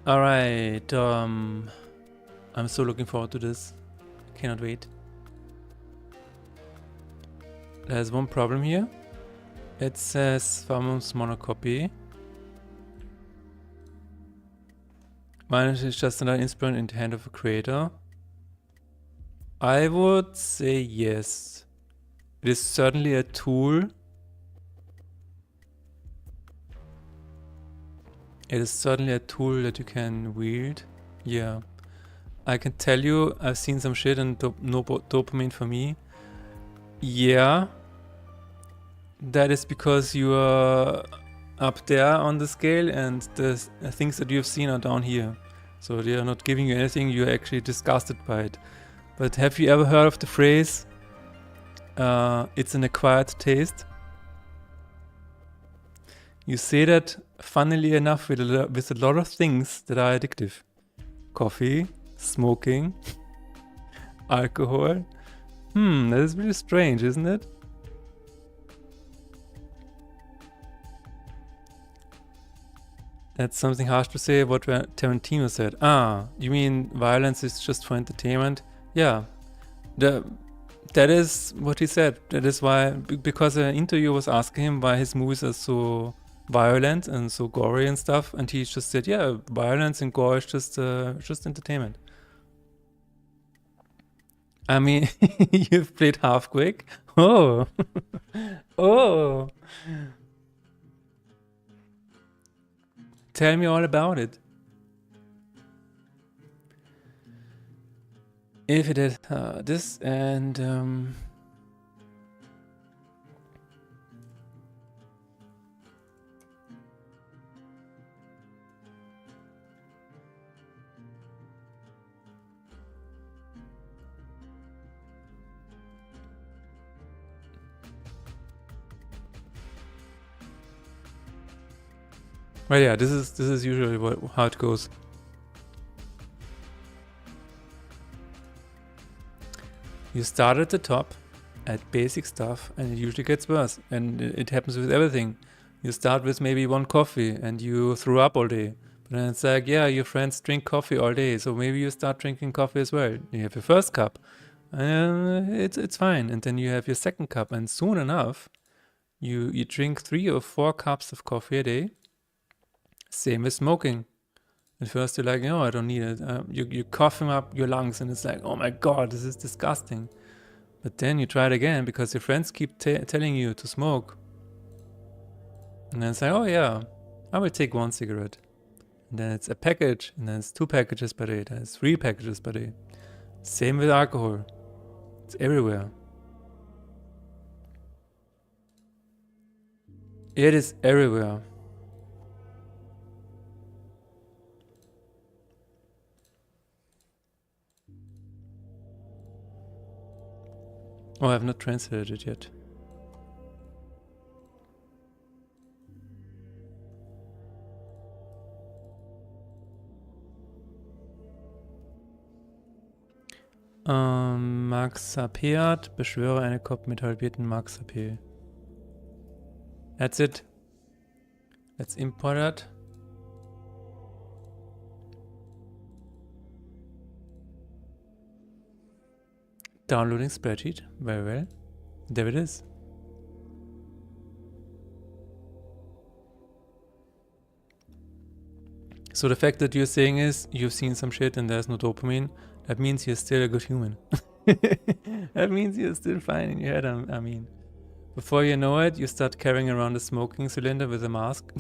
Alright, I'm so looking forward to this. Cannot wait. There's one problem here. It says Famous monocopy. Violence is just another instrument in the hand of a creator. I would say yes. It is certainly a tool. It is certainly a tool that you can wield. Yeah. I can tell you, I've seen some shit and no dopamine for me. Yeah. That is because you are up there on the scale and the things that you've seen are down here. So they are not giving you anything, you're actually disgusted by it. But have you ever heard of the phrase, it's an acquired taste? You say that, funnily enough, with a lot of things that are addictive. Coffee, smoking, alcohol. That is really strange, isn't it? That's something harsh to say, what Tarantino said. Ah, you mean violence is just for entertainment? Yeah. That is what he said. That is why, because an interviewer was asking him why his movies are so violent and so gory and stuff, and he just said, "Yeah, violence and gore is just entertainment." I mean, you've played Half-Quake? Oh. Oh. Tell me all about it. If it is this and well, yeah, this is usually how it goes. You start at the top, at basic stuff, and it usually gets worse. And it happens with everything. You start with maybe one coffee, and you throw up all day. But then it's like, yeah, your friends drink coffee all day, so maybe you start drinking coffee as well. You have your first cup, it's fine. And then you have your second cup, and soon enough, you drink 3 or 4 cups of coffee a day. Same with smoking. At first you're like, no, I don't need it. You're coughing up your lungs and it's like, oh my God, this is disgusting. But then you try it again because your friends keep telling you to smoke. And then it's like, oh yeah, I will take 1 cigarette. And then it's a package, and then it's 2 packages per day, then it's 3 packages per day. Same with alcohol. It's everywhere. It is everywhere. Oh, I have not translated it yet. Max-Appeat, beschwöre eine Kopf mit halbierten Max-AP. That's it. Let's import that. Downloading spreadsheet. Very well. There it is. So the fact that you're saying is you've seen some shit and there's no dopamine, that means you're still a good human. That means you're still fine in your head, I mean. Before you know it, you start carrying around a smoking cylinder with a mask.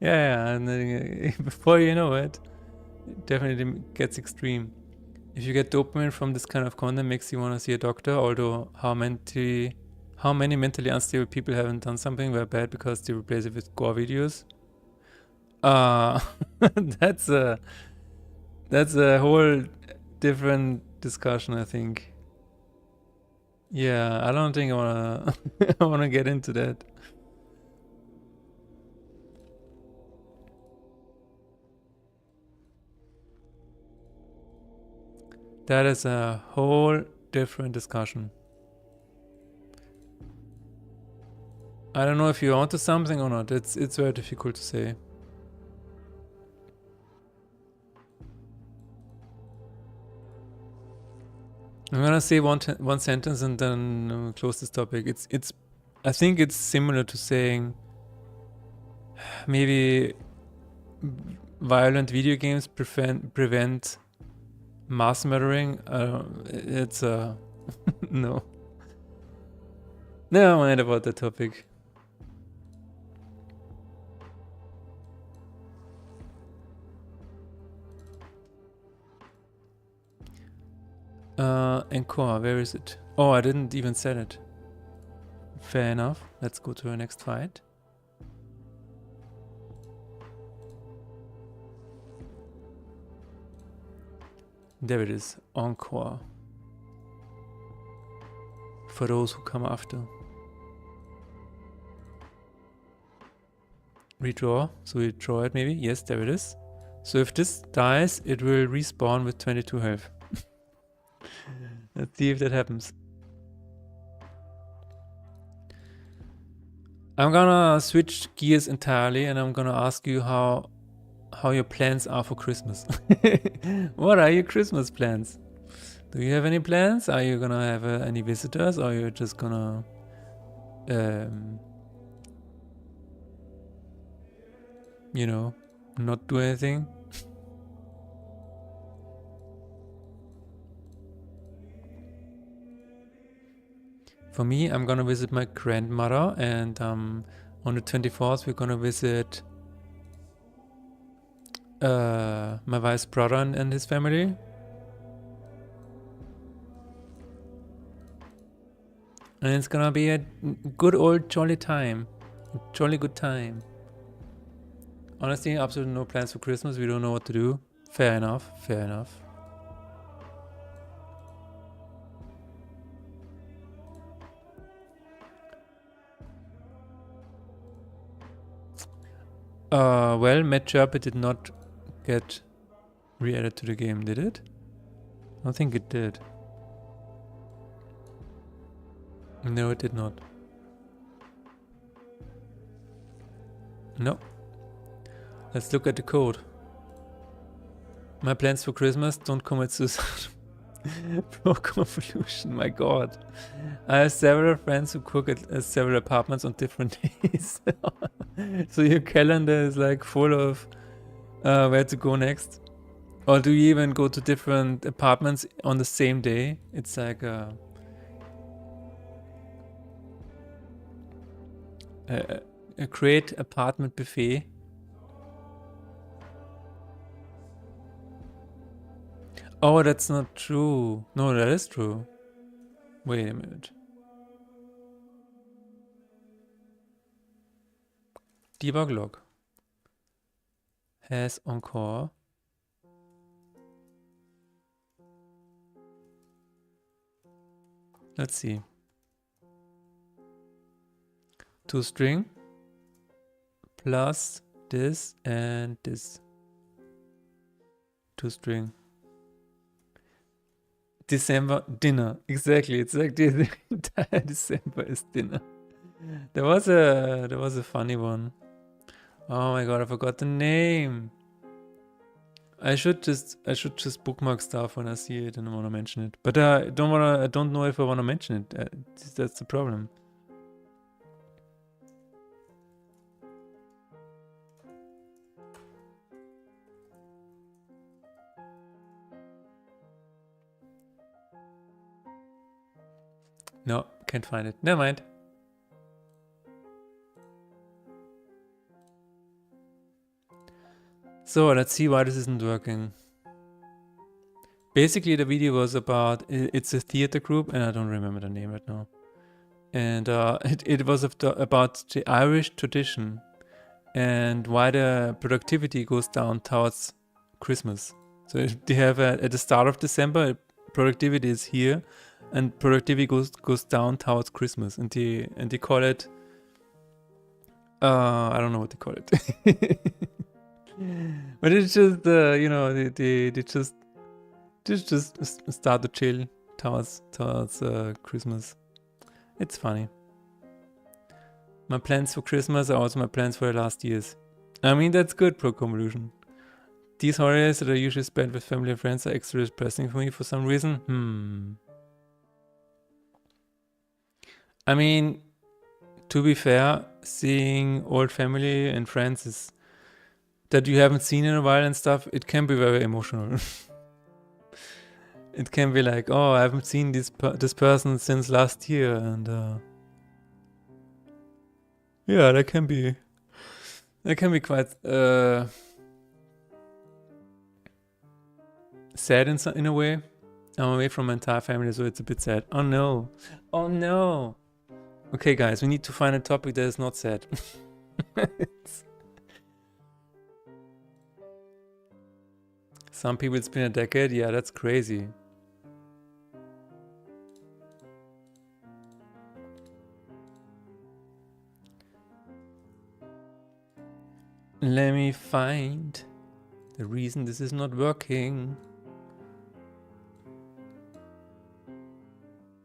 Yeah, and then, before you know it, it definitely gets extreme. If you get dopamine from this kind of content, makes you want to see a doctor, although how many mentally unstable people haven't done something very bad because they replace it with gore videos? That's a whole different discussion, I think. Yeah, I don't think I wanna I wanna get into that. That is a whole different discussion. I don't know if you're onto something or not. It's very difficult to say. I'm gonna say one sentence and then close this topic. I think it's similar to saying maybe violent video games prevent mass murdering. It's no. Never mind about that topic. Encore, where is it? Oh, I didn't even set it. Fair enough. Let's go to our next fight. There it is. Encore. For those who come after. Redraw. So we draw it maybe. Yes, there it is. So if this dies, it will respawn with 22 health. Let's see if that happens. I'm gonna switch gears entirely and I'm gonna ask you how your plans are for Christmas. What are your Christmas plans? Do you have any plans? Are you gonna have any visitors, or you're just gonna you know, not do anything? For me, I'm gonna visit my grandmother, and on the 24th we're gonna visit my wife's brother and his family. And it's gonna be a good old jolly time. A jolly good time. Honestly, absolutely no plans for Christmas. We don't know what to do. Fair enough, fair enough. Well, Matt Chirpy did not get re-added to the game, did it? I don't think it did. No, it did not. No. Let's look at the code. My plans for Christmas: don't commit suicide. Pro convolution, my god. I have several friends who cook at several apartments on different days. So your calendar is like full of where to go next. Or do you even go to different apartments on the same day? It's like a great apartment buffet. Oh, that's not true. No, that is true. Wait a minute. Debug log has encore. Let's see. ToString plus this and this. ToString. December dinner. Exactly. It's like the entire December is dinner. There was a funny one. Oh my god, I forgot the name. I should just bookmark stuff when I see it and I want to mention it. But I don't know if I want to mention it. That's the problem. No, can't find it. Never mind. So let's see why this isn't working. Basically, the video was about, it's a theater group, and I don't remember the name right now. And it was about the Irish tradition and why the productivity goes down towards Christmas. So they have at the start of December, productivity is here, and productivity goes down towards Christmas, and they call it I don't know what they call it. But it's just you know, they just start to chill towards Christmas. It's funny. My plans for Christmas are also my plans for the last years. I mean, that's good, pro convolution. These holidays that I usually spend with family and friends are extra depressing for me for some reason. I mean, to be fair, seeing old family and friends that you haven't seen in a while and stuff, it can be very emotional. It can be like, oh, I haven't seen this person since last year, and yeah, that can be quite sad in a way. I'm away from my entire family, so it's a bit sad. Oh no, oh no. Okay, guys, we need to find a topic that is not sad. Some people, it's been a decade. Yeah, that's crazy. Let me find the reason this is not working.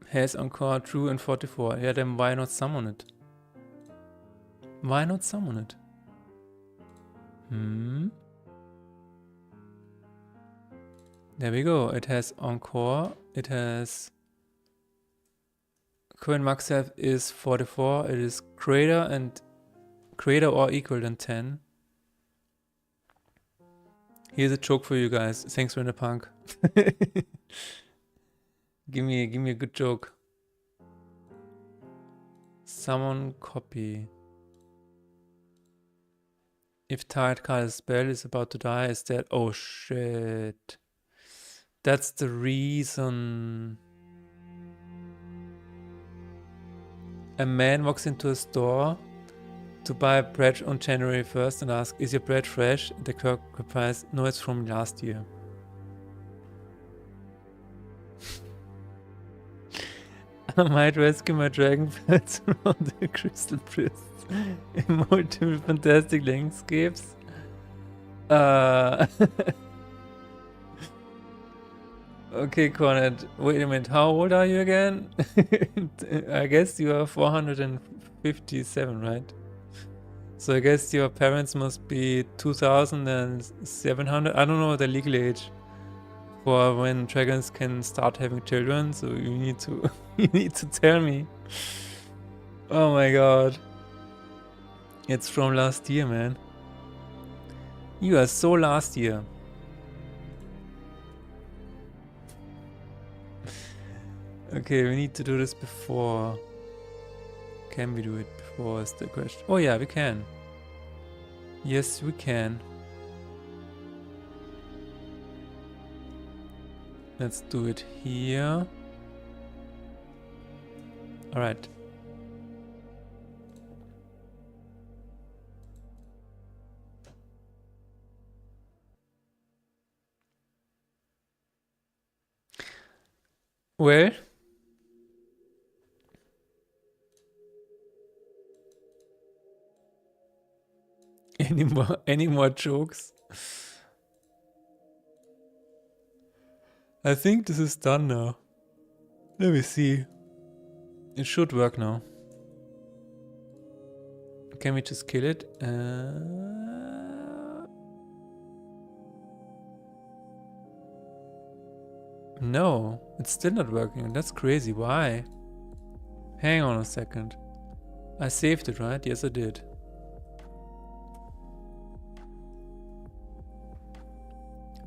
Has encore true in 44. Yeah, then why not summon it? Why not summon it? There we go. It has encore It has current max health is 44. It is greater or equal than 10. Here's a joke for you guys. Thanks, Render Punk. give me a good joke. Summon copy. If target card spell is about to die, is that? Oh shit. That's the reason. A man walks into a store to buy bread on January 1st and asks, is your bread fresh? And the clerk replies, no, it's from last year. I might rescue my dragon pets around the crystal prisms in multiple fantastic landscapes. Okay, Conrad, wait a minute, how old are you again? I guess you are 457, right? So I guess your parents must be 2700. I don't know the legal age for when dragons can start having children, so you need to you need to tell me. Oh my god. It's from last year, man. You are so last year. Okay, we need to do this before. Can we do it before is the question. Oh yeah, we can. Yes, we can. Let's do it here. Alright. Well, any more jokes? I think this is done now. Let me see. It should work now. Can we just kill it? No, it's still not working. That's crazy. Why? Hang on a second. I saved it, right? Yes, I did.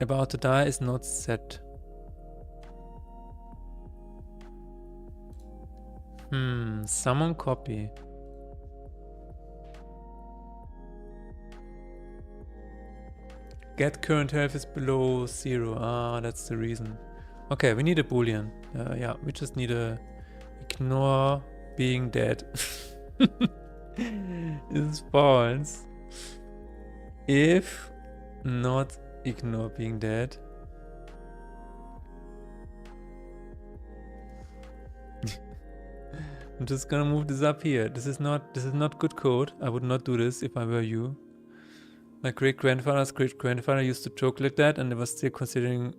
About to die is not set. Summon copy. Get current health is below 0. Ah, that's the reason. Okay, we need a boolean. Yeah, we just need a ignore being dead. Is false. If not ignore being dead. I'm just gonna move this up here. This is not good code. I would not do this if I were you. My great-grandfather's great-grandfather used to joke like that, and they were still considering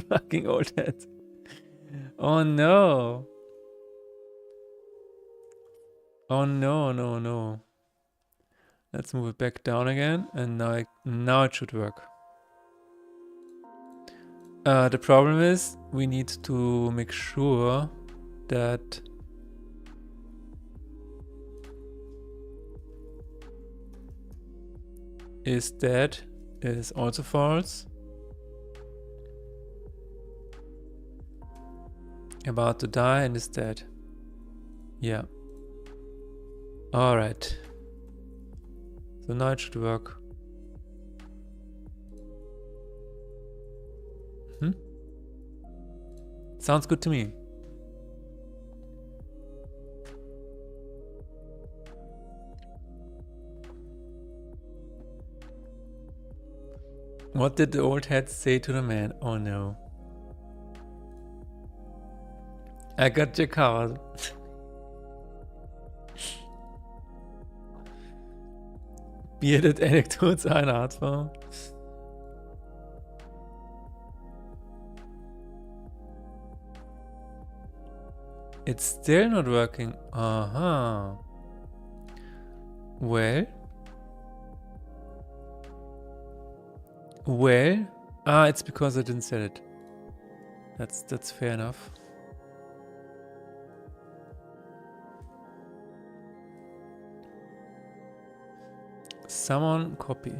fucking old head. Oh no. Oh no, no, no. Let's move it back down again, and now it should work. The problem is we need to make sure that is dead is also false. About to die and is dead. Yeah. Alright. So now it should work. Sounds good to me. What did the old head say to the man? Oh no. I got your card. Bearded anecdotes are an art form. It's still not working. Uh-huh. Well. Well. Ah, it's because I didn't set it. That's fair enough. Summon copy.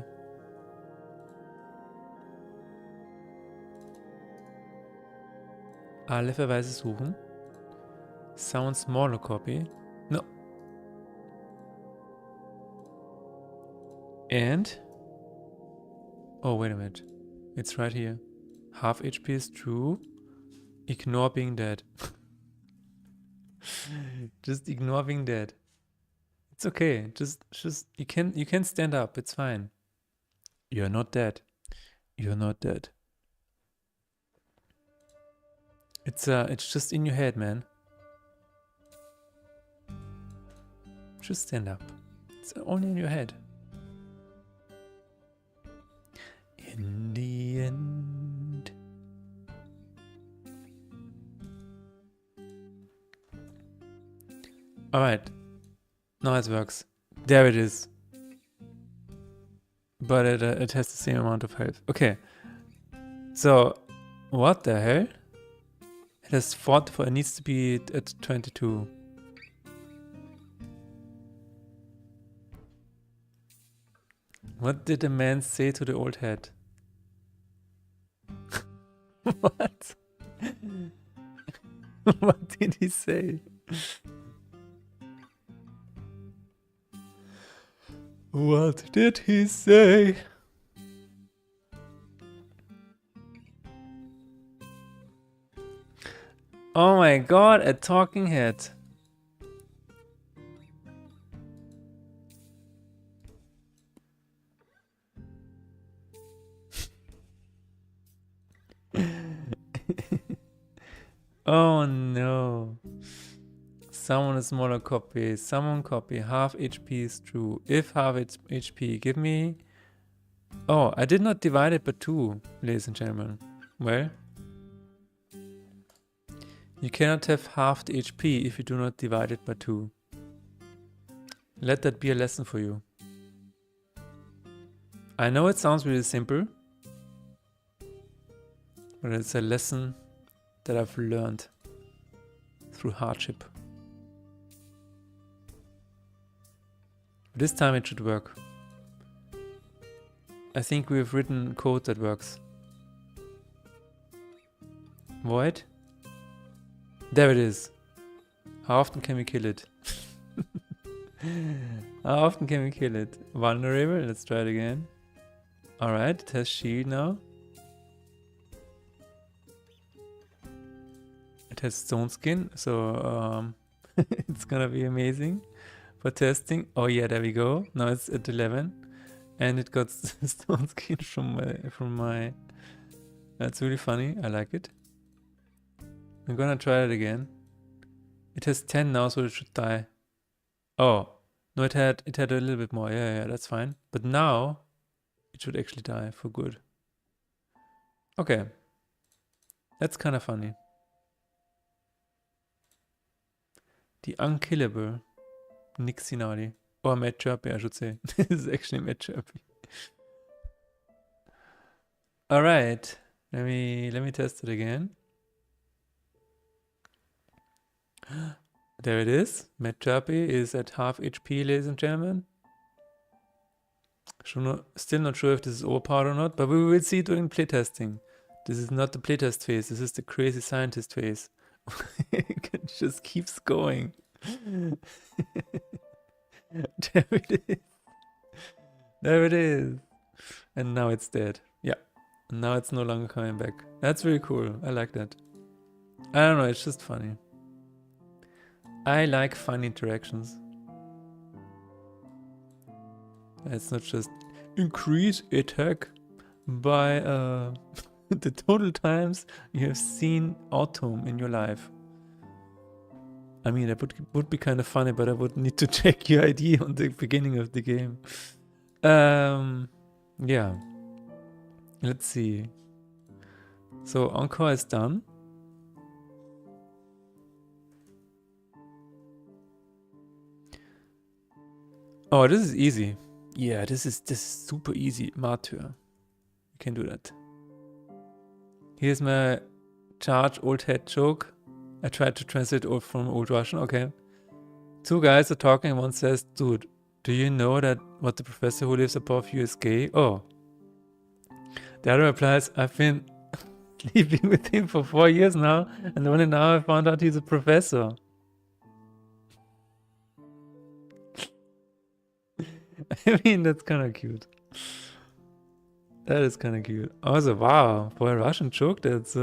Alle Verweise suchen. Summon smaller copy. No. And oh, wait a minute. It's right here. Half HP is true. Ignore being dead. Just ignore being dead. It's okay. Just you can stand up. It's fine. You're not dead. You're not dead. It's just in your head, man. Just stand up. It's only in your head. In the end. Alright. Now it works. There it is. But it has the same amount of health. Okay. So, what the hell? It has 44. It needs to be at 22. What did the man say to the old head? What? What did he say? What did he say? Oh my god, a talking head. Oh no. Summon a smaller copy. Summon copy. Half HP is true. If half HP, give me... Oh, I did not divide it by 2, ladies and gentlemen. Well... You cannot have half the HP if you do not divide it by 2. Let that be a lesson for you. I know it sounds really simple, but it's a lesson that I've learned through hardship. This time it should work. I think we've written code that works. Void? There it is. How often can we kill it? How often can we kill it? Vulnerable? Let's try it again. Alright, it has shield now. It has stone skin, so it's gonna be amazing for testing. Oh yeah, there we go. Now it's at 11. And it got stone skin from my... That's really funny. I like it. I'm gonna try it again. It has 10 now, so it should die. Oh, no, it had a little bit more. Yeah, that's fine. But now it should actually die for good. Okay, that's kind of funny. The unkillable Nixinali, or Matt Chirpy, I should say. This is actually Matt Chirpy. All right, let me test it again. There it is. Matt Chirpy is at half HP, ladies and gentlemen. Still not sure if this is overpowered or not, but we will see during playtesting. This is not the playtest phase, this is the crazy scientist phase. It just keeps going. There it is. There it is. And now it's dead. Yeah. And now it's no longer coming back. That's really cool. I like that. I don't know, it's just funny. I like fun interactions. It's not just increase attack by the total times you have seen autumn in your life. I mean, that would be kind of funny, but I would need to check your ID on the beginning of the game. Yeah. Let's see. So Encore is done. Oh, this is easy. Yeah, this is super easy. Martyr. You can do that. Here's my charge old head joke. I tried to translate from Old Russian. Okay. Two guys are talking. One says, "Dude, do you know that what the professor who lives above you is gay?" Oh. The other replies, "I've been sleeping with him for 4 years now, and only now I found out he's a professor." I mean, that's kind of cute. That is kind of cute. Also, wow, for a Russian joke, that's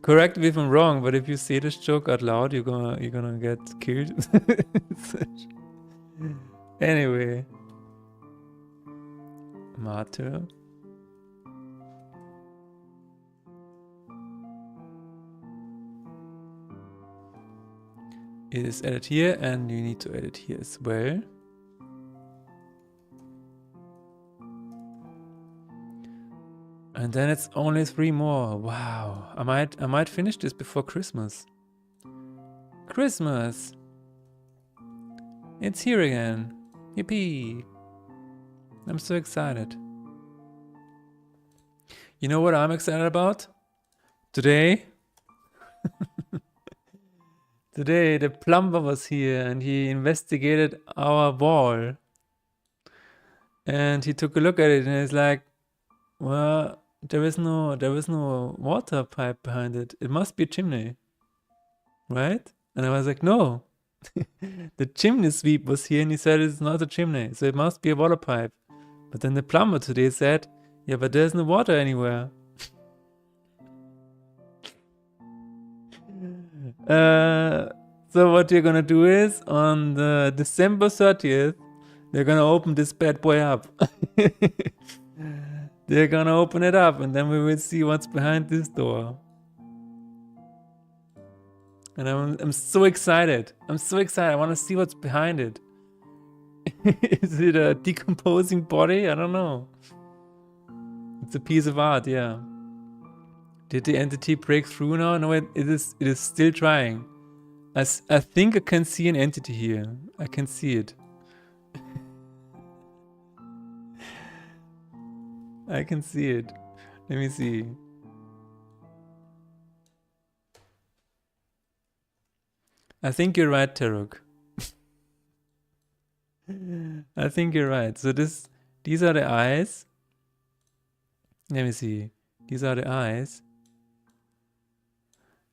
correct me if I'm wrong, but if you say this joke out loud, you're gonna get killed. Anyway, Martyr. It is added here, and you need to edit here as well. And then it's only 3 more. Wow. I might finish this before Christmas. Christmas! It's here again. Yippee! I'm so excited. You know what I'm excited about? Today? Today the plumber was here and he investigated our wall. And he took a look at it and he's like, well, there is no water pipe behind it. It must be a chimney. Right? And I was like, no. The chimney sweep was here and he said it's not a chimney, so it must be a water pipe. But then the plumber today said, yeah, but there's no water anywhere. So what you're gonna do is, on the December 30th, they're gonna open this bad boy up. They're gonna open it up and then we will see what's behind this door. And I'm so excited. I'm so excited. I want to see what's behind it. Is it a decomposing body? I don't know. It's a piece of art, yeah. Did the entity break through now? No, it is still trying. I think I can see an entity here. I can see it. I can see it. Let me see. I think you're right, Taruk. I think you're right. So these are the eyes. Let me see. These are the eyes.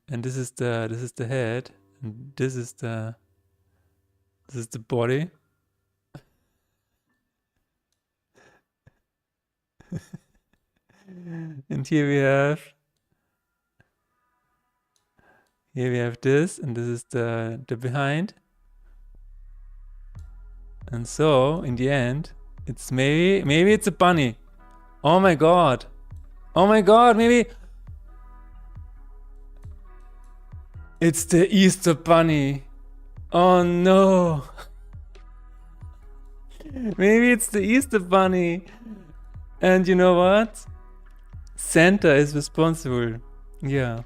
And this is the head. And this is the body. And here we have this, and this is the behind. And so in the end, it's maybe it's a bunny. Oh my god. Oh my god, maybe it's the Easter bunny. Oh no. Maybe it's the Easter bunny. And you know what? Santa is responsible. Yeah.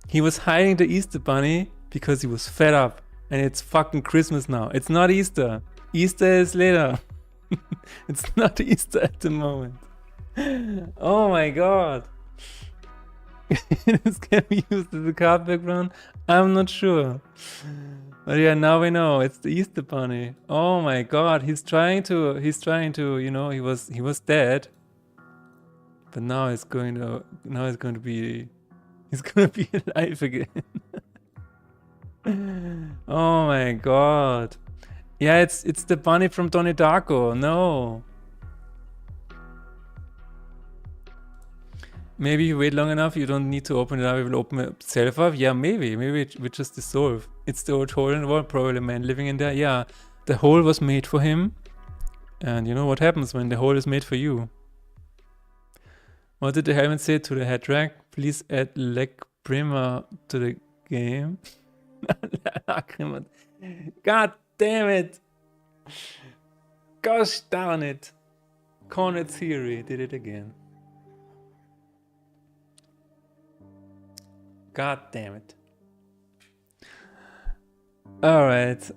He was hiding the Easter bunny because he was fed up. And it's fucking Christmas now. It's not Easter. Easter is later. It's not Easter at the moment. Oh my god. This can be used as a card background? I'm not sure. But yeah, now we know it's the Easter bunny. Oh my god, he's trying to, you know, he was dead. But now he's going to be alive again. Oh my god. Yeah, it's the bunny from Donnie Darko. No. Maybe you wait long enough, you don't need to open it up, it will open itself up. Yeah, maybe it will just dissolve. It's the old hole in the wall, probably a man living in there. Yeah, the hole was made for him. And you know what happens when the hole is made for you. What did the helmet say to the head rag? Please add leg primer to the game. God damn it. Gosh darn it. Cornet Theory did it again. God damn it. All right.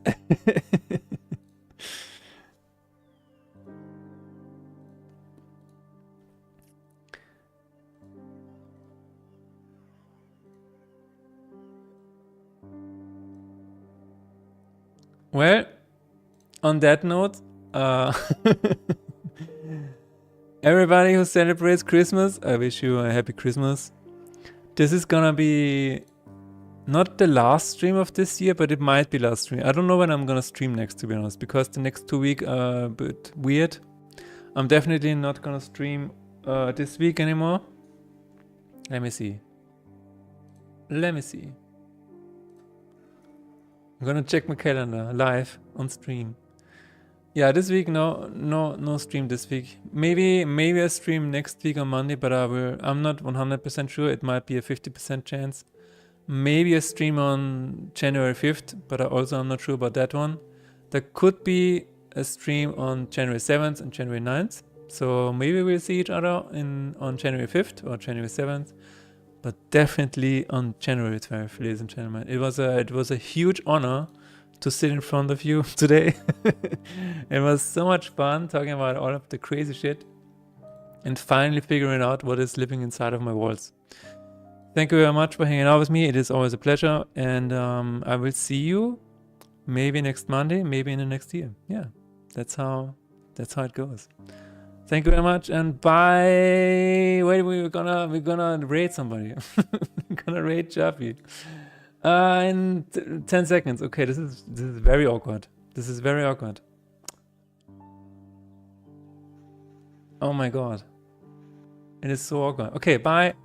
Well, on that note, everybody who celebrates Christmas, I wish you a happy Christmas. This is gonna be not the last stream of this year, but it might be last stream. I don't know when I'm gonna stream next, to be honest, because the next 2 weeks are a bit weird. I'm definitely not gonna stream this week anymore. Let me see. I'm gonna check my calendar live on stream. Yeah, this week no stream this week. Maybe I stream next week on Monday, but I'm not 100% sure. It might be a 50% chance. Maybe a stream on January 5th, but I'm not sure about that one. There could be a stream on January 7th and January 9th. So maybe we'll see each other on January 5th or January 7th. But definitely on January 12th, ladies and gentlemen. It was a huge honor to sit in front of you today. It was so much fun talking about all of the crazy shit and finally figuring out what is living inside of my walls. Thank you very much for hanging out with me. It is always a pleasure, and I will see you maybe next Monday, maybe in the next year. Yeah, that's how it goes. Thank you very much, and bye. Wait, we're gonna raid somebody. We're gonna raid Chappy. In 10 seconds. Okay, this is very awkward. This is very awkward. Oh my god. It is so awkward. Okay, bye.